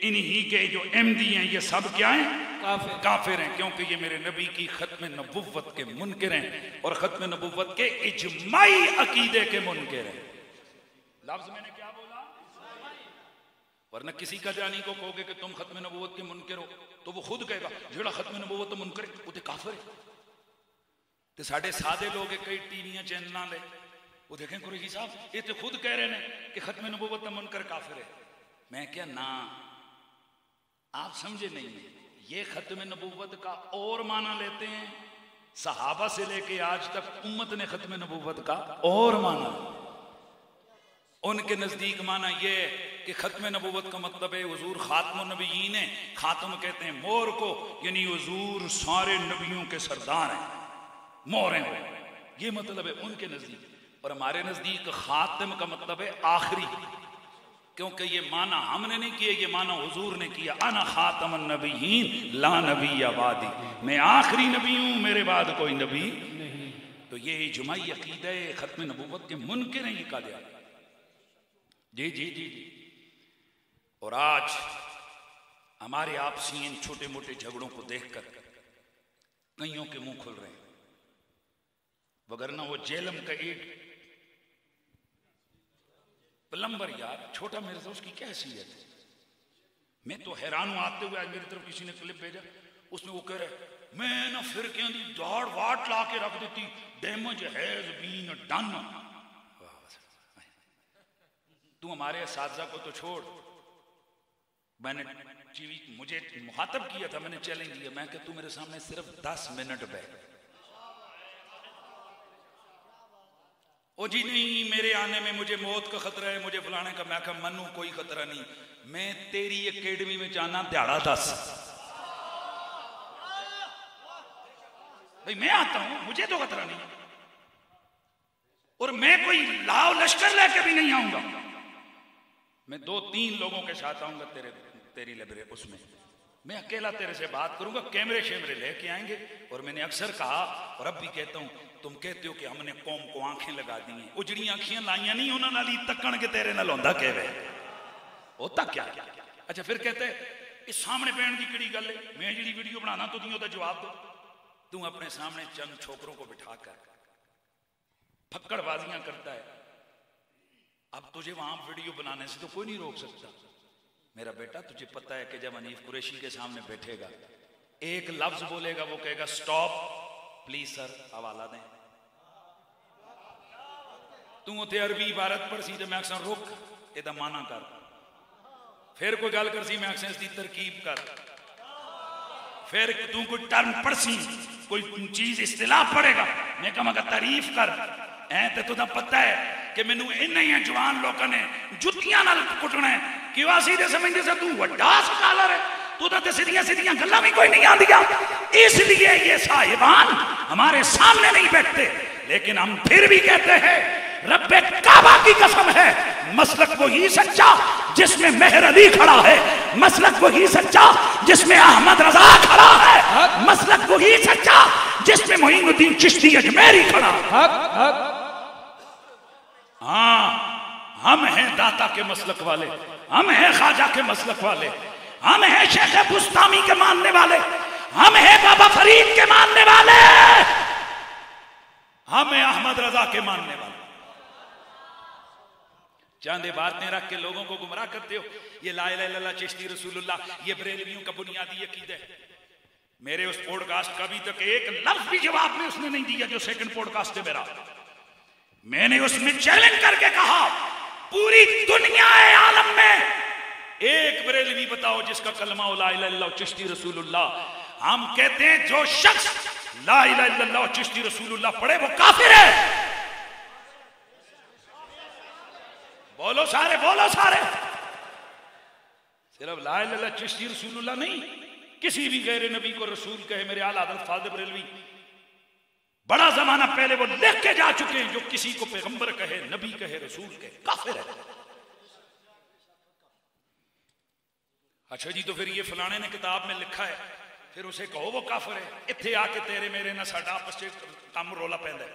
Speaker 1: इन्हीं के जो एमडी हैं ये सब क्या हैं?
Speaker 2: काफिर,
Speaker 1: काफिर हैं, क्योंकि ये मेरे नबी की खत्म नबुव्वत के मुनकिर हैं और खत्म नबुव्वत के इजमाई अकीदे के मुनकिर हैं। लफ्ज मैंने क्या बोला? वरना किसी का जानी को कहोगे कि तुम खत्म नबुव्वत के मुनकिर हो तो वो खुद कहेगा जेड़ा खत्म नबुव्वत मुनकिर है वो तो काफिर है। तो साढ़े सादे लोग कई टीवियां चैनल ले वो देखें कुरैशी साहब ये तो खुद कह रहे हैं कि खत्म नबुव्वत का मुनकर काफिर है। मैं क्या ना, आप समझे नहीं, ये खत्म नबुव्वत का और माना लेते हैं, सहाबा से लेके आज तक उम्मत ने खत्म नबुव्वत का और माना। उनके नजदीक माना ये कि खत्म नबुव्वत का मतलब है हुजूर खातमुन नबीयीन है। खातम कहते हैं मोर को, यानी हुजूर सारे नबियों के सरदार हैं, मोर हैं, ये मतलब है उनके नजदीक। और हमारे नजदीक खातिम का मतलब है आखिरी, क्योंकि ये माना हमने नहीं किया, ये माना हुजूर ने किया। अना खातमुन नबीयीन ला नबी बादी, मैं आखिरी नबी हूं, मेरे बाद कोई नबी नहीं। तो ये इजमाई अकीदा खत्म नबुव्वत के मुनकिर हैं ये कादियानी। जी जी जी जी। और आज हमारे आपसी इन छोटे मोटे झगड़ों को देखकर कईयों के मुंह खुल रहे हैं, वगरना वो जेलम का एक प्लम्बर यार छोटा मिर्जा, उसकी क्या हैसियत है? मैं तो हैरान हूं, आते हुए आज मेरी तरफ किसी ने क्लिप भेजा, उसमें वो कह रहे मैं ना फिर क्या दाड़ वाट ला के रख देती, डैमेज हैज बीन डन। तू हमारे असातिज़ा को तो छोड़, मैंने टीवी मुझे मुखातब किया था, मैंने चैलेंज दिया, मैं कि तू मेरे सामने सिर्फ 10 मिनट बैठ। ओ जी नहीं, मेरे आने में मुझे मौत का खतरा है, मुझे फलाने का। मैं कहा मनु कोई खतरा नहीं, मैं तेरी एकेडमी में जाना दिहाड़ा 10। भाई मैं आता हूं, मुझे तो खतरा नहीं, और मैं कोई लाव लश्कर लेके भी नहीं आऊंगा। मैं 2-3 लोगों के साथ आऊंगा तेरी लाइब्रेरी, उसमें मैं अकेला तेरे से बात करूंगा, कैमरे शैमरे लेके आएंगे। और मैंने अक्सर कहा और अब भी कहता हूं, तुम कहते हो कि हमने कौम को आंखें लगा दी हैं, उजड़ी आंखियां लाइया नहीं उन्होंने नाली तकन के तेरे नाल होंदा कहवे होता क्या? अच्छा फिर कहते इस सामने बैठ की किड़ी गल है, मैं जी वीडियो बनाना तो दी जवाब दो। तू अपने सामने चंद छोकरों को बिठा कर फक्कड़बाजियां करता है, अब तुझे वहां वीडियो बनाने से तो कोई नहीं रोक सकता। मेरा बेटा तुझे पता है कि जब हनीफ कुरैशी के सामने बैठेगा, एक लफ्ज बोलेगा, वो कहेगा स्टॉप प्लीज सर, हवाला दें। तू उते अरबी इबारत पर सी, मैं अक्सर रुक एदा माना कर, फिर कोई गल कर सी, मैं अक्सर इसकी तरकीब कर, फिर तू कोई टर्म पढ़ सी, कोई चीज इस्तिलाह पढ़ेगा, मैं कहा तारीफ कर। ऐ तो तुझा पता है कि मैनू इन्हें जवान लोगों ने जुत्तियां नाल कुटना है कि असी तो समझते से तू वड्डा स्कॉलर है, तू तो सीधियां सीधियां गल्लां भी कोई नहीं आंदियां, इसलिए ये साहिबान हमारे सामने नहीं बैठते। लेकिन हम फिर भी कहते हैं रब्बे काबा की कसम है, मसलक वही सच्चा जिसमें मेहर अली खड़ा है, मसलक वही सच्चा जिसमें अहमद रजा खड़ा है, मसलक वही सच्चा जिसमें मोइनुद्दीन चिश्ती अजमेरी खड़ा है। हाँ, हम हैं दाता के मसलक वाले, हम हैं ख्वाजा के मसलक वाले, हम हैं शेख बुस्तामी के मानने वाले, हम हैं बाबा फरीद के मानने वाले, हम हैं अहमद रजा के मानने वाले। चांदे बातें रख के लोगों को गुमराह करते हो। ये ला इलाहा इल्लल्लाह चिश्ती रसूलुल्लाह ये बरेलवियों का बुनियादी अकीदा है। मेरे उस पॉडकास्ट का अभी तक एक लफ्ज भी जवाब में उसने नहीं दिया जो सेकंड पॉडकास्ट है मेरा। मैंने उसमें चैलेंज करके कहा पूरी दुनिया आलम में एक बरेलवी बताओ जिसका कलमा ला इलाहा इल्लल्लाह चिश्ती रसूलुल्लाह। हम कहते हैं जो शख्स ला इलाहा इल्लल्लाह चिश्ती रसूलुल्लाह पढ़े वो काफिर है। बोलो सारे, बोलो सारे। सिर्फ ला इलाहा इल्लल्लाह चिश्ती रसूलुल्लाह नहीं, किसी भी गैर नबी को रसूल कहे। मेरे आला हज़रत फाज़िल बरेलवी बड़ा जमाना पहले वो लिख के जा चुके हैं, जो किसी को पैगंबर कहे, नबी कहे, रसूल कहे, काफिर है। अच्छा जी, तो फिर ये फलाने ने किताब में लिखा है, फिर उसे कहो वो काफिर है। इत्थे आके तेरे मेरे ना साडा आपस में काम रोला पैंदा है।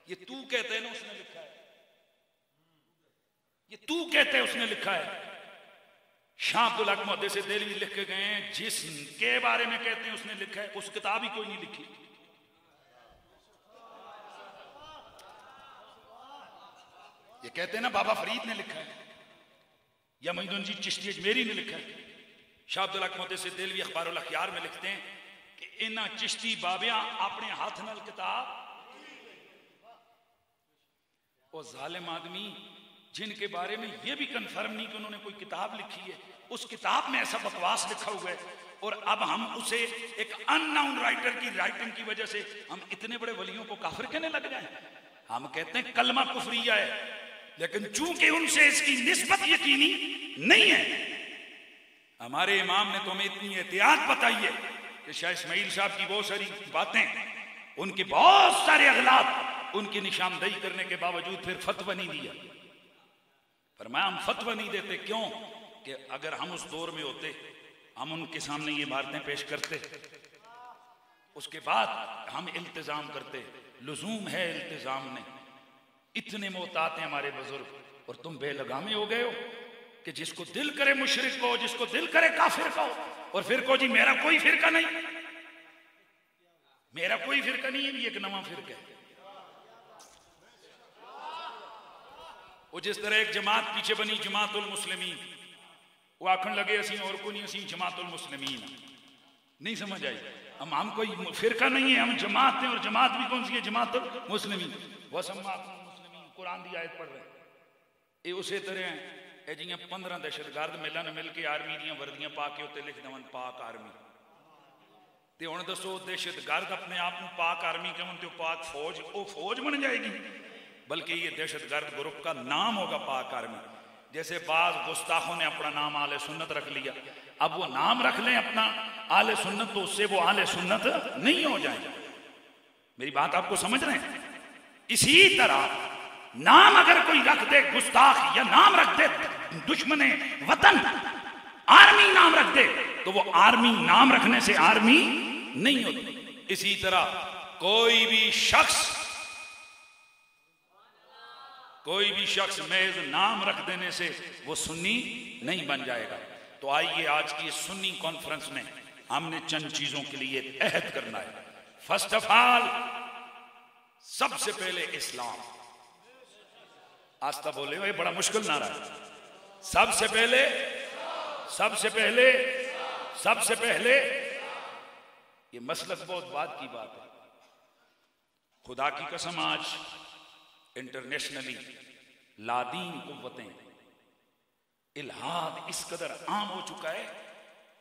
Speaker 1: ये तू कहते हैं ना उसने लिखा है, ये तू कहते हैं उसने लिखा है। शाह अब्दुल हक मुहद्दिस देलवी लिख के गए हैं, जिसके बारे में कहते हैं उसने लिखा है, उस किताब ही कोई नहीं लिखी। ये कहते हैं ना बाबा फरीद ने लिखा है या मोइनुद्दीन जी चिश्ती अजमेरी ने लिखा है। शाह अब्दुल हक मुहद्दिस देलवी अखबारुल अखयार में लिखते हैं कि इन्हां चिश्ती बाबियां अपने हाथ नाल किताब, वो जालिम आदमी जिनके बारे में यह भी कंफर्म नहीं कि उन्होंने कोई किताब लिखी है, उस किताब में ऐसा बकवास लिखा हुआ है, और अब हम उसे एक अननाउन राइटर की राइटिंग की वजह से हम इतने बड़े वलियों को काफिर कहने लग जाए। हम कहते हैं कलमा कुफरिया है, लेकिन चूंकि उनसे इसकी निस्बत यकीनी नहीं है। हमारे इमाम ने तो हमें इतनी एहतियात बताई है कि शाह इस्माइल साहब की बहुत सारी बातें, उनके बहुत सारे अगलात, उनकी निशानदेही करने के बावजूद फिर फतवा नहीं दिया। फरमाया हम फतवा नहीं देते, क्यों कि अगर हम उस दौर में होते, हम उनके सामने ये बातें पेश करते, उसके बाद हम इल्तिजाम करते। लुजूम है इल्तिजाम ने, इतने मोहतात हैं हमारे बुजुर्ग, और तुम बेलगामे हो गए हो कि जिसको दिल करे मुशरिक को, जिसको दिल करे काफिर को, और फिर को जी मेरा कोई फिरका नहीं, मेरा कोई फिरका नहीं है, ये एक नवा फिरका है। वो जिस तरह एक जमात पीछे बनी जमातुल मुस्लिमीन, वो आखन लगे असी और को नहीं, असी जमातुल मुस्लिमीन। नहीं समझ आई, हम कोई फिरका नहीं है, हम जमात हैं, और जमात भी कौन सी है, जमातुल मुस्लिमीन। वो सम्मातुल मुस्लिमीन कुरान की आयत पढ़ रहे, ये उसी तरह जियां 15 दहशतगर्द मिलन मिल के आर्मी दी वर्दियां पा के उत्ते लिख देवन पाक आर्मी। ते हुण दसो दहशतगर्द अपने आप को पाक आर्मी कहन तो पाक फौज, वो फौज बन जाएगी, बल्कि ये दहशतगर्द ग्रुप का नाम होगा पाक आर्मी। जैसे बाज गुस्ताखों ने अपना नाम आले सुन्नत रख लिया, अब वो नाम रख लें अपना आले सुन्नत, तो उससे वो आले सुन्नत नहीं हो जाएगा। मेरी बात आपको समझ रहे हैं? इसी तरह नाम अगर कोई रख दे गुस्ताख, या नाम रख दे दुश्मने वतन, आर्मी नाम रख दे, तो वो आर्मी नाम रखने से आर्मी नहीं होती। इसी तरह कोई भी शख्स महज नाम रख देने से वो सुन्नी नहीं बन जाएगा। तो आइए आज की सुन्नी कॉन्फ्रेंस में हमने चंद चीजों के लिए अहद करना है। फर्स्ट ऑफ ऑल, सबसे पहले इस्लाम। आस्था बोले, ये बड़ा मुश्किल नारा है। सबसे पहले ये मसलक बहुत बात की बात है। खुदा की कसम, आज इंटरनेशनली लादीन कुव्वतें, इल्हाद इस कदर आम हो चुका है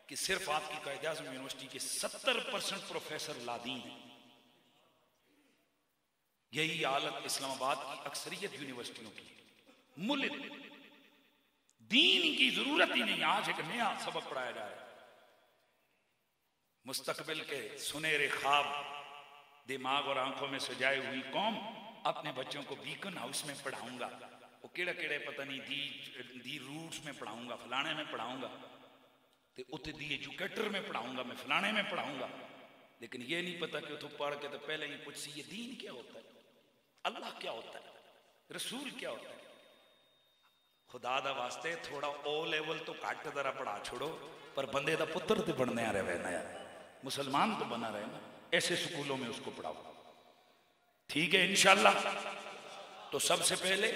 Speaker 1: कि सिर्फ आपकी कायदे आज़म यूनिवर्सिटी के 70% प्रोफेसर लादीन हैं। यही हालत इस्लामाबाद की अक्सरियत यूनिवर्सिटियों की। मुल्क दीन की जरूरत ही नहीं। आज एक नया सबक पढ़ाया जा रहा है, मुस्तकबिल के सुनहरे ख्वाब दिमाग और आंखों में सजाई हुई कौम, अपने बच्चों को बीकन हाउस में पढ़ाऊंगा, वो केड़े पता नहीं दी रूट्स में पढ़ाऊंगा, फलाने में पढ़ाऊंगा, तो उत्ते दी एजुकेटर में पढ़ाऊंगा, मैं फलाने में पढ़ाऊंगा। लेकिन ये नहीं पता कि उतो पढ़ के तो पहले ही पूछ सी ये दीन क्या होता है, अल्लाह क्या होता है, रसूल क्या होता है। खुदा दा वास्ते थोड़ा ओ लेवल तो घट जरा पढ़ा छोड़ो, पर बंदे दा पुत्र तो बनने रहे ना यार, मुसलमान तो बना रहे ना, ऐसे स्कूलों में उसको पढ़ाओ। ठीक है इंशाल्लाह। तो सबसे पहले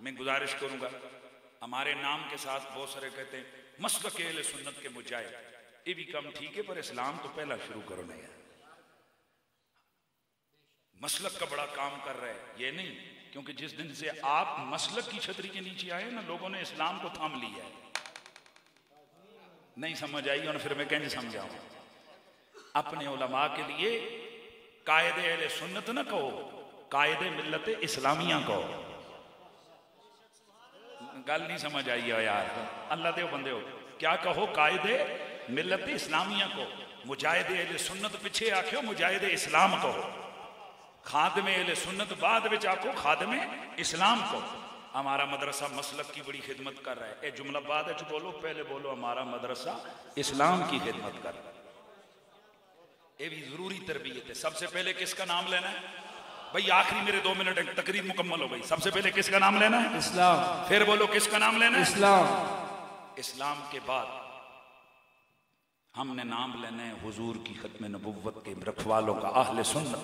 Speaker 1: मैं गुजारिश करूंगा, हमारे नाम के साथ बहुत सारे कहते हैं मसलक अहले सुन्नत के मुजाहिद, ये भी कम ठीक है, पर इस्लाम तो पहला शुरू करो ना यार। मसलक का बड़ा काम कर रहा है ये नहीं, क्योंकि जिस दिन से आप मसलक की छतरी के नीचे आए ना, लोगों ने इस्लाम को थाम लिया है। नहीं समझ आई, और फिर मैं कैसे समझाऊं। अपने उलमा के लिए कायदे अहले सुन्नत ना कहो, कायदे मिल्लत इस्लामिया कहो। गल नहीं समझ आई है यार, अल्लाह दे बंदे हो, क्या कहो, कायदे मिल्लत इस्लामिया को। मुजाहिद अहले सुन्नत पिछे आखियो मुजाहिद इस्लाम कहो, खादमे अहले सुन्नत बाद विच आखो खादमे इस्लाम कहो। हमारा मदरसा मसलक की बड़ी खिदमत कर रहा है, ए जुमला बाद है बोलो, पहले बोलो हमारा मदरसा इस्लाम की खिदमत कर रहा है। ये भी जरूरी तरबियत है। सबसे पहले किसका नाम लेना है भाई? आखिरी मेरे 2 मिनट तकरीर मुकम्मल हो गई। सबसे पहले किसका नाम लेना है?
Speaker 2: इस्लाम।
Speaker 1: फिर बोलो किसका नाम लेना है?
Speaker 2: इस्लाम।
Speaker 1: इस्लाम के बाद हमने नाम लेना है हुजूर की खत्म नबुव्वत के रखवालों का, अहले सुन्नत।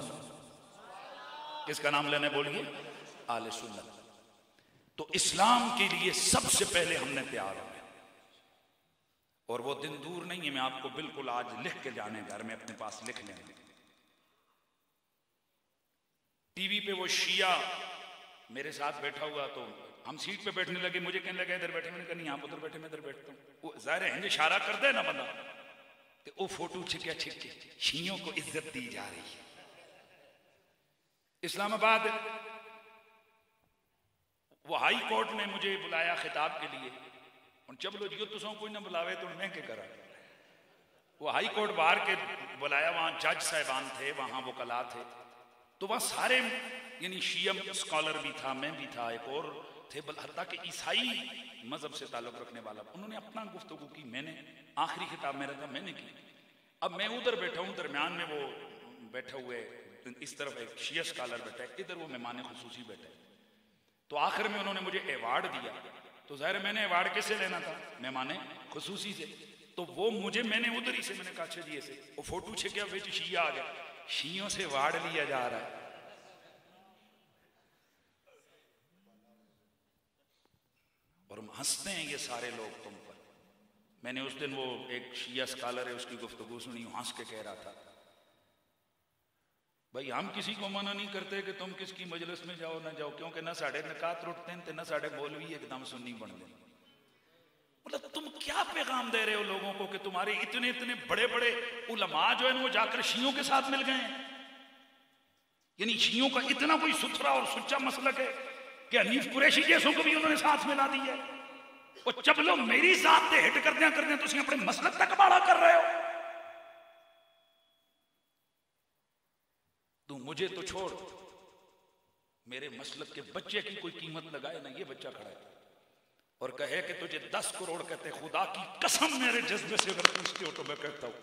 Speaker 1: किसका नाम लेना है बोलिए? अहले सुन्नत। तो इस्लाम के लिए सबसे पहले हमने तैयार होना, और वो दिन दूर नहीं है, मैं आपको बिल्कुल आज लिख के जाने, घर में अपने पास लिख लेना। टीवी पे वो शिया मेरे साथ बैठा हुआ, तो हम सीट पे बैठने लगे, मुझे कहने लगे इधर बैठे, मैंने कहा नहीं आप उधर बैठे, मैं इधर बैठता हूँ। वो जाहिर है इशारा कर दे ना बंदा, तो वो फोटो छिके छिके शियों को इज्जत दी जा रही है। इस्लामाबाद वो हाई कोर्ट ने मुझे बुलाया खिताब के लिए, और जब लो जियो तुसों कोई ना बुलावे तो मैं क्या करा। वो हाई कोर्ट बाहर के बुलाया, वहां जज साहिबान थे, वहां वकला थे, तो वहां सारे यानी शियम स्कॉलर भी था, मैं भी था, एक और थे, हत्ता कि ईसाई मजहब से ताल्लुक रखने वाला। उन्होंने अपना गुफ्तगू की, मैंने आखिरी खिताब मेरा था मैंने की। अब मैं उधर बैठा हूँ, दरम्यान में वो बैठे हुए, इस तरफ एक शिया स्कॉलर बैठा है, इधर वो मेहमान खुसूसी बैठा है। तो आखिर में उन्होंने मुझे अवार्ड दिया, तो जाहिर मैंने अवार्ड किससे लेना था? मेहमान खुसूसी से। तो वो मुझे, मैंने उधर ही से, मैंने कहा अच्छा जी ऐसे, वो फोटो छिपा बिच शिया आ गया, शियों से अवार्ड लिया जा रहा है। और हंसते हैं ये सारे लोग तुम पर। मैंने उस दिन वो एक शिया स्कॉलर है उसकी गुफ्तगू सुनी, हंस के कह रहा था भाई हम किसी को मना नहीं करते कि तुम किसकी मजलिस में जाओ ना जाओ, क्योंकि ना साढ़े नकात रुटते हैं ना साढ़े मौलवी एकदम सुन्नी बनते। मतलब तुम क्या पैगाम दे रहे हो लोगों को कि तुम्हारे इतने इतने बड़े बड़े उलमा जो है वो जाकर शियों के साथ मिल गए हैं। यानी शियों का इतना कोई सुथरा और सुच्चा मसलक है कि हनीफ कुरैशी जैसों को भी उन्होंने साथ मिला दी है। और जब लोग मेरी जात से हिट करते तुम अपने मसलक तक बाड़ा कर रहे हो। तू मुझे तो छोड़, मेरे मसलक के बच्चे की कोई कीमत लगाए ना। ये बच्चा खड़ा है और कहे कि तुझे 10 करोड़ कहते, खुदा की कसम मेरे जज्बे से अगर पूछते हो तो मैं कहता हूं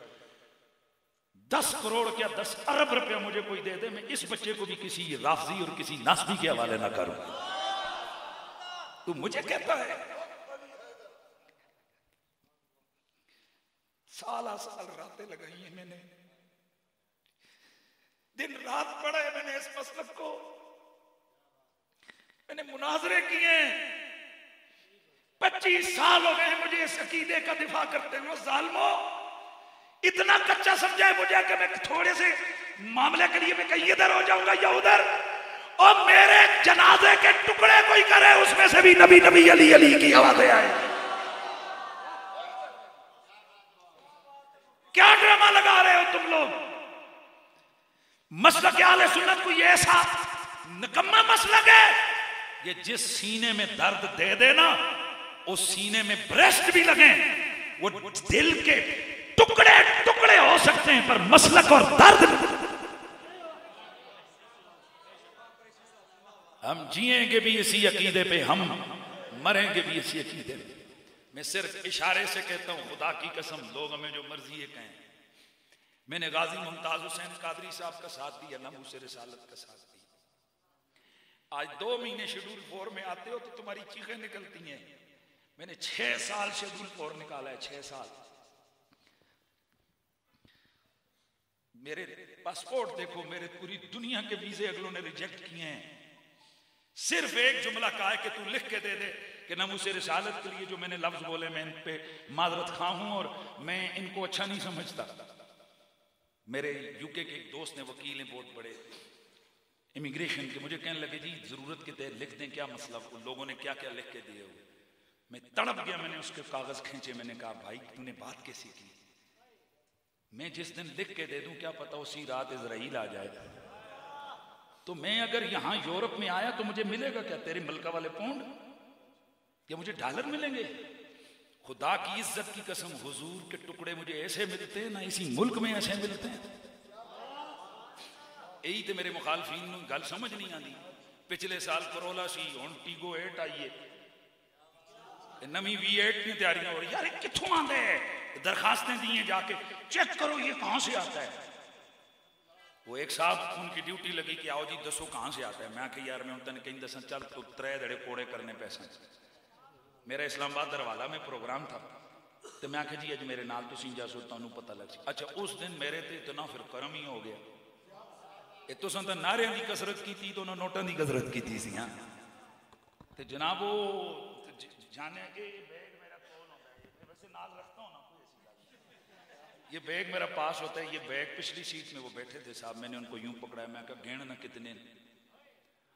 Speaker 1: 10 करोड़ क्या 10 अरब रुपया मुझे कोई दे दे, मैं इस बच्चे को भी किसी राफजी और किसी नासबी के हवाले ना करूं। तू मुझे कहता है। साल रातें लगाई हैं मैंने, दिन रात पढ़ा है मैंने इस मसलक को, मैंने मुनाजरे किए, 25 साल हो गए मुझे इस अकीदे का दिफा करते हुए। जालिमो इतना कच्चा समझा है मुझे कि मैं थोड़े से मामले के लिए मैं कहीं इधर हो जाऊंगा या उधर, और मेरे जनाजे के टुकड़े कोई करे उसमें से भी नबी नबी अली अली की आवाजें आए। क्या ड्रामा लगा रहे हो तुम लोग? मसलक आले सुन्नत को ये ऐसा निकम्मा मसलक है, ये जिस सीने में दर्द दे देना उस सीने में ब्रेस्ट भी लगे, वो दिल के टुकड़े टुकड़े हो सकते हैं, पर मसलक और दर्द हम जिएंगे भी इसी अकीदे पे, हम मरेंगे भी इसी अकीदे पे। मैं सिर्फ इशारे से कहता हूं, खुदा की कसम लोग हमें जो मर्जी है कहें। मैंने गाजी मुमताज हुसैन कादरी साहब का साथ दिया, नमूसे रिसालत का साथ दिया। आज 2 महीने शेड्यूल 4 में आते हो तो तुम्हारी चीखें निकलती हैं। मैंने 6 साल शेड्यूल 4 निकाला है, 6 साल। मेरे पासपोर्ट देखो, मेरे पूरी दुनिया के वीजे अगलों ने रिजेक्ट किए हैं। सिर्फ एक जुमला कहा है कि तू लिख के दे दे कि नमूसे रिसालत के लिए जो मैंने लफ्ज बोले मैं इन पे माजरत खा हूं और मैं इनको अच्छा नहीं समझता। मेरे यूके के एक दोस्त ने, वकील हैं बहुत बड़े इमिग्रेशन के, मुझे कहने लगे जी जरूरत के तहत लिख दें, क्या मसला, उन लोगों ने क्या क्या लिख के दिए हुए। मैं तड़प गया, मैंने उसके कागज खींचे, मैंने कहा भाई तूने बात कैसी की? मैं जिस दिन लिख के दे दूं क्या पता उसी रात इजराइल आ जाए। तो मैं अगर यहां यूरोप में आया तो मुझे मिलेगा क्या? तेरे मलका वाले पौंड या मुझे डॉलर मिलेंगे? खुदा की इज्जत की कसम, हुजूर के टुकड़े मुझे ऐसे मिलते हैं ना इसी मुल्क में ऐसे मिलते हैं। यही तो मेरे मुखालफीन गल समझ नहीं आती। पिछले साल करोला सी, हुण टीगो 8 आई है, नवी V8 की तैयारियां हो रही। यार कितों आते हैं, दरखास्तें दी हैं, जाके चेक करो ये कहां से आता है। वो एक साहब उनकी ड्यूटी लगी कि आओ जी दसो कहां से आता है। मैं कि यार मैं उन कहीं दसा चल तू 3 धड़े कोड़े करने पैसा। मेरा इस्लामाबाद दरवाला में प्रोग्राम था तो मैं आख्या जी अज मेरे नाल तुसीं जासो तुहानू पता लग सी। अच्छा उस दिन मेरे ते इतना फिर करम ही हो गया। ये तुसां तां नारियां दी कसरत की थी तो उन्होंने नोटां दी कसरत की थी सी। हाँ तो जनाब वो जाने के बैग मेरा कौन होता है, वैसे नाल रखता हूँ ना कोई ऐसी बात। ये बैग मेरा पास होता है, ये बैग पिछली सीट में वो बैठे थे साहब, मैंने उनको यूं पकड़ाया, मैं कहा गिण ना कितने,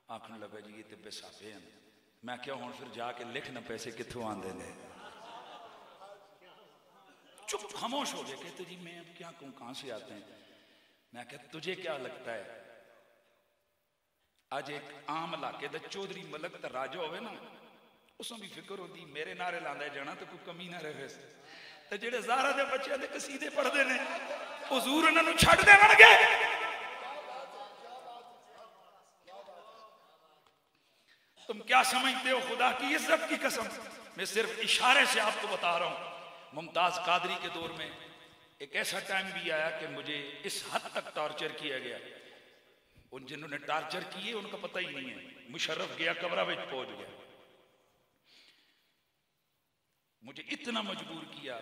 Speaker 1: आखने लगा जी ये तो बेसाबे हैं। मैं क्या हूँ फिर जाके लिख ना पैसे कितों आते ने। चुप खामोश हो गए। कहते जी मैं अब क्या कहूँ कहां से आते हैं। मैं क्या तुझे क्या लगता है आज एक आम इलाके का चौधरी मलक तो राजा होवे ना उसमें भी फिक्र होती मेरे नारे लांदा जाना तो कोई कमी ना रहे। तो जेडे ज़ारा दे बच्चे दे कसीदे पढ़ते ने हुजूर उन्होंने छड्ड देवणगे। तुम क्या समझते हो खुदा की इज्जत की कसम, मैं सिर्फ इशारे से आपको बता रहा हूं। मुमताज कादरी के दौर में एक ऐसा टाइम भी आया कि मुझे इस हद तक टॉर्चर किया गया। उन जिन्होंने टॉर्चर किए उनका पता ही नहीं है। मुशर्रफ गया कमरा में पहुंच गया, मुझे इतना मजबूर किया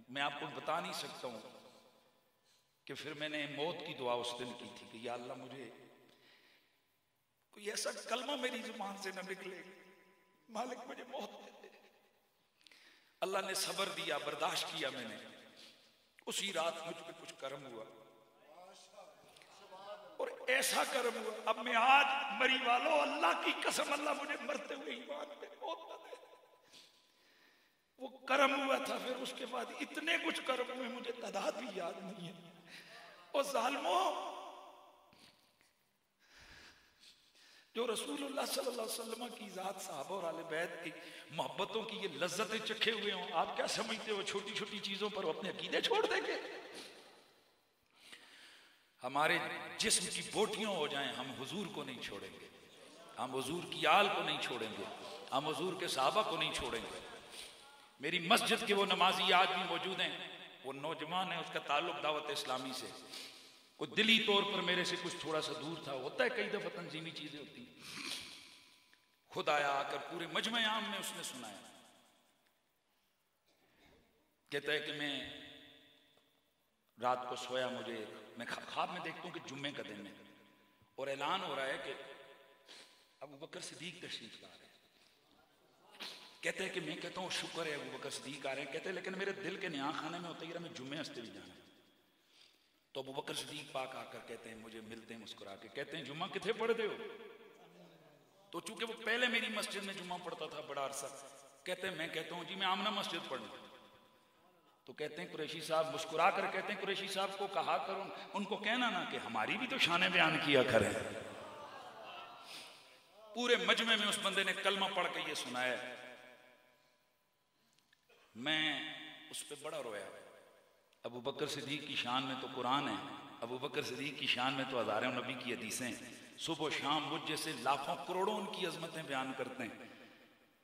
Speaker 1: मैं आपको बता नहीं सकता हूं कि फिर मैंने मौत की दुआ उस दिन की थी कि या अल्लाह मुझे कोई ऐसा कलमा मेरी जुबान से न निकले, मालिक मुझे मौत दे दे। अल्लाह ने सब्र दिया, बर्दाश्त किया मैंने। उसी रात मुझ पे कुछ कर्म हुआ और ऐसा कर्म हुआ, अब मैं आज मरी वालों अल्लाह की कसम अल्लाह मुझे मरते हुए ईमान पे मौत न दे। वो कर्म हुआ था, फिर उसके बाद इतने कुछ कर्म हुए मुझे तादाद भी याद नहीं है। और जालिमों जो रसूलुल्लाह सल्लल्लाहु अलैहि वसल्लम की जात साहबा और आले बैत की मोहब्बतों की ये लज्जतें चखे हुए हों, आप क्या समझते हो छोटी छोटी चीजों पर अपने अकीदे छोड़ देंगे? हमारे जिस्म की बोटियां हो जाएं हम हुजूर को नहीं छोड़ेंगे, हम हुजूर की आल को नहीं छोड़ेंगे, हम हुजूर के साहबा को नहीं छोड़ेंगे। मेरी मस्जिद के वो नमाजी आज भी मौजूद हैं, वो नौजवान है, उसका ताल्लुक दावत इस्लामी से, वो दिली तौर पर मेरे से कुछ थोड़ा सा दूर था। होता है कई दफा तंजीमी चीजें होती। खुद आया आकर पूरे मजमे आम में उसने सुनाया। कहता है कि मैं रात को सोया, मैं ख्वाब में देखता हूं कि जुम्मे का दिन है और ऐलान हो रहा है कि अबू बकर सिद्दीक तशरीफ ला रहे हैं। कहते हैं कि मैं कहता हूँ शुक्र है अबू बकर सिद्दीक आ रहे हैं। कहते हैं लेकिन मेरे दिल के न्याह खाने में होता है मैं जुम्मे हस्ते भी जाना। तो अबू बकर सिद्दीक पाक आकर कहते हैं, मुझे मिलते हैं मुस्कुरा के, कहते हैं जुम्मा किथे पढ़ते हो? तो चूंकि वो पहले मेरी मस्जिद में जुम्मा पढ़ता था बड़ा अरसा, कहते हैं मैं कहता हूँ जी मैं आमना मस्जिद पढ़ना। तो कहते हैं कुरैशी साहब मुस्कुरा कर कहते हैं कुरैशी साहब को कहा करो, उनको कहना ना कि हमारी भी तो शान बयान किया करें। पूरे मजमे में उस बंदे ने कलमा पढ़ के ये सुनाया। मैं उस पर बड़ा रोया। अबू बकर सिद्दीक की शान में तो कुरान है, अबू बकर सिद्दीक की शान में तो हजारों नबी की हदीसें, सुबह शाम मुझ जैसे लाखों करोड़ों उनकी अजमतें बयान करते हैं।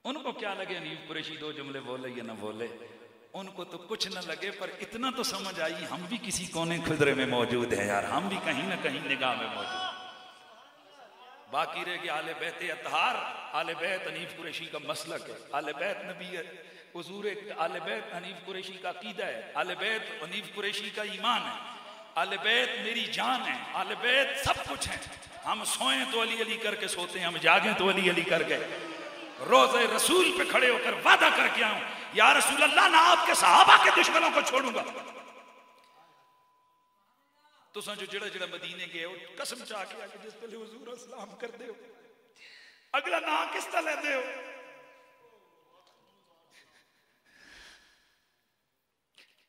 Speaker 1: उनको क्या लगे अनीफ कुरैशी 2 जुमले बोले या ना बोले, उनको तो कुछ न लगे, पर इतना तो समझ आई हम भी किसी कोने खुदरे में मौजूद है यार, हम भी कहीं ना कहीं निगाह में मौजूद। बाकी रह गया आले बैत अतहार, आले बैत अनीफ कुरैशी का मसलक है, आले बैत नबी हुजूर, आले बैत हनीफ कुरैशी का अकीदा है, आले बैत हनीफ कुरैशी का ईमान है, आले बैत मेरी जान है, आले बैत सब कुछ है। हम सोए तो अली अली करके सोते हैं, हम जागे तो अली अली करके। रोज़े रसूल पे खड़े होकर वादा करके आऊं या रसूल अल्लाह ना आपके सहाबा के दुश्मनों को छोड़ूंगा। तुसा जो जड़ा जड़ा मदीने गए हो कसम चाह के आके जिस पहले हुजूर सलाम कर दे हो, अगला ना किस तरह लेते हो?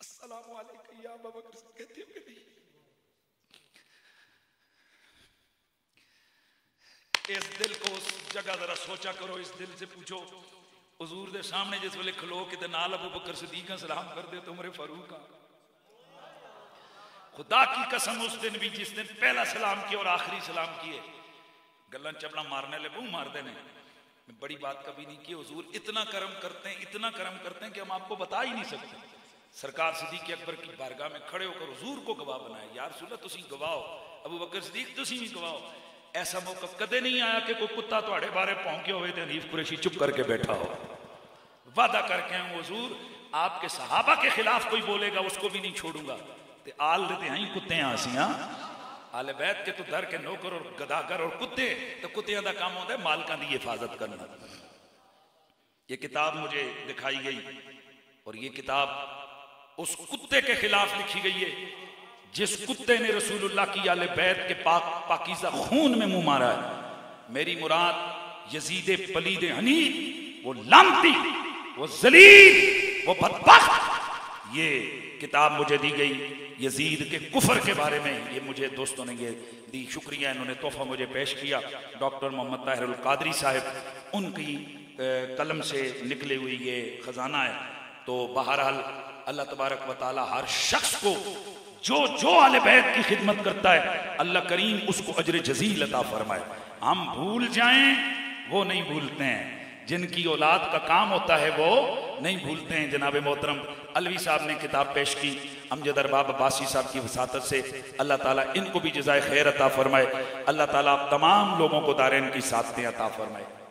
Speaker 1: अस्सलामु अलैकुम या अबू बकर कहते हो कि नहीं? इस दिल को उस जगह जरा सोचा करो, इस दिल से पूछो हुजूर दे सामने जिस वेले खलो के नाल अबू बकर सिद्दीक सलाम कर दे तो उमर फारूक खुदा की कसम उस दिन भी जिस दिन पहला सलाम किया और आखिरी सलाम किए गल्ला चपला मारने ले मुंह मार देने बड़ी बात कभी नहीं की। हुजूर इतना करम करते हैं, इतना करम करते हैं कि हम आपको बता ही नहीं सकते। सरकार सिद्दीक अकबर की बारगाह में खड़े होकर हुजूर को गवाह बनाए, यार रसूल अल्लाह तुसी गवाहो, अबू बकर सिद्दीक तुसी भी गवाहो। ऐसा मौका कदे नहीं आया कि कोई कुत्ता तुम्हारे बारे भौंके हुए थे हनीफ कुरैशी चुप करके बैठा हो। वादा करके हैं हुजूर आपके सहाबा के खिलाफ कोई बोलेगा उसको भी नहीं छोड़ूंगा। ते आल देते हैं कुत्ते आसियां आले बैत के तो दर के नौकर और गदागर और कुत्ते, तो कुत्तियों का काम होता है मालकां की हिफाजत करना। ये किताब मुझे दिखाई गई और ये किताब उस कुत्ते के खिलाफ लिखी गई है जिस कुत्ते ने रसूलुल्लाह की आले बैत के पाकीज़ा खून में मुंह मारा है। मेरी मुराद यजीद पलीद हनीफ, वो लानती, वो जलील, वो बदबख्त। ये किताब मुझे दी गई यजीद के कुफर के बारे में, ये मुझे दोस्तों ने ये दी, शुक्रिया, इन्होंने तोहफा मुझे पेश किया। डॉक्टर मोहम्मद ताहिरुल कादरी साहब उनकी कलम से निकले हुई ये खजाना है। तो बहरहाल अल्लाह तबारक व तआला हर शख्स को जो आले बैत की खिदमत करता है अल्लाह करीम उसको अजर जजील अता फरमाए। हम भूल जाएं वो नहीं भूलते हैं, जिनकी औलाद का काम होता है वो नहीं भूलते हैं। जनाब मोहतरम अलवी साहब ने किताब पेश की अमजद अरबाब अब्बासी साहब की वसातत से, अल्लाह ताला इनको भी जज़ाए खैर अता फरमाए। अल्लाह ताला आप तमाम लोगों को दारैन की सादतें अता फरमाए।